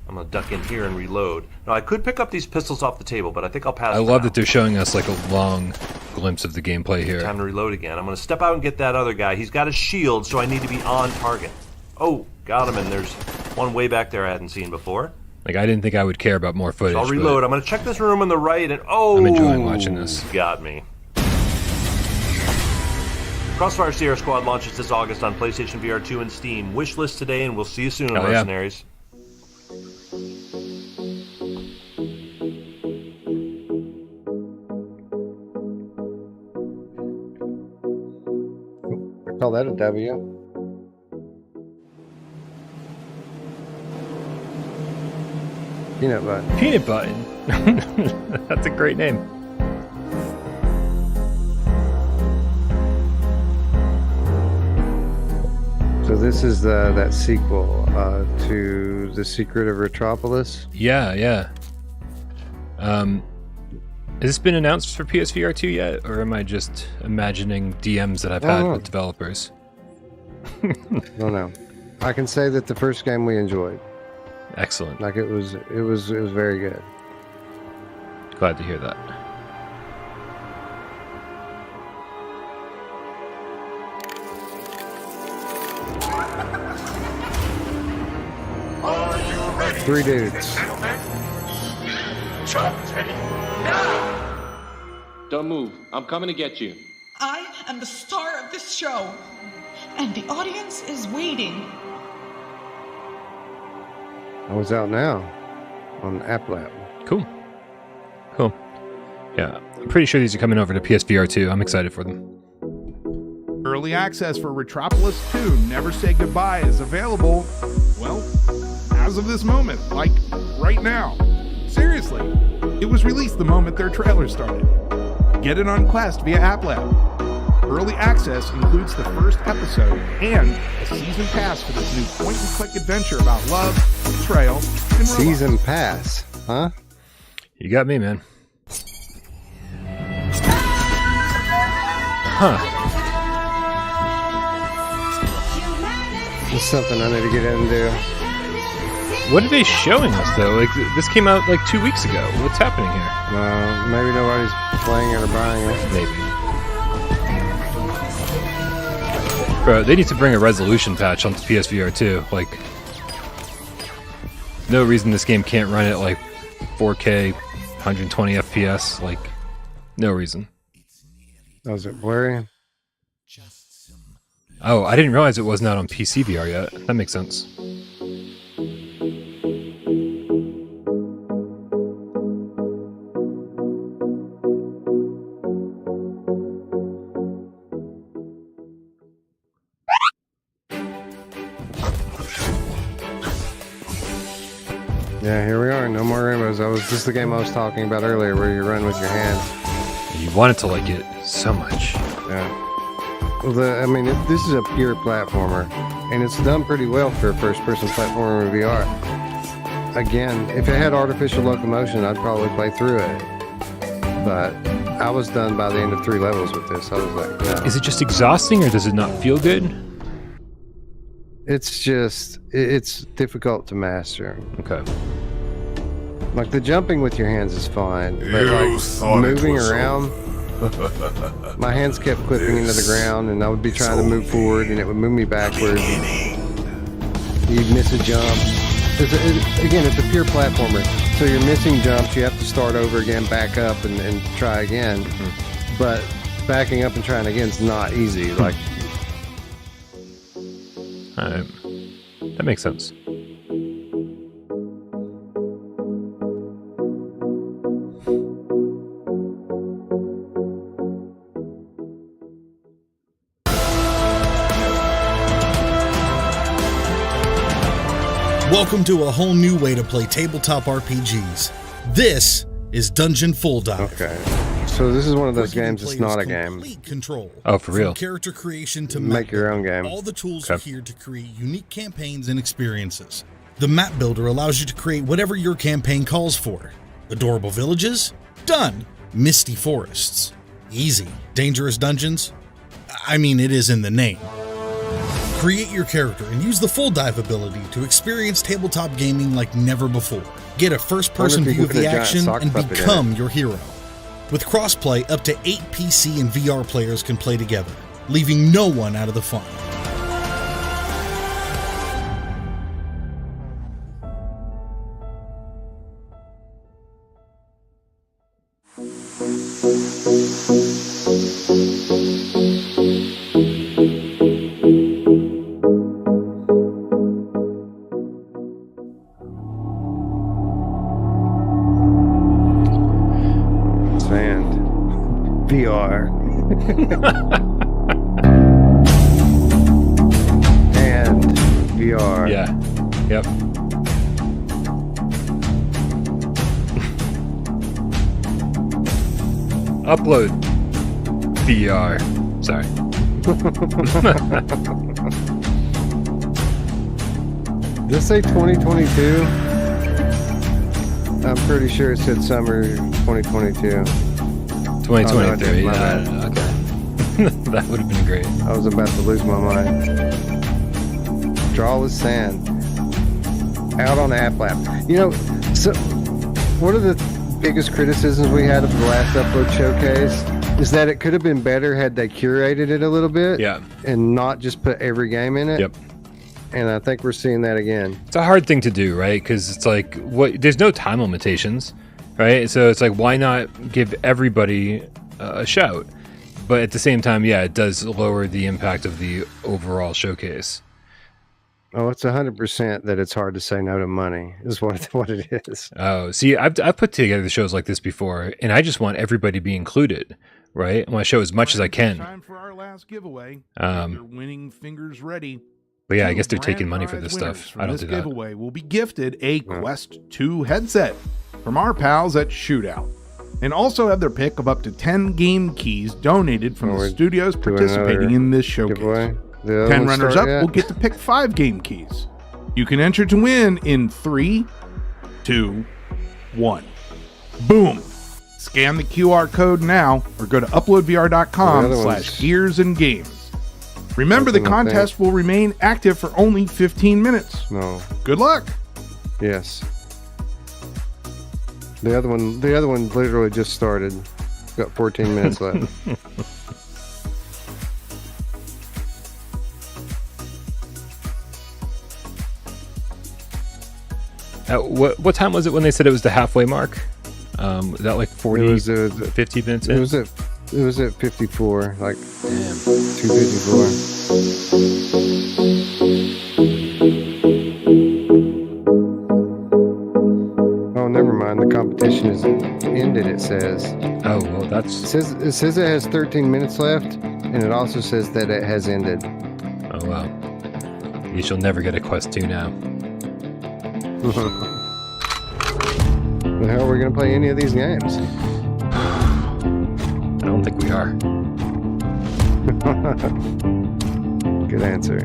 I'm going to duck in here and reload. Now I could pick up these pistols off the table, but I think I'll pass I love that they're showing us like a long glimpse of the gameplay here. Time to reload again. I'm going to step out and get that other guy. He's got a shield, so I need to be on target. Oh, got him, and there's one way back there I hadn't seen before. Like, I didn't think I would care about more footage. So I'll reload. I'm going to check this room on the right, and I'm enjoying watching this. Got me. Crossfire Sierra Squad launches this August on PlayStation VR 2 and Steam. Wishlist today, and we'll see you soon, mercenaries. Call that a W. Peanut Button. Peanut Button. That's a great name. So this is that sequel to The Secret of Retropolis? Yeah. Has this been announced for PSVR2 yet, or am I just imagining DMs that I've had with developers? No. I can say that the first game we enjoyed. Excellent. Like it was very good. Glad to hear that. Are you ready? 3 dudes. Don't move. I'm coming to get you. I am the star of this show, and the audience is waiting. I was out now on App Lab. Cool. Yeah, I'm pretty sure these are coming over to PSVR2. I'm excited for them. Early access for Retropolis 2, Never Say Goodbye, is available, well, as of this moment, like right now. Seriously, it was released the moment their trailer started. Get it on Quest via App Lab. Early access includes the first episode and a season pass for this new point-and-click adventure about love, betrayal, and romance. Season pass, huh? You got me, man. Huh. It's something I need to get in and do. What are they showing us, though? Like, this came out like 2 weeks ago. What's happening here? Maybe nobody's playing it or buying it. Maybe. Bro, they need to bring a resolution patch onto PSVR 2. Like, no reason this game can't run at like 4K, 120 FPS. Like, no reason. Oh, is it blurry? Oh, I didn't realize it wasn't out on PC VR yet. That makes sense. Yeah, here we are. No more rainbows. This is the game I was talking about earlier, where you run with your hands. You wanted to like it so much. Yeah. Well, this is a pure platformer, and it's done pretty well for a first-person platformer in VR. Again, if it had artificial locomotion, I'd probably play through it. But I was done by the end of 3 levels with this. I was like, no. Is it just exhausting, or does it not feel good? It's difficult to master. Okay. Like the jumping with your hands is fine, but like moving around, my hands kept clipping into the ground, and I would be trying to move forward, and it would move me backwards. You'd miss a jump. Again, it's a pure platformer, so you're missing jumps. You have to start over again, back up, and try again. But backing up and trying again is not easy. Like, that makes sense. Welcome to a whole new way to play tabletop RPGs. This is Dungeon Full Dive. Okay. So this is one of those games that's not a game. Control. Oh, for real? From character creation to make your own game. All the tools are here to create unique campaigns and experiences. The map builder allows you to create whatever your campaign calls for. Adorable villages? Done. Misty forests? Easy. Dangerous dungeons? I mean, it is in the name. Create your character and use the Full Dive ability to experience tabletop gaming like never before. Get a first-person view of the action and become your hero. With crossplay, up to 8 PC and VR players can play together, leaving no one out of the fun. VR. And VR. Yeah. Yep. Upload VR. Sorry. Did it say 2022? I'm pretty sure it said summer 2022. 2023. Yeah, okay. That would have been great. I was about to lose my mind. Draw with sand. Out on App Lab. You know, so one of the biggest criticisms we had of the last Upload Showcase is that it could have been better had they curated it a little bit. Yeah. And not just put every game in it. Yep. And I think we're seeing that again. It's a hard thing to do, right? Because it's like, there's no time limitations. Right, so it's like, why not give everybody a shout? But at the same time, yeah, it does lower the impact of the overall showcase. Oh, it's 100% that it's hard to say no to money, is what it is. Oh, see, I've put together shows like this before, and I just want everybody to be included, right? I want to show as much as I can. Time for our last giveaway. Your winning fingers ready. But yeah, I guess they're taking money for this stuff. I don't do that. This giveaway will be gifted a Quest 2 headset from our pals at Shootout, and also have their pick of up to 10 game keys donated from the studios participating in this showcase. 10 runners up will get to pick 5 game keys. You can enter to win in 3, 2, 1. Boom! Scan the QR code now or go to uploadvr.com/gears and games. Remember, the contest will remain active for only 15 minutes. No. Good luck. Yes. The other one literally just started. Got 14 minutes left. What time was it when they said it was the halfway mark? Was that like 40, 50 minutes in? It was at 54, like 254. Oh, never mind. The competition is ended, it says. Oh, well, that's... It says it has 13 minutes left, and it also says that it has ended. Oh, wow. You shall never get a Quest 2 now. The hell are we going to play any of these games? I don't think we are. Good answer.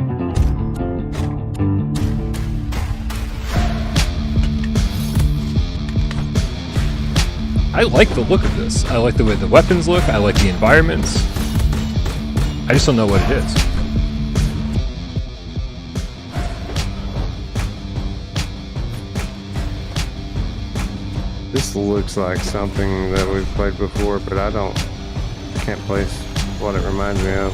I like the look of this. I like the way the weapons look. I like the environments. I just don't know what it is. This looks like something that we've played before, but I can't place what it reminds me of.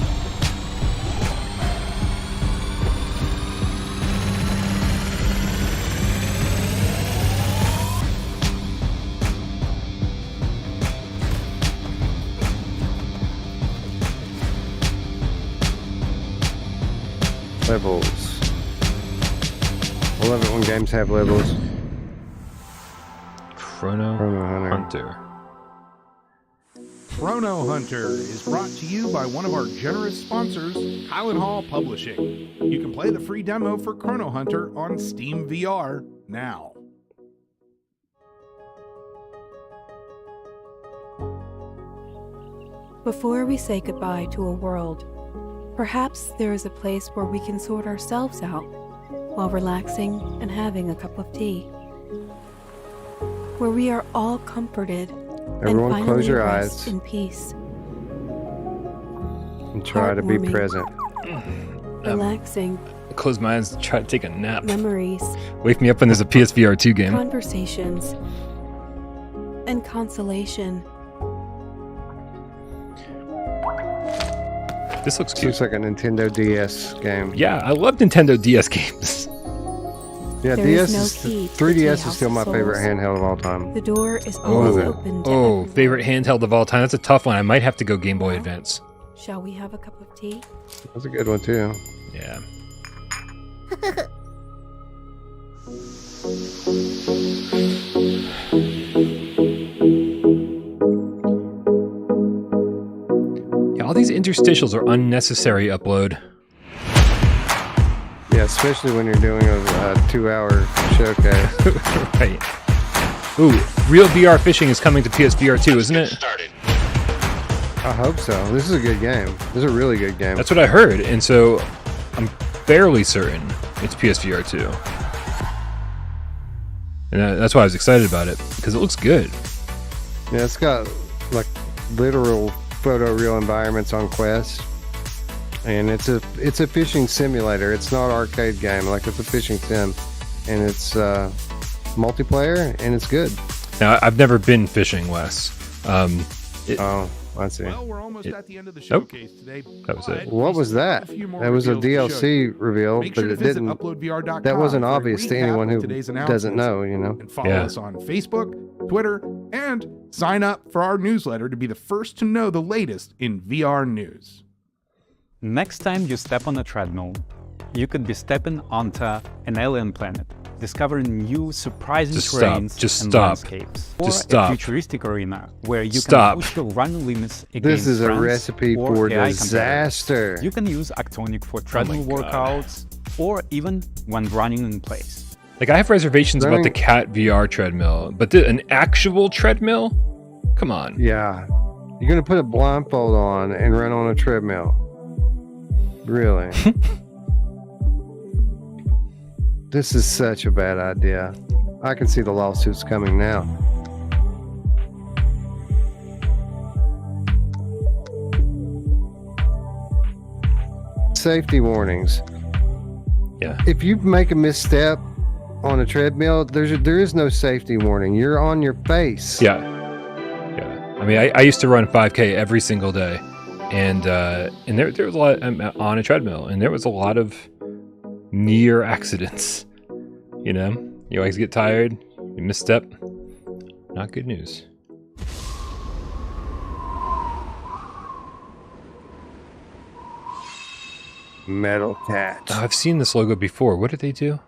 Levels. I love it when games have levels. Chrono Hunter. Chrono Hunter is brought to you by one of our generous sponsors, Kylan Hall Publishing. You can play the free demo for Chrono Hunter on Steam VR now. Before we say goodbye to a world, perhaps there is a place where we can sort ourselves out while relaxing and having a cup of tea. Where we are all comforted Everyone and close finally your rest eyes in peace. and try to be Heartwarming. present. Relaxing. Close my eyes and try to take a nap. Memories. Wake me up when there's a PSVR2 game. Conversations. And consolation. This looks cute. Looks like a Nintendo DS game. Yeah, I love Nintendo DS games. Yeah, There DS is no is key to 3DS the is still my House of favorite Souls. handheld of all time. The door is always open to everyone. Favorite handheld of all time. That's a tough one. I might have to go Game Boy Advance. Shall we have a cup of tea? That's a good one too. Yeah. Yeah, all these interstitials are unnecessary, Upload. Yeah, especially when you're doing a 2-hour showcase. Right. Ooh, real VR fishing is coming to PSVR2, isn't it? I hope so. This is a good game. This is a really good game. That's what I heard, and so I'm fairly certain it's PSVR2. And that's why I was excited about it, because it looks good. Yeah, it's got like literal photoreal environments on Quest. And it's a fishing simulator. It's not an arcade game. Like, it's a fishing sim. And it's multiplayer, and it's good. Now, I've never been fishing, Wes. I see. Well, we're almost at the end of the showcase today. That was it. What was that? That was a DLC reveal, but it didn't. That wasn't obvious to anyone who doesn't know, you know. And follow us on Facebook, Twitter, and sign up for our newsletter to be the first to know the latest in VR news. Next time you step on a treadmill, you could be stepping onto an alien planet, discovering new surprising terrains and landscapes. Or a futuristic arena where you can push your running limits against This is a friends recipe or for AI disaster. competitors. You can use Actonic for treadmill workouts, or even when running in place. Like, I have reservations about the Cat VR treadmill, but an actual treadmill? Come on. Yeah. You're going to put a blindfold on and run on a treadmill. Really? This is such a bad idea. I can see the lawsuits coming now. Safety warnings. Yeah. If you make a misstep on a treadmill, there is no safety warning. You're on your face. Yeah. I mean, I used to run 5K every single day, and there was a lot on a treadmill, and there was a lot of near accidents. You know, you always get tired, you misstep. Not good news. Metal Cat. Oh, I've seen this logo before. What did they do?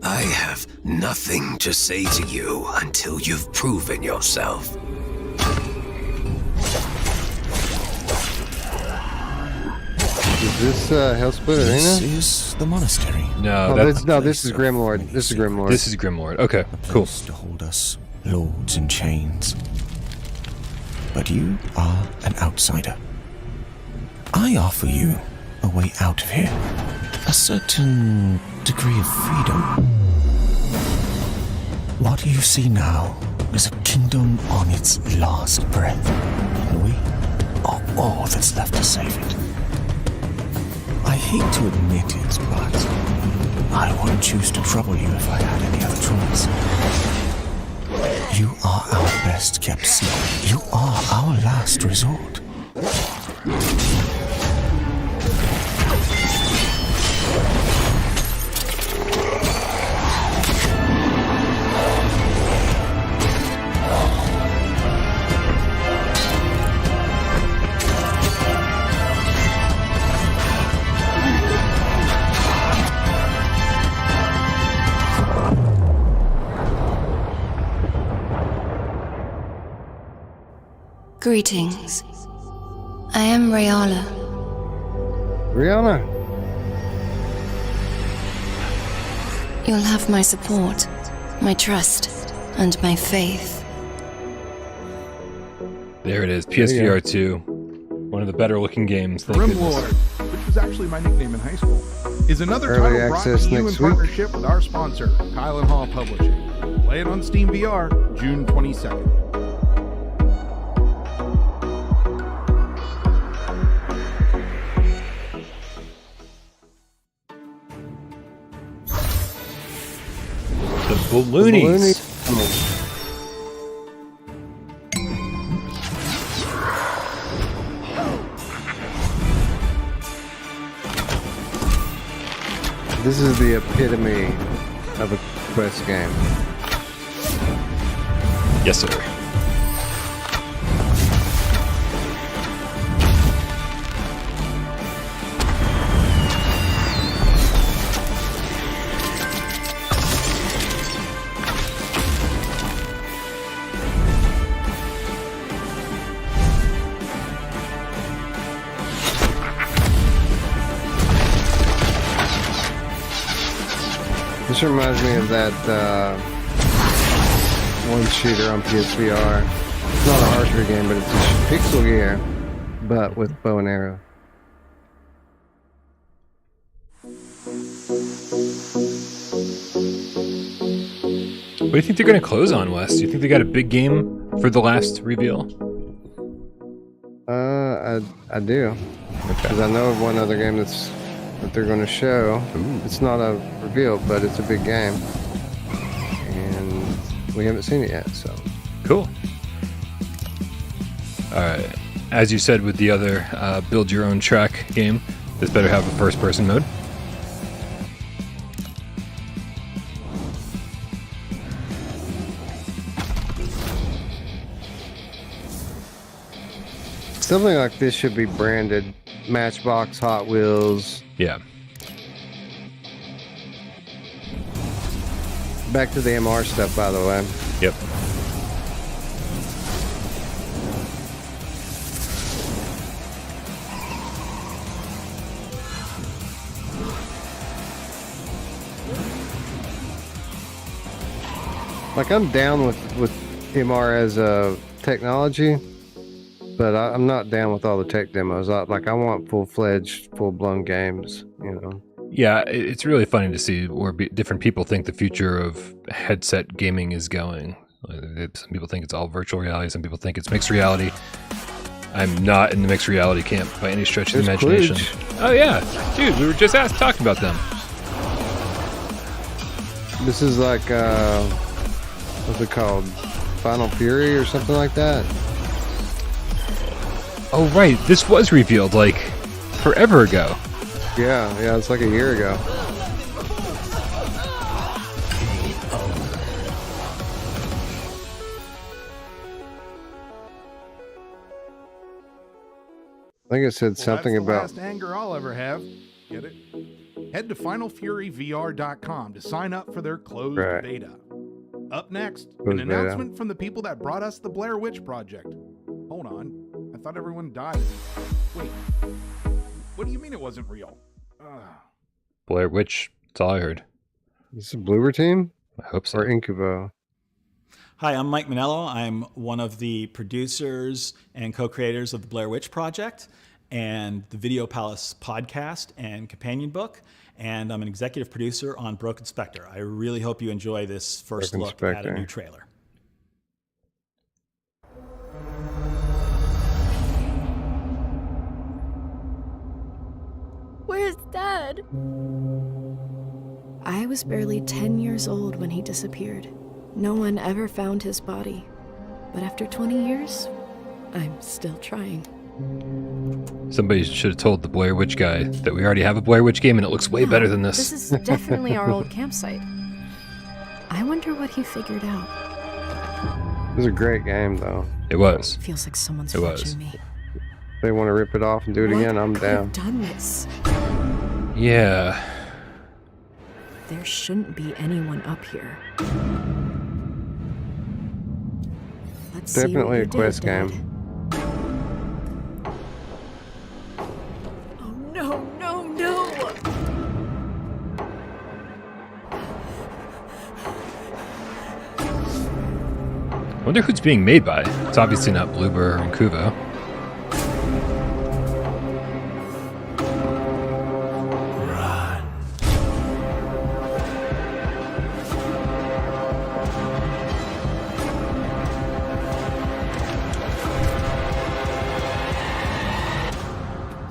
I have nothing to say to you until you've proven yourself. Is this Hellsplit Arena? This is the monastery. No, this is Grimlord. This is Grimlord. This is Grimlord. Okay, cool. To hold us lords in chains. But you are an outsider. I offer you a way out of here. A certain degree of freedom. What you see now is a kingdom on its last breath. And we are all that's left to save it. I hate to admit it, but I wouldn't choose to trouble you if I had any other choice. You are our best kept secret. You are our last resort. Greetings. I am Rayala. Rihanna. You'll have my support, my trust, and my faith. There it is, PSVR2. One of the better looking games. Grimlord, which was actually my nickname in high school, is another Early title brought to access you in next week. partnership with our sponsor, Kyle & Hall Publishing. Play it on Steam VR, June 22nd. The Balloonies. This is the epitome of a quest game. Yes, sir. This reminds me of that one shooter on PSVR. It's not an archery game, but it's a pixel gear, but with bow and arrow. What do you think they're going to close on, Wes? Do you think they got a big game for the last reveal? I do. Because I know of one other game that they're going to show. Ooh. It's not a reveal, but it's a big game. And we haven't seen it yet, so. Cool. Alright. As you said with the other build your own track game, this better have a first person mode. Something like this should be branded Matchbox, Hot Wheels. Yeah. Back to the MR stuff, by the way. Yep. Like, I'm down with MR as a technology, but I'm not down with all the tech demos. I want full-fledged, full-blown games, you know. Yeah, it's really funny to see where different people think the future of headset gaming is going. Some people think it's all virtual reality. Some people think it's mixed reality. I'm not in the mixed reality camp by any stretch of the imagination. Kludge. Oh yeah, dude, we were just talking about them. This is like, what's it called? Final Fury or something like that? Oh right, this was revealed like forever ago. Yeah, it's like a year ago. I think it said something that's the about last anger I'll ever have. Get it? Head to FinalFuryVR.com to sign up for their closed beta. Up next, an announcement from the people that brought us the Blair Witch Project. Hold on, I thought everyone died. Wait, what do you mean it wasn't real? Blair Witch, that's all I heard. Is this a Bloober team? I hope so. Or Incubo? Hi, I'm Mike Manello. I'm one of the producers and co-creators of the Blair Witch Project and the Video Palace podcast and companion book. And I'm an executive producer on Broken Spectre. I really hope you enjoy this first Broken look Spectre. at a new trailer. Where's Dad? I was barely 10 years old when he disappeared. No one ever found his body. But after 20 years, I'm still trying. Somebody should have told the Blair Witch guy that we already have a Blair Witch game and it looks way better than this. This is definitely our old campsite. I wonder what he figured out. It was a great game, though. It was. Feels like someone's It was. watching me. If they want to rip it off and do it again, I'm down. Done this. Yeah. There shouldn't be anyone up here. Let's Definitely see a what you quest did, game. Dad. wonder who it's being made by. It's obviously not Bloober and Kuvo.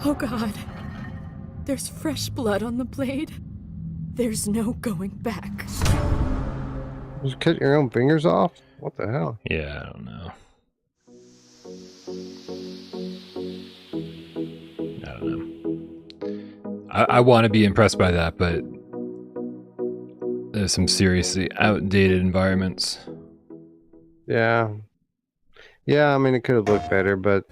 Oh God. There's fresh blood on the blade. There's no going back. Just cut your own fingers off? What the hell? Yeah, I don't know. I want to be impressed by that, but there's some seriously outdated environments. Yeah. Yeah, I mean, it could have looked better, but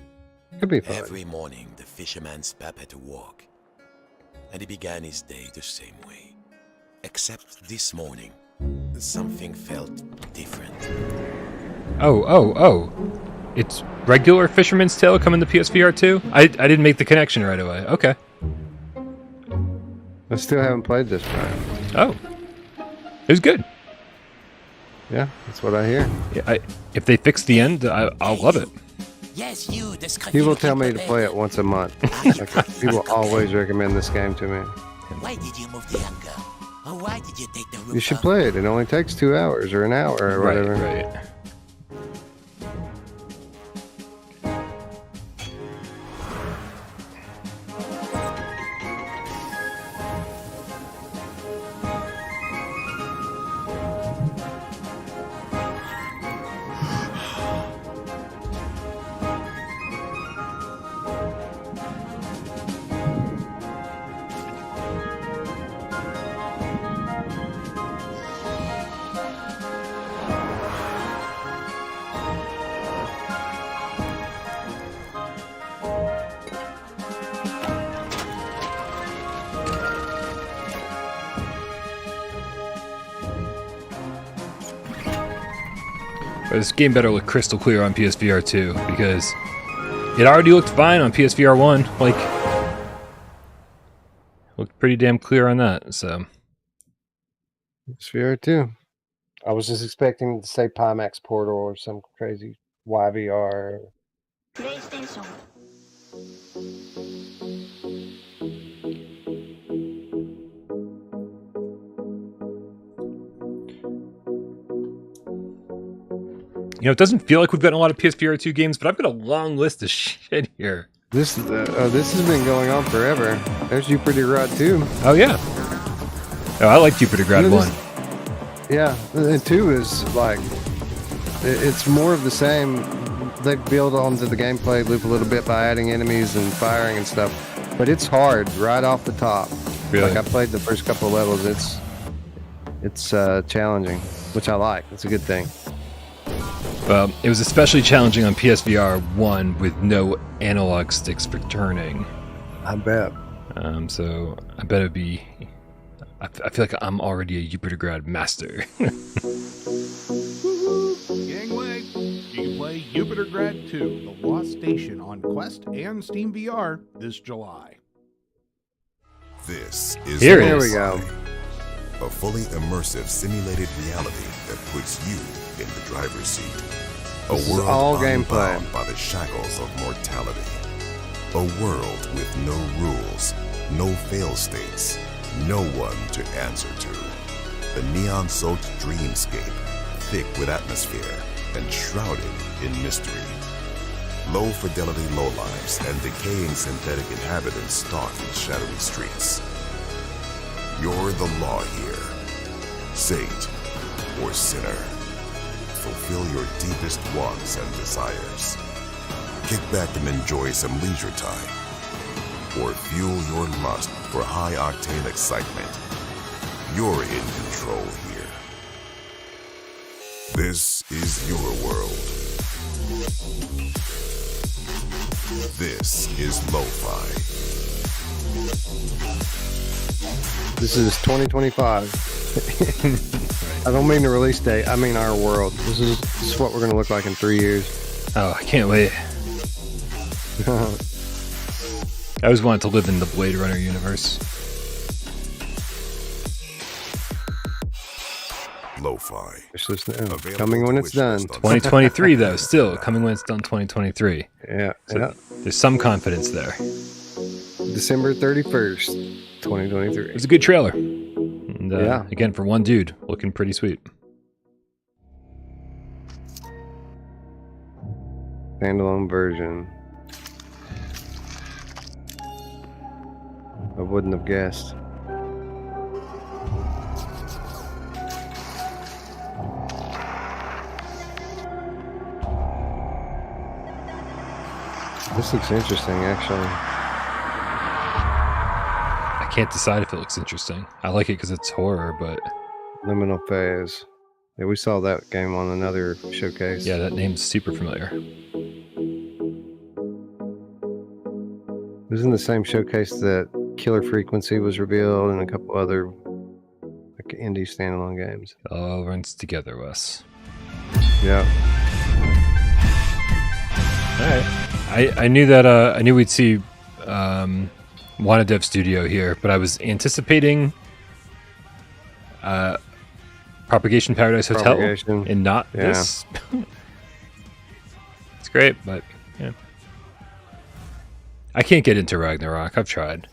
it could be fun. Every morning, the fisherman's pap had to walk, and he began his day the same way. Except this morning, something felt different. Oh. It's regular Fisherman's Tale coming to PSVR2? I didn't make the connection right away. Okay. I still haven't played this one. Oh. It was good. Yeah, that's what I hear. Yeah, if they fix the end, I'll love it. Yes, you. People tell me to play it once a month. People always recommend this game to me. Why did you move the anchor? Or why did you take the roof You should off? play it. It only takes 2 hours or an hour or whatever. Right. But this game better look crystal clear on PSVR 2 because it already looked fine on PSVR 1. Like, looked pretty damn clear on that. So, PSVR 2. I was just expecting to say Pimax Portal or some crazy YVR. PlayStation. you know, it doesn't feel like we've gotten a lot of PSVR 2 games, but I've got a long list of shit here. This has been going on forever. There's Jupiter Grad 2. Oh, yeah. Oh, I like Jupiter Grad 1. Yeah, and 2 is like, it's more of the same. They build onto the gameplay loop a little bit by adding enemies and firing and stuff, but it's hard right off the top. Really? Like, I played the first couple of levels. It's challenging, which I like. It's a good thing. Well, it was especially challenging on PSVR 1 with no analog sticks for turning. I bet. So I bet it'd be. I feel like I'm already a Jupiter Grad master. Gangway, you can play Jupiter Grad 2, The Lost Station on Quest and Steam VR this July. This is Here we go. A fully immersive simulated reality that puts you in the driver's seat. A This is world all gameplay. unbound by the shackles of mortality. A world with no rules, no fail states, no one to answer to. A neon-soaked dreamscape, thick with atmosphere and shrouded in mystery. Low-fidelity lowlifes and decaying synthetic inhabitants stalk its shadowy streets. You're the law here, saint or sinner. Fulfill your deepest wants and desires. Kick back and enjoy some leisure time, or fuel your lust for high-octane excitement. You're in control here. This is your world. This is Lo-Fi. This is 2025. I don't mean the release date. I mean our world. This is what we're going to look like in 3 years. Oh, I can't wait. I always wanted to live in the Blade Runner universe. Lo-fi. Coming when it's done. 2023 though, still coming when it's done. 2023. Yeah. So there's some confidence there. December 31st, 2023. It was a good trailer. And, again, for one dude, looking pretty sweet. Standalone version. I wouldn't have guessed. This looks interesting, actually. I can't decide if it looks interesting. I like it because it's horror, but... Liminal Phase. Yeah, we saw that game on another showcase. Yeah, that name's super familiar. It was in the same showcase that Killer Frequency was revealed and a couple other like indie standalone games. It all runs together, Wes. Yeah. All right. I knew that I knew we'd see Wanna Dev Studio here, but I was anticipating Propagation Paradise Hotel and not this. It's great, but yeah. I can't get into Ragnarok. I've tried.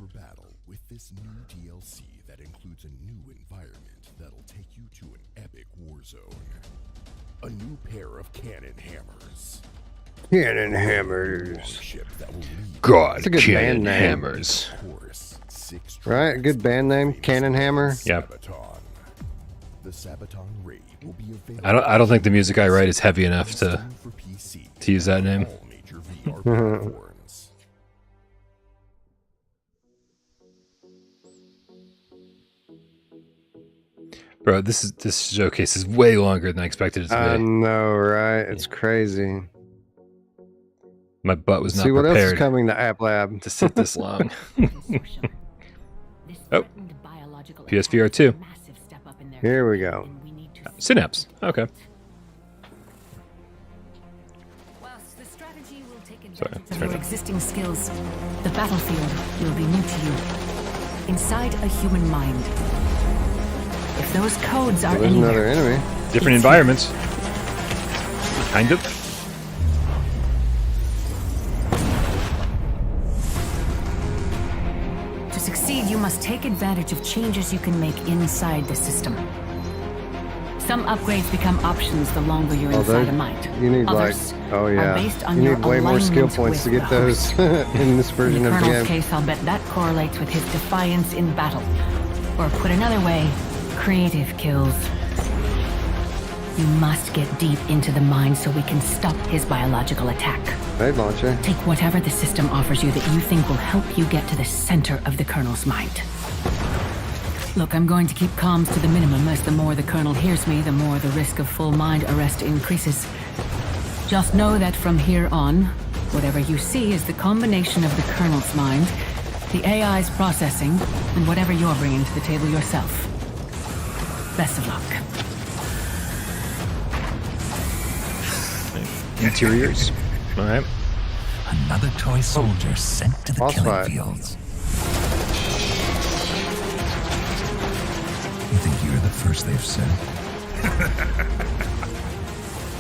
With this new DLC that includes a new environment that'll take you to an epic war zone. A new pair of cannon hammers. Cannon hammers. God, that's a good Cannon band name. Hammers. Right? A good band name, Cannon Hammer. Yeah. The Sabaton raid will be available. I don't think the music I write is heavy enough to use that name. Bro, this showcase is way longer than I expected it to be. I know, right? It's crazy. My butt was not See what prepared else is coming to App Lab to sit this long. Oh, PSVR2. Here we go. Synapse. Okay. Sorry. Of your existing skills, the battlefield will be new to you. Inside a human mind. If those codes are There's another enemy. Different environments. Kind of. To succeed, you must take advantage of changes you can make inside the system. Some upgrades become options the longer you're inside a mind. You need Others are based on you your need way more skill alignment points to with get the those in this version In the of the Colonel's game. case, I'll bet that correlates with his defiance in battle. Or put another way, creative kills. You must get deep into the mind so we can stop his biological attack. Raid launcher. Take whatever the system offers you that you think will help you get to the center of the Colonel's mind. Look, I'm going to keep comms to the minimum, as the more the Colonel hears me, the more the risk of full mind arrest increases. Just know that from here on, whatever you see is the combination of the Colonel's mind, the AI's processing, and whatever you're bringing to the table yourself. Best of luck. Interiors. All right. Another toy soldier sent to the killing fight. fields. You think you're the first they've sent?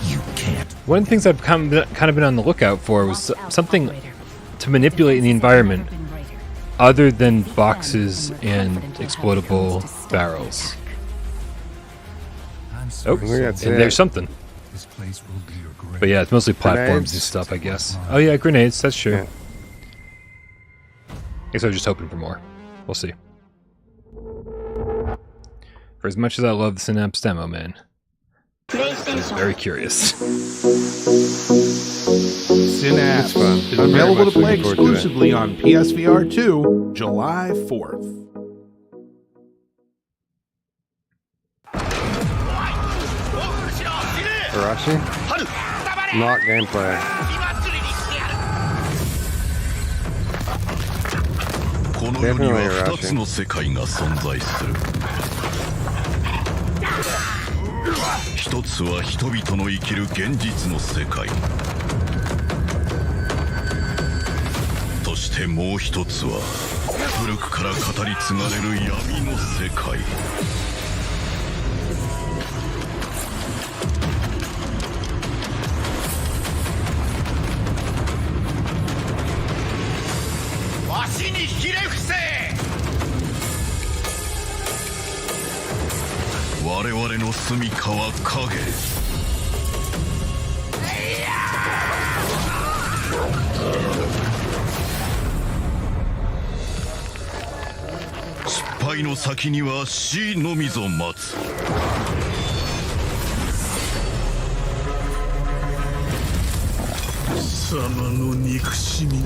You can't. One of the things I've kind of been on the lookout for was something to manipulate in the environment other than boxes and explodable barrels. Oh, and there's something. But yeah, it's mostly platforms and stuff, I guess. Oh yeah, grenades, that's true. I guess I was just hoping for more. We'll see. For as much as I love the Synapse demo, man, I was very curious. Synapse is available to play exclusively on PSVR 2, July 4th. Arashi? Not gameplay. Definitely Arashi. 一つは人々の生きる現実の世界。そしてもう一つは古くから語り継がれる闇の世界。我々の住みかは影。失敗の先には死のみぞ待つ。貴様の憎しみが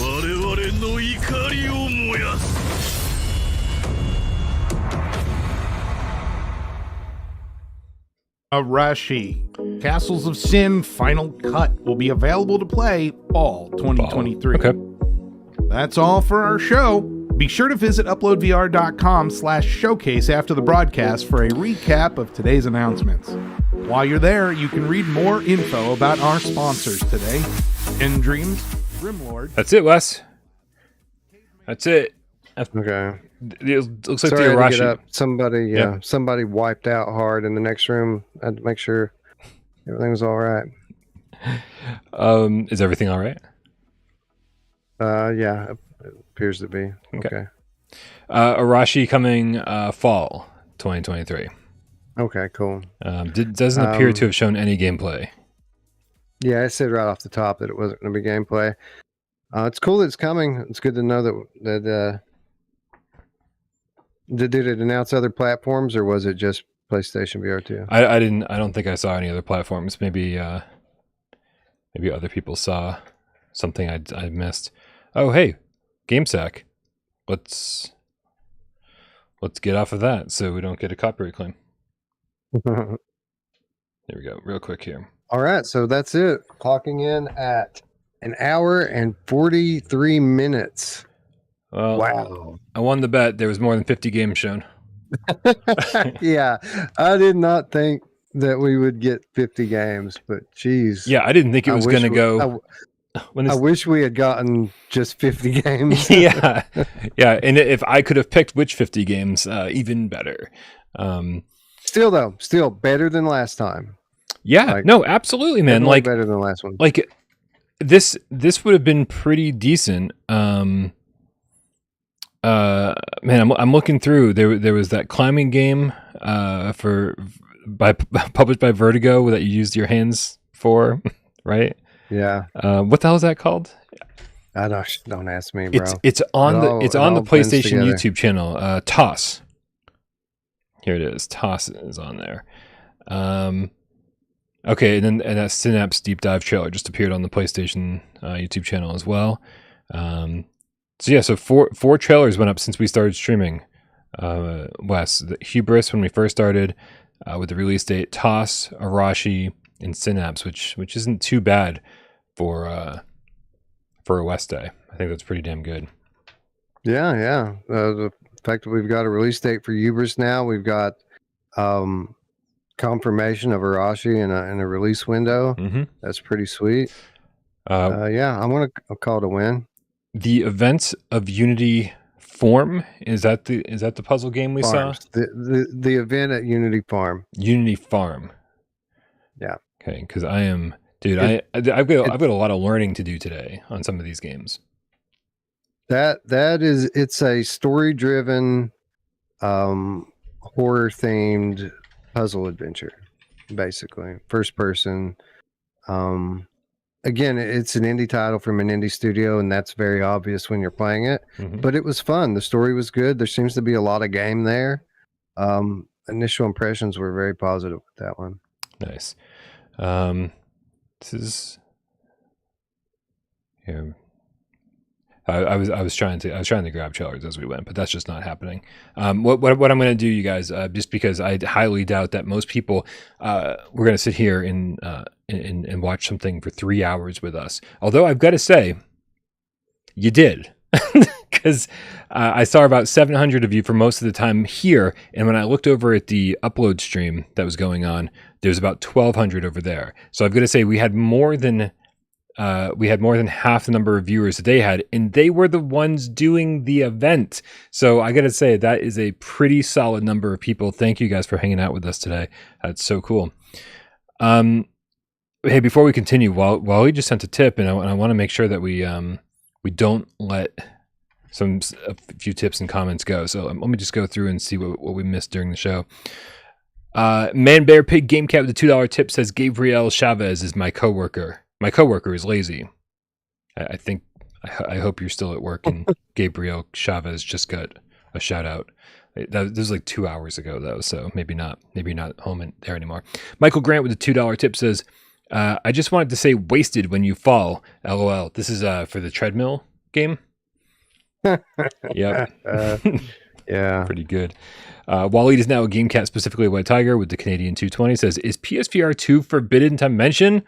我々の怒りを燃やす。Arashi, Castles of Sin Final Cut will be available to play fall 2023. Okay. That's all for our show. Be sure to visit uploadvr.com/showcase after the broadcast for a recap of today's announcements. While you're there, you can read more info about our sponsors today. End Dreams, Grimlord. That's it, Wes. That's it. Okay. It looks like Sorry, the I had to Arashi. get up. Somebody wiped out hard in the next room. I had to make sure everything was all right. Is everything all right? Yeah, it appears to be. Okay. Arashi coming fall 2023. Okay, cool. Doesn't appear to have shown any gameplay. Yeah, I said right off the top that it wasn't going to be gameplay. It's cool that it's coming. It's good to know that did it announce other platforms, or was it just PlayStation VR2? I don't think I saw any other platforms. Maybe other people saw something I missed. Oh, hey, GameSec. Let's get off of that so we don't get a copyright claim. There we go. Real quick here. All right, so that's it. Clocking in at 1 hour and 43 minutes. Well, wow. I won the bet. There was more than 50 games shown. Yeah, I did not think that we would get 50 games, but geez. Yeah, I didn't think it was going to go. I wish we had gotten just 50 games. Yeah. And if I could have picked which 50 games, even better. Still better than last time. Yeah, no, absolutely, man. Like better than the last one. Like this would have been pretty decent. Man, I'm looking through. There was that climbing game published by Vertigo that you used your hands for, right? Yeah. What the hell is that called? I don't ask me, bro. It's on the PlayStation YouTube channel. Toss. Here it is. Toss is on there. Okay, and that Synapse Deep Dive trailer just appeared on the PlayStation YouTube channel as well. So four trailers went up since we started streaming. Wes, the Hubris when we first started, with the release date, Toss, Arashi, and Synapse, which isn't too bad for a West Day. I think that's pretty damn good. Yeah. The fact that we've got a release date for Hubris now, we've got confirmation of Arashi in a release window. Mm-hmm. That's pretty sweet. Yeah, I'll call it a win. The Events of Unity Form, is that the puzzle game we Farms. saw? The event at Unity Farm. Unity Farm. Yeah. Okay, because I am, dude. I've got a lot of learning to do today on some of these games. It's a story-driven, horror-themed puzzle adventure, basically first person. Again, it's an indie title from an indie studio, and that's very obvious when you're playing it. Mm-hmm. But it was fun. The story was good. There seems to be a lot of game there. Initial impressions were very positive with that one. Nice. This is here. I was trying to grab trailers as we went, but that's just not happening. What I'm going to do, you guys, just because I highly doubt that most people we're going to sit here and watch something for 3 hours with us. Although I've got to say, you did, because I saw about 700 of you for most of the time here, and when I looked over at the upload stream that was going on, there was about 1,200 over there. So I've got to say we had more than half the number of viewers that they had, and they were the ones doing the event. So I got to say that is a pretty solid number of people. Thank you guys for hanging out with us today. That's so cool. Hey, before we continue, Wally just sent a tip, and I want to make sure that we don't let a few tips and comments go. So let me just go through and see what we missed during the show. Man Bear Pig Game Cat with a $2 tip says Gabriel Chavez is my coworker. My coworker is lazy. I hope you're still at work and Gabriel Chavez just got a shout out. That was like 2 hours ago though, so maybe not home there anymore. Michael Grant with a $2 tip says, I just wanted to say wasted when you fall. LOL. This is for the treadmill game. Yep. Yeah. Pretty good. Waleed is now a Game Cat, specifically White Tiger with the Canadian 220, says, is PSVR2 forbidden to mention?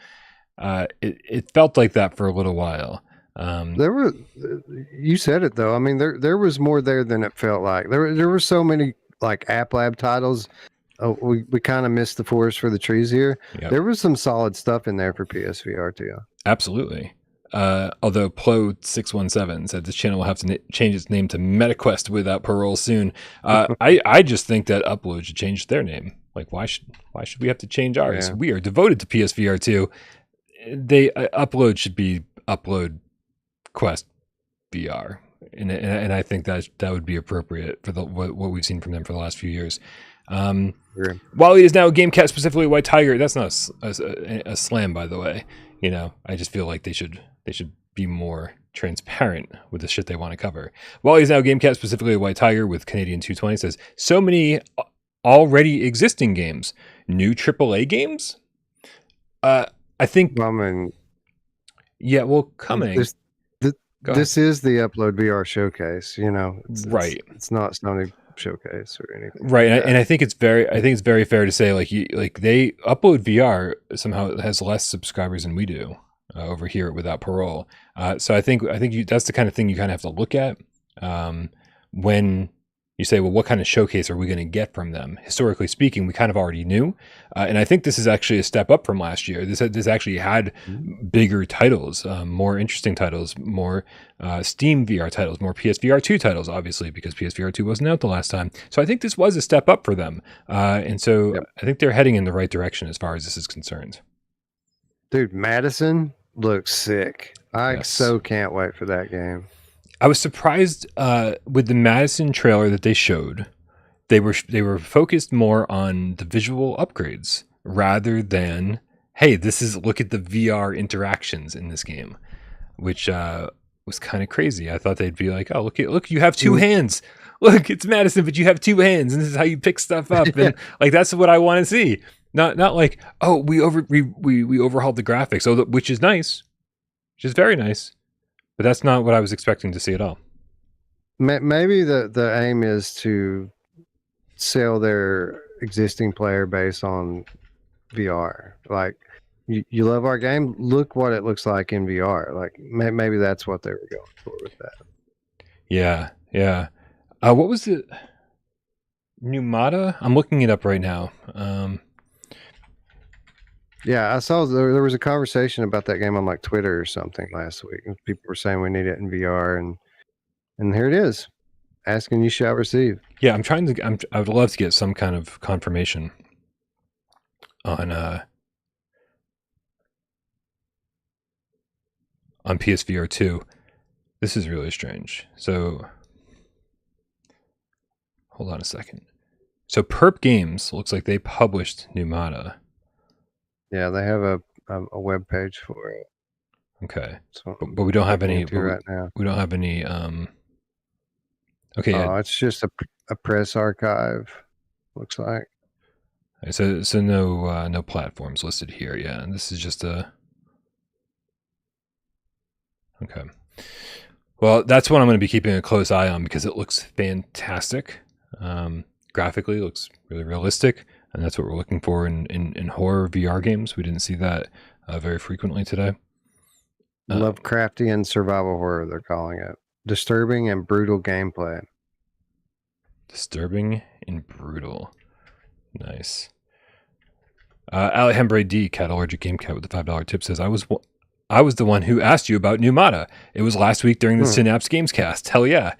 It felt like that for a little while. You said it though. I mean, there was more there than it felt like. There were so many like App Lab titles. Oh, we kind of missed the forest for the trees here. Yep. There was some solid stuff in there for PSVR too. Absolutely. Although Plo617 said this channel will have to change its name to MetaQuest without Parole soon. I just think that Upload should change their name. Like, why should we have to change ours? Yeah. We are devoted to PSVR2. Upload should be Upload Quest VR, and I think that would be appropriate for what we've seen from them for the last few years. Wally is now a Game Cat, specifically White Tiger. That's not a slam, by the way. You know, I just feel like they should be more transparent with the shit they want to cover. Wally is now a Game Cat, specifically White Tiger with Canadian 220, says, so many already existing games, new AAA games. I think. Yeah, well, coming. This is the Upload VR showcase. You know, right? It's not Sony showcase or anything, right? And I think it's very fair to say they Upload VR somehow has less subscribers than we do over here without Parole. So I think that's the kind of thing you kind of have to look at when you say, well, what kind of showcase are we going to get from them? Historically speaking, we kind of already knew, and I think this is actually a step up from last year. This actually had bigger titles, more interesting titles, more Steam VR titles, more PSVR2 titles, obviously, because PSVR2 wasn't out the last time. So I think this was a step up for them, and so I think they're heading in the right direction as far as this is concerned. Dude, Madison looks sick. I so can't wait for that game. I was surprised with the Madison trailer that they showed. They were focused more on the visual upgrades rather than, hey, look at the VR interactions in this game, which was kind of crazy. I thought they'd be like, oh, look, you have two hands. Look, it's Madison, but you have two hands, and this is how you pick stuff up. And like that's what I want to see. Not like, oh, we overhauled the graphics, which is nice, which is very nice. But that's not what I was expecting to see at all. Maybe the aim is to sell their existing player base on VR. Like, you love our game? Look what it looks like in VR. Like, maybe that's what they were going for with that. Yeah. What was it? Numata? I'm looking it up right now. Yeah, I saw there was a conversation about that game on like Twitter or something last week. People were saying we need it in VR, and here it is. Asking you shall receive. Yeah, I would love to get some kind of confirmation on PSVR 2. This is really strange. So hold on a second. So Perp Games looks like they published Numata. Yeah, they have a web page for it. Okay, so but we don't have any right now. We don't have any. Okay, it's just a press archive. Looks like. So no platforms listed here. Yeah, and this is just a. Okay. Well, that's what I'm going to be keeping a close eye on because it looks fantastic. Graphically, it looks really realistic. And that's what we're looking for in horror VR games. We didn't see that very frequently today. Lovecraftian survival horror, they're calling it. Disturbing and brutal gameplay. Disturbing and brutal. Nice. Alejandro D, Catalergic Game Cat with the $5 tip says, I was the one who asked you about Numata. It was last week during the Synapse Gamescast. Hell yeah.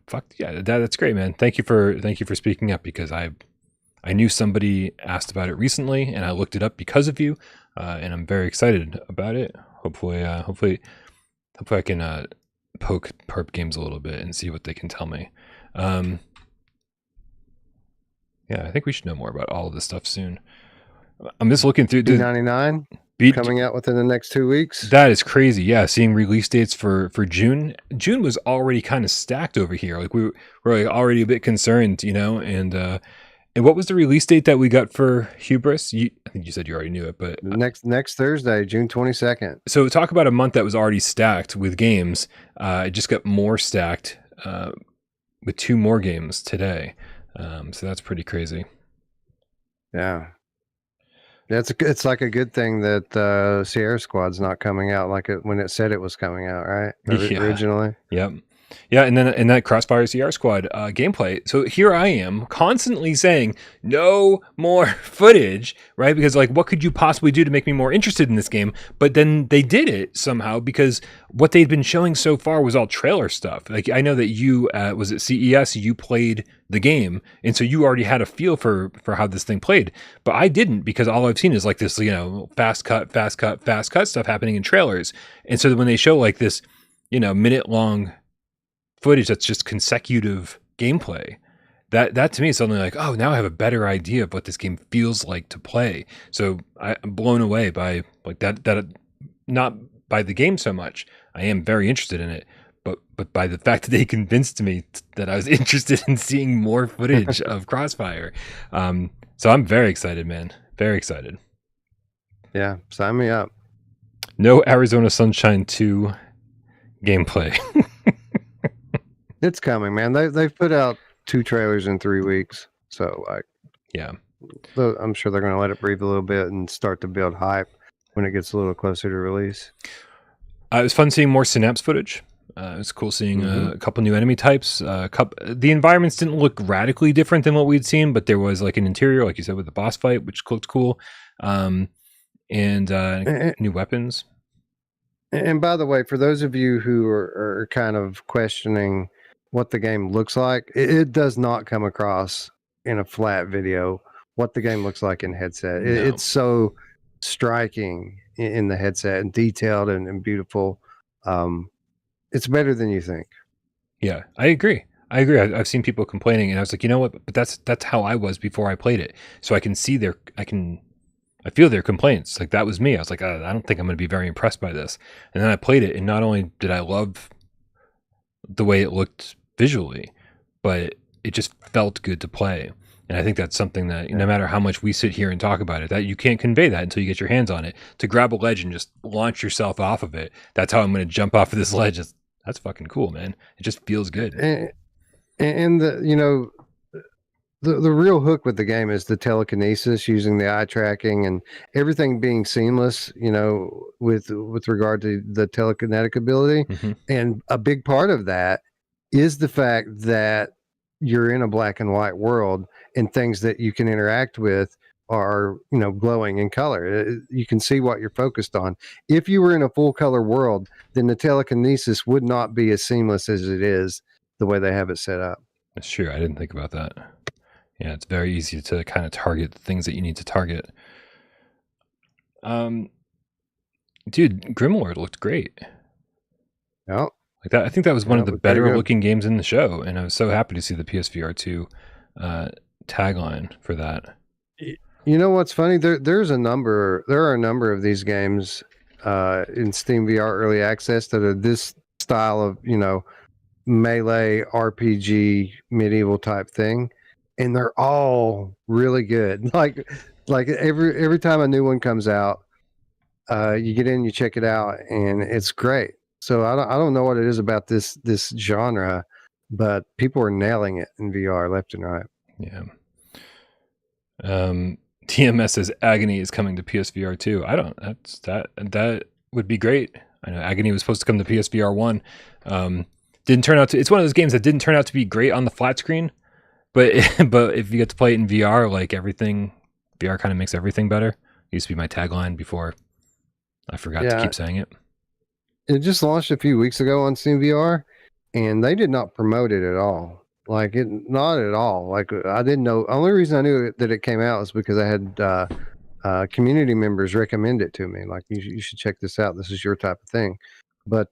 Fuck yeah, that's great, man. Thank you for speaking up because I knew somebody asked about it recently, and I looked it up because of you, and I'm very excited about it. Hopefully I can poke Perp Games a little bit and see what they can tell me. Yeah, I think we should know more about all of this stuff soon. I'm just looking through B99 coming out within the next 2 weeks. That is crazy. Yeah, seeing release dates for June. June was already kind of stacked over here. Like we were like already a bit concerned, and what was the release date that we got for Hubris? I think you said you already knew it, but next Thursday, June 22nd. So talk about a month that was already stacked with games. It just got more stacked with 2 more games today. So that's pretty crazy. Yeah. It's like a good thing that Sierra Squad's not coming out when it said it was coming out, right? Originally. Yep. Yeah, and then in that Crossfire Sierra Squad gameplay, so here I am constantly saying no more footage, right? Because like, what could you possibly do to make me more interested in this game? But then they did it somehow, because what they'd been showing so far was all trailer stuff. Like I know that you was at CES, you played the game, and so you already had a feel for how this thing played. But I didn't, because all I've seen is like this, fast cut stuff happening in trailers. And so when they show like this, minute long footage that's just consecutive gameplay, that to me is something like, oh, now I have a better idea of what this game feels like to play. So I'm blown away by like that not by the game so much. I am very interested in it, but by the fact that they convinced me that I was interested in seeing more footage of Crossfire. So I'm very excited, man. Very excited. Yeah, sign me up. No Arizona Sunshine 2 gameplay. It's coming, man. They've put out 2 trailers in 3 weeks, so yeah, I'm sure they're going to let it breathe a little bit and start to build hype when it gets a little closer to release. It was fun seeing more Synapse footage. It was cool seeing a couple new enemy types. The environments didn't look radically different than what we'd seen, but there was like an interior, like you said, with the boss fight, which looked cool, and new weapons. And by the way, for those of you who are kind of questioning what the game looks like, it does not come across in a flat video what the game looks like in headset. No. It's so striking in the headset and detailed and beautiful. It's better than you think. Yeah, I agree. I've seen people complaining, and I was like, you know what? But that's how I was before I played it. So I can see I feel their complaints. Like that was me. I was like, I don't think I'm going to be very impressed by this. And then I played it, and not only did I love the way it looked visually, but it just felt good to play. And I think that's something that no matter how much we sit here and talk about it, that you can't convey that until you get your hands on it. To grab a ledge and just launch yourself off of it, that's how I'm going to jump off of this ledge. That's fucking cool, man. It just feels good. And the real hook with the game is the telekinesis, using the eye tracking and everything being seamless, with regard to the telekinetic ability. Mm-hmm. And a big part of that is the fact that you're in a black and white world, and things that you can interact with are, glowing in color. You can see what you're focused on. If you were in a full color world, then the telekinesis would not be as seamless as it is the way they have it set up. That's true. I didn't think about that. Yeah, it's very easy to kind of target the things that you need to target. Dude, Grimlord looked great. Yeah. Like that, I think that was one of the better looking games in the show, and I was so happy to see the PSVR2 tagline for that. You know what's funny? There are a number of these games in Steam VR early access that are this style of melee RPG medieval type thing, and they're all really good. Like every time a new one comes out, you get in, you check it out, and it's great. So I don't know what it is about this genre, but people are nailing it in VR left and right. Yeah. TMS says Agony is coming to PSVR 2. That would be great. I know Agony was supposed to come to PSVR 1. Didn't turn out to. It's one of those games that didn't turn out to be great on the flat screen, but if you get to play it in VR, like everything, VR kind of makes everything better. It used to be my tagline before I forgot to keep saying it. It just launched a few weeks ago on Steam VR, and they did not promote it at all. Not at all. Like I didn't know. Only reason I knew that it came out was because I had community members recommend it to me. Like you should check this out. This is your type of thing. But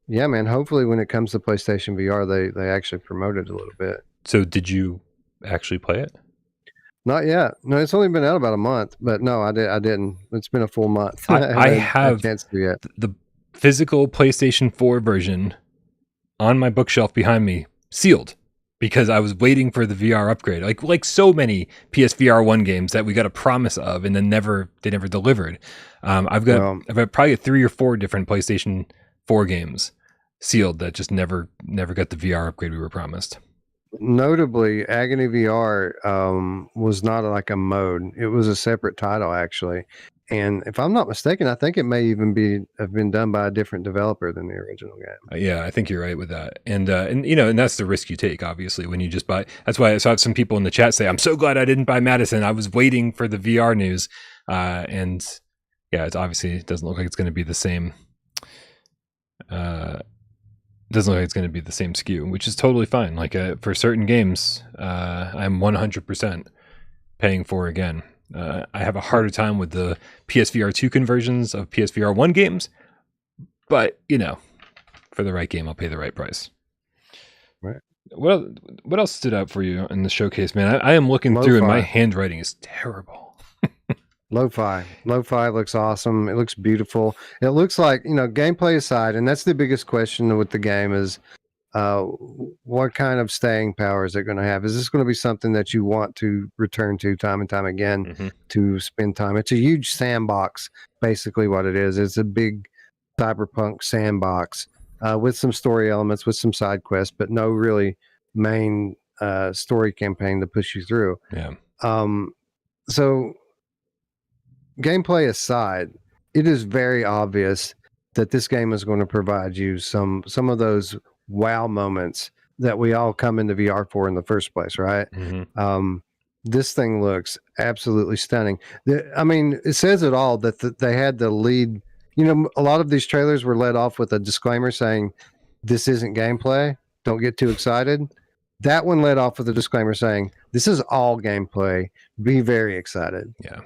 yeah, man. Hopefully, when it comes to PlayStation VR, they actually promote it a little bit. So did you actually play it? Not yet. No, it's only been out about a month, but no, I didn't. It's been a full month. I have a chance to yet. The physical PlayStation 4 version on my bookshelf behind me, sealed, because I was waiting for the VR upgrade. Like so many PSVR1 games that we got a promise of and then they never delivered. I've got probably 3 or 4 different PlayStation 4 games sealed that just never got the VR upgrade we were promised. Notably, Agony VR was not like a mode. It was a separate title, actually. And if I'm not mistaken, I think it may even have been done by a different developer than the original game. Yeah, I think you're right with that. And that's the risk you take, obviously, when you just buy. That's why I saw some people in the chat say, "I'm so glad I didn't buy Madison. I was waiting for the VR news." And yeah, it doesn't look like it's going to be the same. Doesn't look like it's going to be the same SKU, which is totally fine. Like for certain games, I'm 100% paying for again. I have a harder time with the PSVR2 conversions of PSVR1 games, but for the right game, I'll pay the right price. Right. What else stood out for you in the showcase, man? I am looking through, and my handwriting is terrible. Lo-fi looks awesome. It looks beautiful. It looks like, gameplay aside, and that's the biggest question with the game is what kind of staying power is it going to have? Is this going to be something that you want to return to time and time again to spend time? It's a huge sandbox, basically what it is. It's a big cyberpunk sandbox with some story elements, with some side quests, but no really main story campaign to push you through. Yeah. So gameplay aside, it is very obvious that this game is going to provide you some of those wow moments that we all come into VR for in the first place, right? This thing looks absolutely stunning. It says it all that they had the lead. A lot of these trailers were led off with a disclaimer saying, "This isn't gameplay. Don't get too excited." That one led off with a disclaimer saying, "This is all gameplay. Be very excited." Yeah.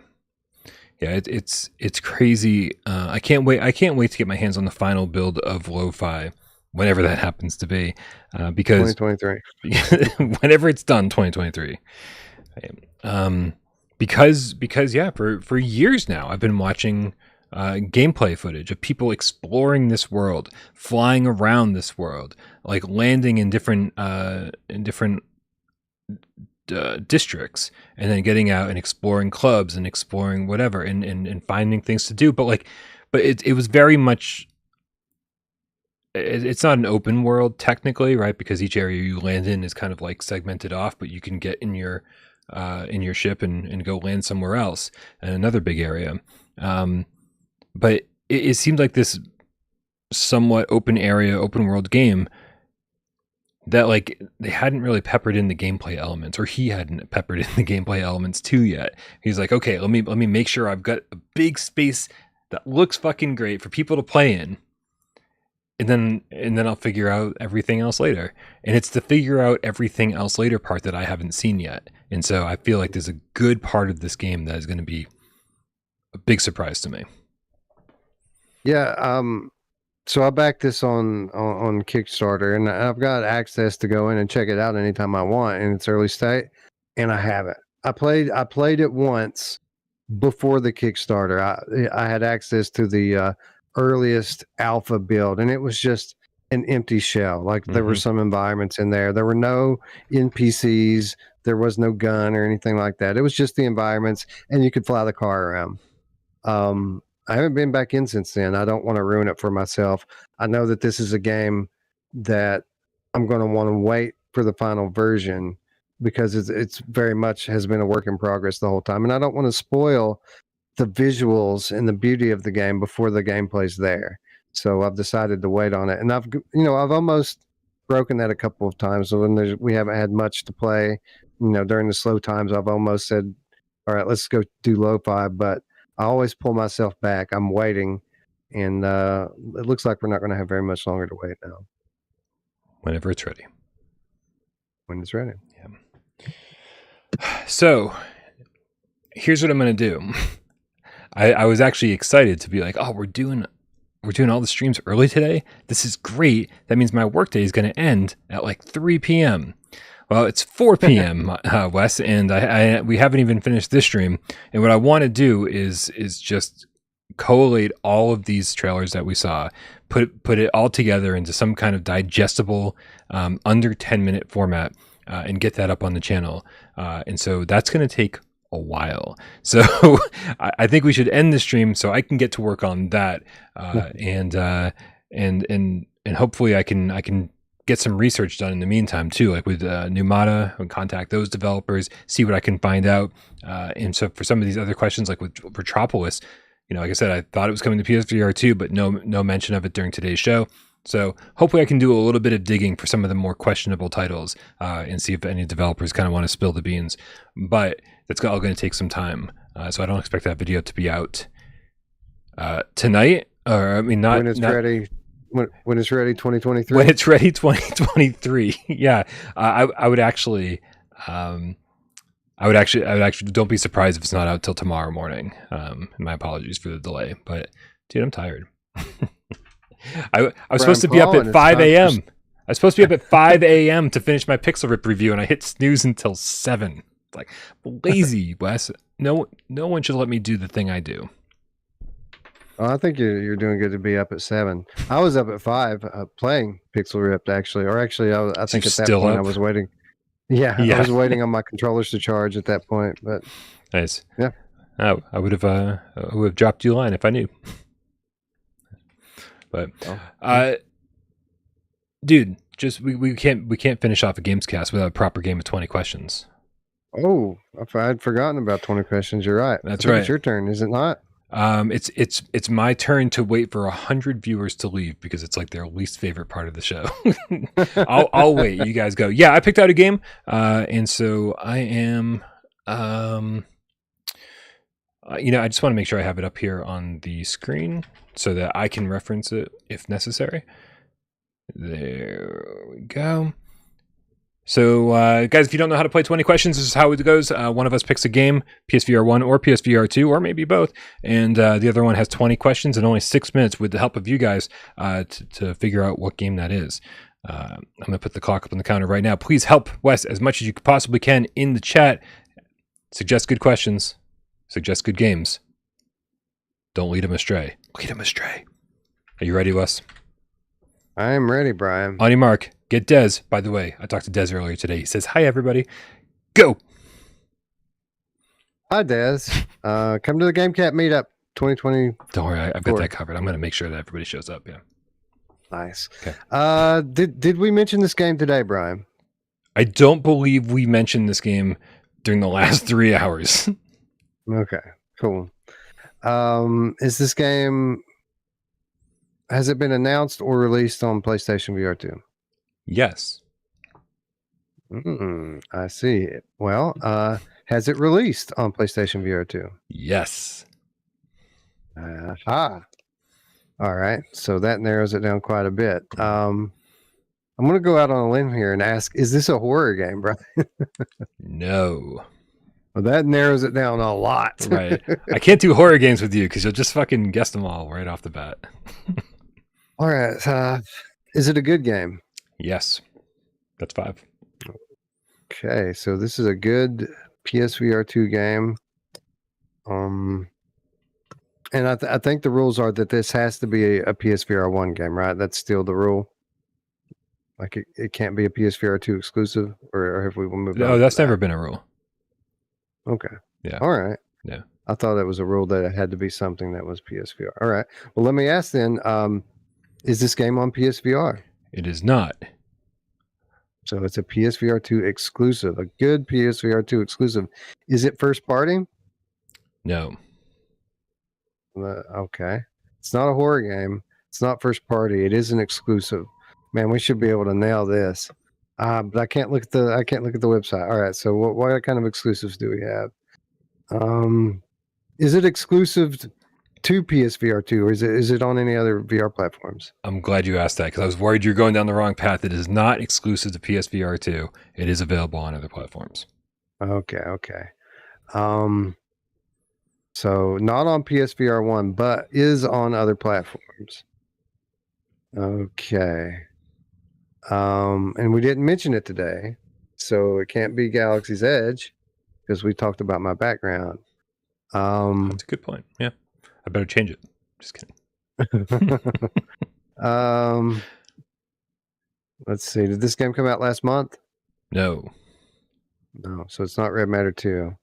Yeah, it's crazy. I can't wait to get my hands on the final build of Lo-Fi, whenever that happens to be, because 2023. Whenever it's done, 2023. Because yeah, for years now, I've been watching gameplay footage of people exploring this world, flying around this world, like landing in different districts, and then getting out and exploring clubs and exploring whatever and finding things to do. But it was very much, it's not an open world technically, right? Because each area you land in is kind of like segmented off, but you can get in your ship and go land somewhere else in another big area. But it seemed like this somewhat open world game that like they hadn't really peppered in the gameplay elements, or he hadn't peppered in the gameplay elements too yet. He's like, okay, let me make sure I've got a big space that looks fucking great for people to play in, and then I'll figure out everything else later. And it's the figure out everything else later part that I haven't seen yet. And so I feel like there's a good part of this game that is going to be a big surprise to me. Yeah. So I backed this on Kickstarter, and I've got access to go in and check it out anytime I want in its early state, and I haven't. I played it once before the Kickstarter. I had access to the earliest alpha build, and it was just an empty shell. Like there were some environments in there. There were no NPCs. There was no gun or anything like that. It was just the environments, and you could fly the car around. I haven't been back in since then. I don't want to ruin it for myself. I know that this is a game that I'm going to want to wait for the final version because it's very much has been a work in progress the whole time. And I don't want to spoil the visuals and the beauty of the game before the gameplay's there. So I've decided to wait on it. And I've almost broken that a couple of times. So when we haven't had much to play, during the slow times, I've almost said, all right, let's go do Lo-Fi. But I always pull myself back. I'm waiting, and it looks like we're not going to have very much longer to wait now. Whenever it's ready. When it's ready. Yeah. So, here's what I'm going to do. I was actually excited to be like, oh, we're doing all the streams early today. This is great. That means my workday is going to end at like 3 p.m. Well, it's 4 p.m. Wes, and we haven't even finished this stream. And what I want to do is just collate all of these trailers that we saw, put it all together into some kind of digestible, under 10-minute format, and get that up on the channel. And so that's going to take a while. So I think we should end the stream so I can get to work on that, and hopefully I can get some research done in the meantime too, like with Numata, and contact those developers, see what I can find out. And so for some of these other questions, like with Metropolis, like I said, I thought it was coming to PSVR2, but no mention of it during today's show. So hopefully I can do a little bit of digging for some of the more questionable titles, and see if any developers kind of want to spill the beans. But that's all going to take some time. So I don't expect that video to be out tonight, or I mean, not when it's not, ready. When it's ready, 2023. When it's ready, 2023. Yeah, I would actually don't be surprised if it's not out till tomorrow morning. My apologies for the delay, but dude, I'm tired. I was supposed to be up at 5 a.m. I was supposed to be up at 5 a.m. to finish my Pixel Rip review, and I hit snooze until 7. Like, lazy, Wes. No one should let me do the thing I do. Oh, I think you're doing good to be up at 7. I was up at 5 playing Pixel Ripped, actually. Or actually, I think at that point I was waiting. Yeah, I was waiting on my controllers to charge at that point. But nice. Yeah. I would have dropped you a line if I knew. But dude, just we can't finish off a GAMESCAST without a proper game of 20 questions. Oh, I'd forgotten about 20 questions. You're right. That's right. It's your turn, is it not? It's my turn to wait for 100 viewers to leave because it's like their least favorite part of the show. I'll wait. You guys go. Yeah, I picked out a game, and so I am. I just want to make sure I have it up here on the screen so that I can reference it if necessary. There we go. So, guys, if you don't know how to play 20 questions, this is how it goes. One of us picks a game, PSVR1 or PSVR2, or maybe both, and the other one has 20 questions and only 6 minutes with the help of you guys to figure out what game that is. I'm going to put the clock up on the counter right now. Please help Wes as much as you possibly can in the chat. Suggest good questions. Suggest good games. Don't lead him astray. Lead him astray. Are you ready, Wes? I am ready, Brian. On your mark. Get Dez. By the way, I talked to Dez earlier today. He says, hi, everybody. Go. Hi, Dez. Come to the GameCat meetup 2020. Don't worry. I've got that covered. I'm going to make sure that everybody shows up. Yeah. Nice. Okay. Did we mention this game today, Brian? I don't believe we mentioned this game during the last 3 hours. Okay, cool. Is this game, has it been announced or released on PlayStation VR2? Yes. I see. Well, has it released on PlayStation VR2? Yes. Aha. All right. So that narrows it down quite a bit. I'm going to go out on a limb here and ask, is this a horror game, Brian? No. Well, that narrows it down a lot. Right. I can't do horror games with you because you'll just fucking guess them all right off the bat. All right. Is it a good game? Yes. That's 5. Okay. So this is a good PSVR2 game. And I think the rules are that this has to be a PSVR1 game, right? That's still the rule. Like it can't be a PSVR2 exclusive, or have we moved on? No, that's never been a rule. Okay. Yeah. All right. Yeah. I thought it was a rule that it had to be something that was PSVR. All right. Well, let me ask then, is this game on PSVR? It is not. So it's a PSVR2 exclusive, a good PSVR2 exclusive. Is it first party? No. Okay. It's not a horror game. It's not first party. It is an exclusive. Man, we should be able to nail this. But I can't look at the website. All right. So what kind of exclusives do we have? Is it exclusive to PSVR2, or is it on any other VR platforms? I'm glad you asked that because I was worried you're going down the wrong path. It is not exclusive to PSVR2. It is available on other platforms. Okay. So not on PSVR1, but is on other platforms. Okay. And we didn't mention it today. so it can't be Galaxy's Edge because we talked about my background. That's a good point. Yeah, I better change it. Just kidding. Let's see. Did this game come out last month? No. No, so it's not Red Matter 2.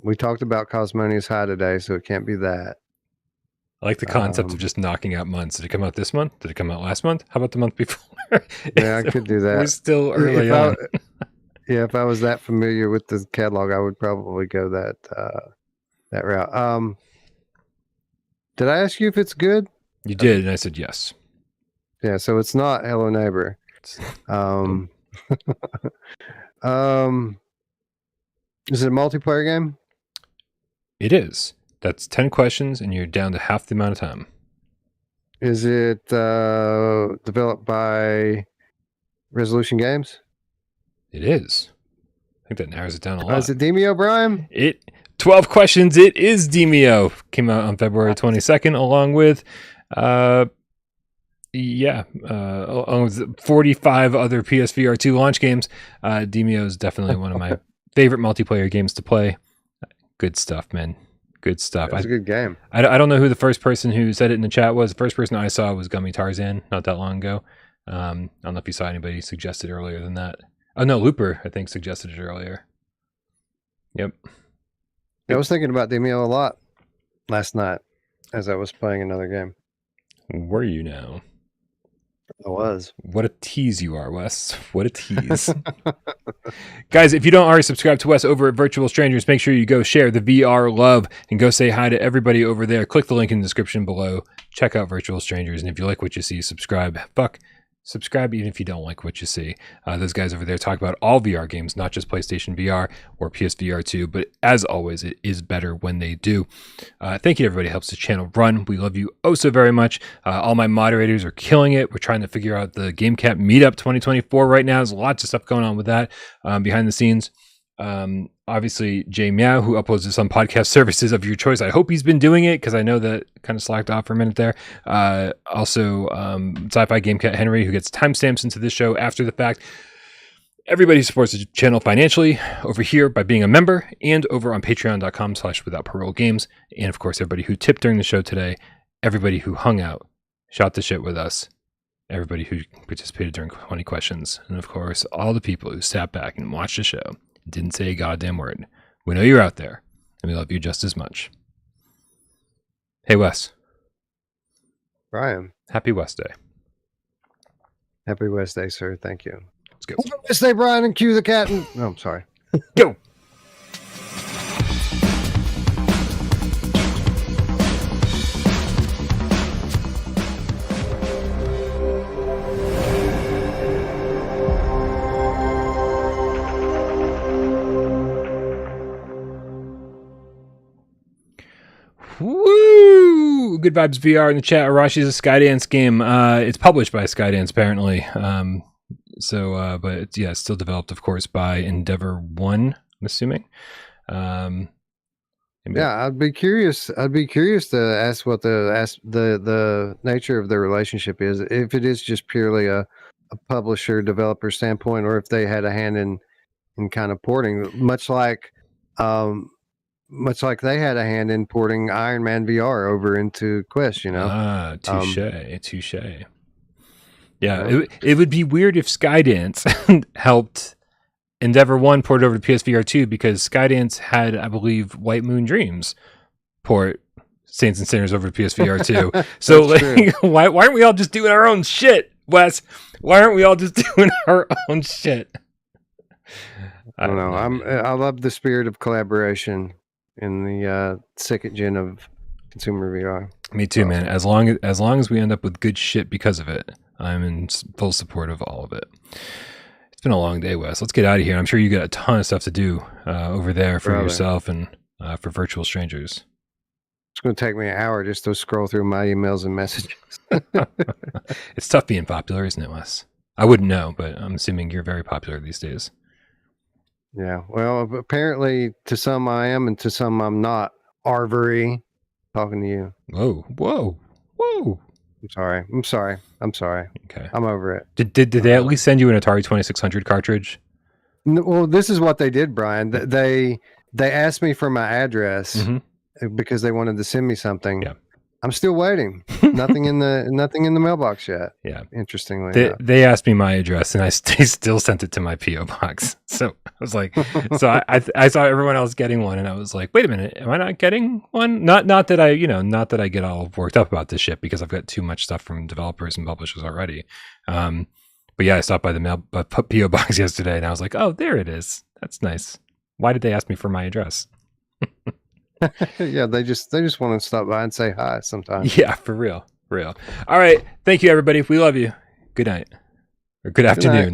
We talked about Cosmonia's High today, so it can't be that. I like the concept of just knocking out months. Did it come out this month? Did it come out last month? How about the month before? Yeah, I could do that. We're still early on. If I was that familiar with the catalog, I would probably go that route. Did I ask you if it's good? You did, and I said yes. Yeah, so it's not Hello Neighbor. Is it a multiplayer game? It is. That's 10 questions, and you're down to half the amount of time. Is it developed by Resolution Games? It is. I think that narrows it down a lot. Is it Demio, Brian? 12 questions. It is Demio. Came out on February 22nd, along with, along with 45 other PSVR2 launch games. Demio is definitely one of my favorite multiplayer games to play. Good stuff, man. Good stuff. It's a good game. I don't know who the first person who said it in the chat was. The first person I saw was Gummy Tarzan not that long ago. I don't know if you saw anybody suggested earlier than that. Oh, no, Looper, I think, suggested it earlier. Yep. I was thinking about Demio a lot last night as I was playing another game. Were you now? I was. What a tease you are, Wes. What a tease. Guys, if you don't already subscribe to Wes over at Virtual Strangers, make sure you go share the VR love and go say hi to everybody over there. Click the link in the description below. Check out Virtual Strangers. And if you like what you see, subscribe. Subscribe even if you don't like what you see. Those guys over there talk about all VR games, not just PlayStation VR or PSVR2, but as always, it is better when they do. Thank you to everybody who helps the channel run. We love you oh so very much. All my moderators are killing it. We're trying to figure out the GameCap Meetup 2024 right now. There's lots of stuff going on with that behind the scenes. Obviously, Jay Meow, who uploads this on podcast services of your choice. I hope he's been doing it because I know that kind of slacked off for a minute there. Also, Sci-Fi Game Cat Henry, who gets timestamps into this show after the fact. Everybody supports the channel financially over here by being a member and over on patreon.com/withoutparolegames. And of course, everybody who tipped during the show today, everybody who hung out, shot the shit with us, everybody who participated during 20 questions, and of course, all the people who sat back and watched the show. Didn't say a goddamn word. We know you're out there, and we love you just as much. Hey, Wes. Brian. Happy West Day. Happy West Day, sir. Thank you. Let's go. West Day, Brian, and cue the cat. No, I'm sorry. Go. Woo! Good Vibes VR in the chat. Arashi is a Skydance game. It's published by Skydance, apparently. But it's still developed, of course, by Endeavor One, I'm assuming. Yeah, I'd be curious. I'd be curious to ask what the nature of their relationship is. If it is just purely a publisher developer standpoint, or if they had a hand in kind of porting, much like they had a hand in porting Iron Man VR over into Quest, you know. Touche. Yeah, it would be weird if Skydance helped Endeavor 1 port over to PSVR 2 because Skydance had, I believe, White Moon Dreams port Saints and Sinners over to PSVR 2. So why aren't we all just doing our own shit, Wes? Why aren't we all just doing our own shit? I don't know. I love the spirit of collaboration in the second gen of consumer VR. Me too, man. As long as we end up with good shit because of it, I'm in full support of all of it. It's been a long day, Wes. Let's get out of here. I'm sure you got a ton of stuff to do over there for yourself and for Virtual Strangers. It's going to take me an hour just to scroll through my emails and messages. It's tough being popular, isn't it, Wes? I wouldn't know, but I'm assuming you're very popular these days. Yeah, well, apparently to some I am and to some I'm not. Arvery, talking to you. Whoa. I'm sorry. Okay. I'm over it. Did they at least send you an Atari 2600 cartridge? Well, this is what they did, Brian. They asked me for my address because they wanted to send me something. Yeah. I'm still waiting. Nothing in the mailbox yet. Yeah. Interestingly, they asked me my address, and they still sent it to my PO box. So I was like, I saw everyone else getting one, and I was like, wait a minute, am I not getting one? Not that I get all worked up about this shit, because I've got too much stuff from developers and publishers already. But yeah, I stopped by the PO box yesterday, and I was like, oh, there it is. That's nice. Why did they ask me for my address? Yeah, they just want to stop by and say hi sometimes. Yeah, for real. All right. Thank you, everybody. We love you. Good night. Or good afternoon.